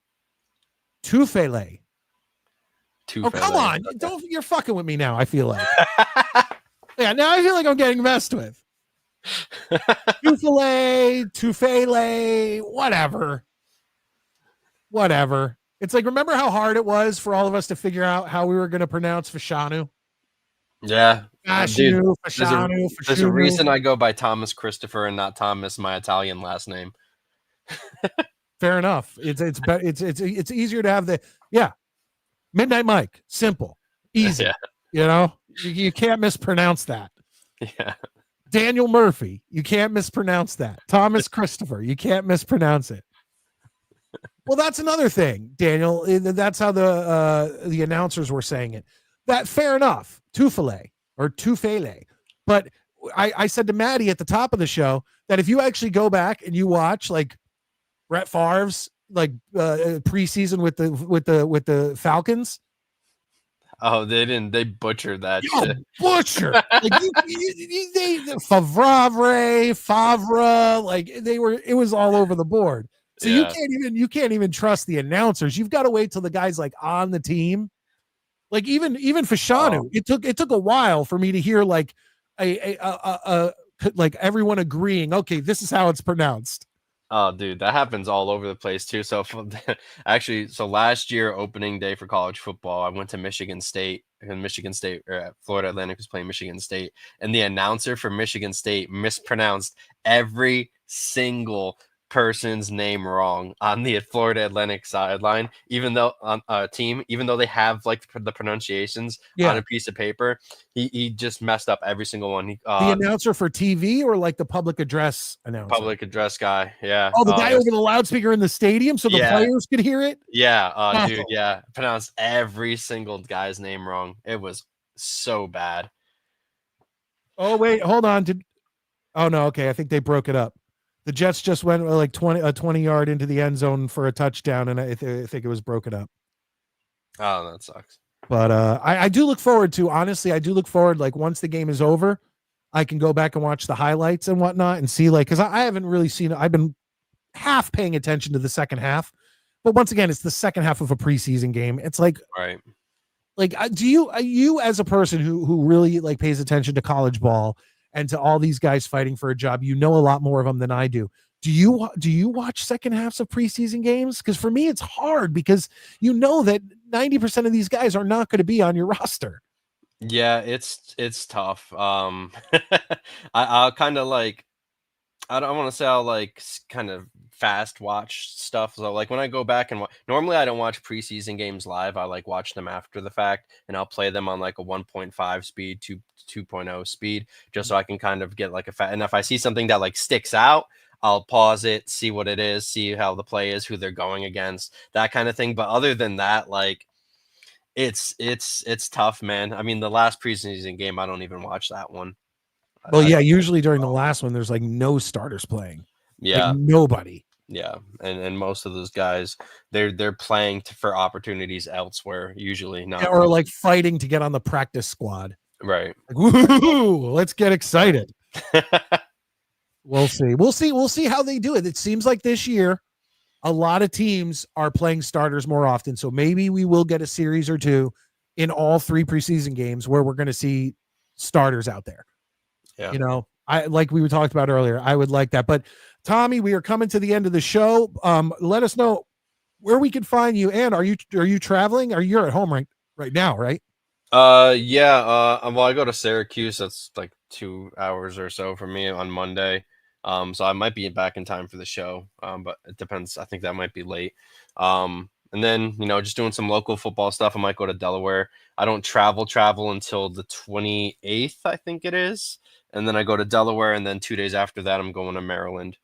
Oh, come on. You're fucking with me now, I feel like. Yeah, now I feel like I'm getting messed with. Tufale, whatever. It's like, remember how hard it was for all of us to figure out how we were going to pronounce Fashanu? Yeah. Fashanu. There's a reason I go by Thomas Christopher and not Thomas, my Italian last name. Fair enough. It's easier to have Midnight Mike. Simple. Easy. Yeah. You can't mispronounce that. Yeah. Daniel Murphy, you can't mispronounce that. Thomas Christopher, you can't mispronounce it. Well, that's another thing, Daniel. That's how the announcers were saying it. That fair enough. Tufale. But I said to Maddie at the top of the show that if you actually go back and you watch like Brett Favre's like preseason with the Falcons. Oh, they butchered that shit. Butcher. Like Favre, like it was all over the board. So you can't even trust the announcers. You've got to wait till the guy's like on the team. Like even Fashanu, it took a while for me to hear like a like everyone agreeing, okay, this is how it's pronounced. Oh, dude, that happens all over the place too. So actually, last year, opening day for college football, I went to Michigan State, and Florida Atlantic was playing Michigan State, and the announcer for Michigan State mispronounced every single person's name wrong on the Florida Atlantic sideline, even though on a team, even though they have like the pronunciations on a piece of paper, he just messed up every single one. The announcer for TV or like the public address announcer? Public address guy, yeah. Oh, the guy over the loudspeaker in the stadium so the players could hear it? Yeah, dude, yeah. Pronounced every single guy's name wrong. It was so bad. Oh, wait, hold on. Oh, no, okay, I think they broke it up. The Jets just went like 20 yard into the end zone for a touchdown, and I think it was broken up. Oh, that sucks. But I do look forward to, honestly, like once the game is over, I can go back and watch the highlights and whatnot and see, like, because I haven't really seen. I've been half paying attention to the second half, but once again, it's the second half of a preseason game. It's like, Right. like, do you as a person who really like pays attention to college ball and to all these guys fighting for a job, you know a lot more of them than I do. Do you watch second halves of preseason games? Because for me, it's hard because you know that 90% of these guys are not going to be on your roster. Yeah, it's tough. I'll kind of like, I don't want to say I'll like kind of fast watch stuff. So like when I go back and normally I don't watch preseason games live. I like watch them after the fact, and I'll play them on like a 1.5 speed, 2.0 speed, just so I can kind of get like and if I see something that like sticks out, I'll pause it, see what it is, see how the play is, who they're going against, that kind of thing. But other than that, like it's tough, man. I mean, the last preseason game, I don't even watch that one. Well, yeah, usually during the last one, there's like no starters playing. Yeah, like nobody. Yeah, and most of those guys, they're playing for opportunities elsewhere, usually not. Yeah, or like fighting to get on the practice squad. Right. Like, woo, let's get excited. We'll see how they do it. It seems like this year, a lot of teams are playing starters more often. So maybe we will get a series or two in all 3 preseason games where we're going to see starters out there. Yeah. You know, I like we were talked about earlier. I would like that. But Tommy, we are coming to the end of the show. Let us know where we can find you. And are you traveling? Or you're at home right now, right? Yeah. Well, I go to Syracuse. That's like 2 hours or so for me on Monday. So I might be back in time for the show. But it depends. I think that might be late. And then, just doing some local football stuff. I might go to Delaware. I don't travel until the 28th, I think it is. And then I go to Delaware, and then 2 days after that, I'm going to Maryland.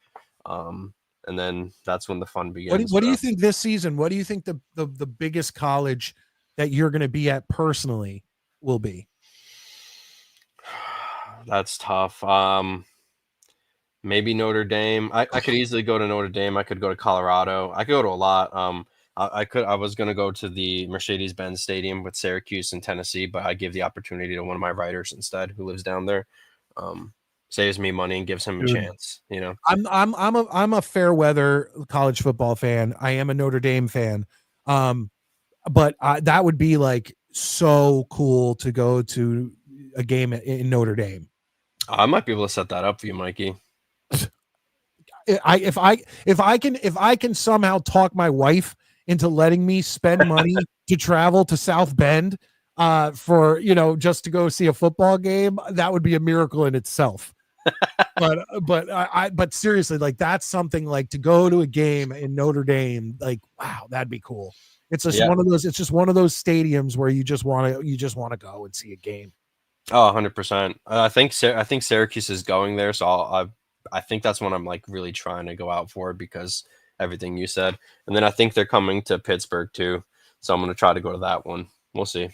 And then that's when the fun begins. What do you think this season? What do you think the biggest college that you're going to be at personally will be? That's tough. Maybe Notre Dame. I could easily go to Notre Dame. I could go to Colorado. I could go to a lot. I was going to go to the Mercedes-Benz Stadium with Syracuse in Tennessee, but I give the opportunity to one of my writers instead, who lives down there. Saves me money and gives him a chance. I'm a fair weather college football fan. I am a Notre Dame fan. But that would be like so cool to go to a game in Notre Dame. I might be able to set that up for you, Mikey. If I can somehow talk my wife into letting me spend money to travel to South Bend for just to go see a football game, that would be a miracle in itself. but seriously, like that's something like to go to a game in Notre Dame, like wow, that'd be cool. It's just one of those. It's just one of those stadiums where you just want to go and see a game. Oh, 100%. I think Syracuse is going there, so I think that's what I'm like really trying to go out for because everything you said. And then I think they're coming to Pittsburgh too, so I'm going to try to go to that one. We'll see.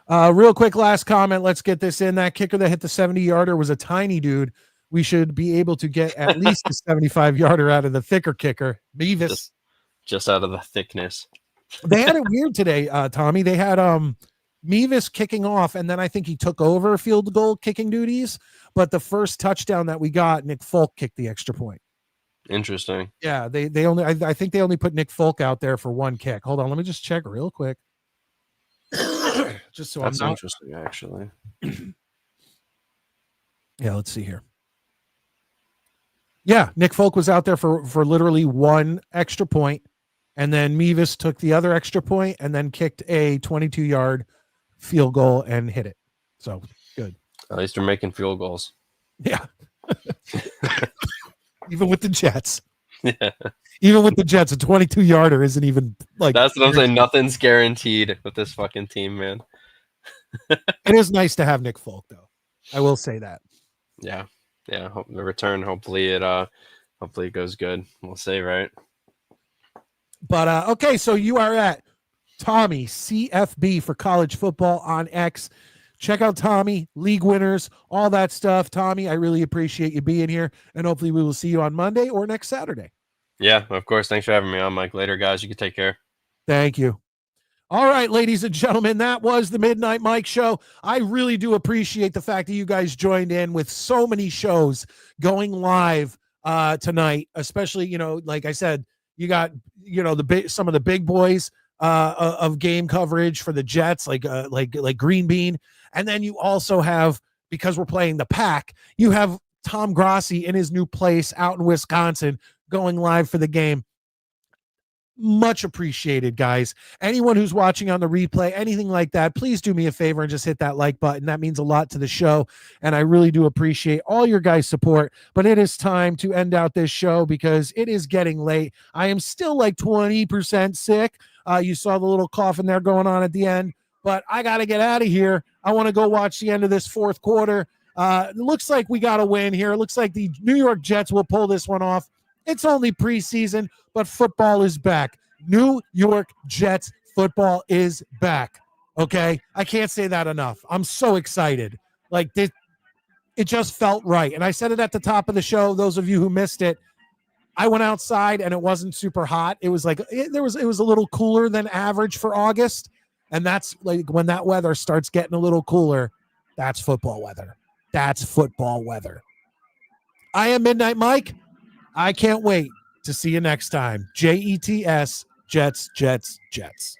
Real quick, last comment. Let's get this in. That kicker that hit the 70-yarder was a tiny dude. We should be able to get at least a 75-yarder out of the thicker kicker, Beavis. Just out of the thickness. They had it weird today, Tommy. They had Mevis kicking off, and then I think he took over field goal kicking duties. But the first touchdown that we got, Nick Folk kicked the extra point. Interesting. Yeah, they only I think they only put Nick Folk out there for one kick. Hold on, let me just check real quick. Just so that's interesting, actually. Yeah, let's see here. Yeah, Nick Folk was out there for literally one extra point. And then Mevis took the other extra point and then kicked a 22-yard field goal and hit it. So good. At least they're making field goals. Yeah. Even with the Jets. Yeah. Even with the Jets, a 22-yarder isn't even like. That's what I'm saying. Nothing's guaranteed with this fucking team, man. It is nice to have Nick Folk, though. I will say that. Yeah. Yeah. The return, hopefully it goes good. We'll see, right? But okay, so you are at Tommy CFB for college football on X. Check out Tommy, league winners, all that stuff. Tommy, I really appreciate you being here, and hopefully we will see you on Monday or next Saturday. Yeah, of course. Thanks for having me on, Mike. Later, guys. You can take care. Thank you. All right, ladies and gentlemen, that was the Midnight Mike Show. I really do appreciate the fact that you guys joined in with so many shows going live tonight, especially, like I said, you got, some of the big boys of game coverage for the Jets, like Green Bean. And then you also have, because we're playing the Pack, you have Tom Grossi in his new place out in Wisconsin going live for the game. Much appreciated, guys. Anyone who's watching on the replay, anything like that, please do me a favor and just hit that like button. That means a lot to the show, and I really do appreciate all your guys' support. But it is time to end out this show because it is getting late. I am still like 20% sick. You saw the little cough in there going on at the end, but I got to get out of here. I want to go watch the end of this fourth quarter. It looks like we got a win here. It looks like the New York Jets will pull this one off. It's only preseason, but football is back. New York Jets football is back. Okay? I can't say that enough. I'm so excited. Like, it just felt right. And I said it at the top of the show. Those of you who missed it, I went outside and it wasn't super hot. It was like it was a little cooler than average for August. And that's like when that weather starts getting a little cooler, that's football weather. That's football weather. I am Midnight Mike. I can't wait to see you next time. JETS, Jets, Jets, Jets.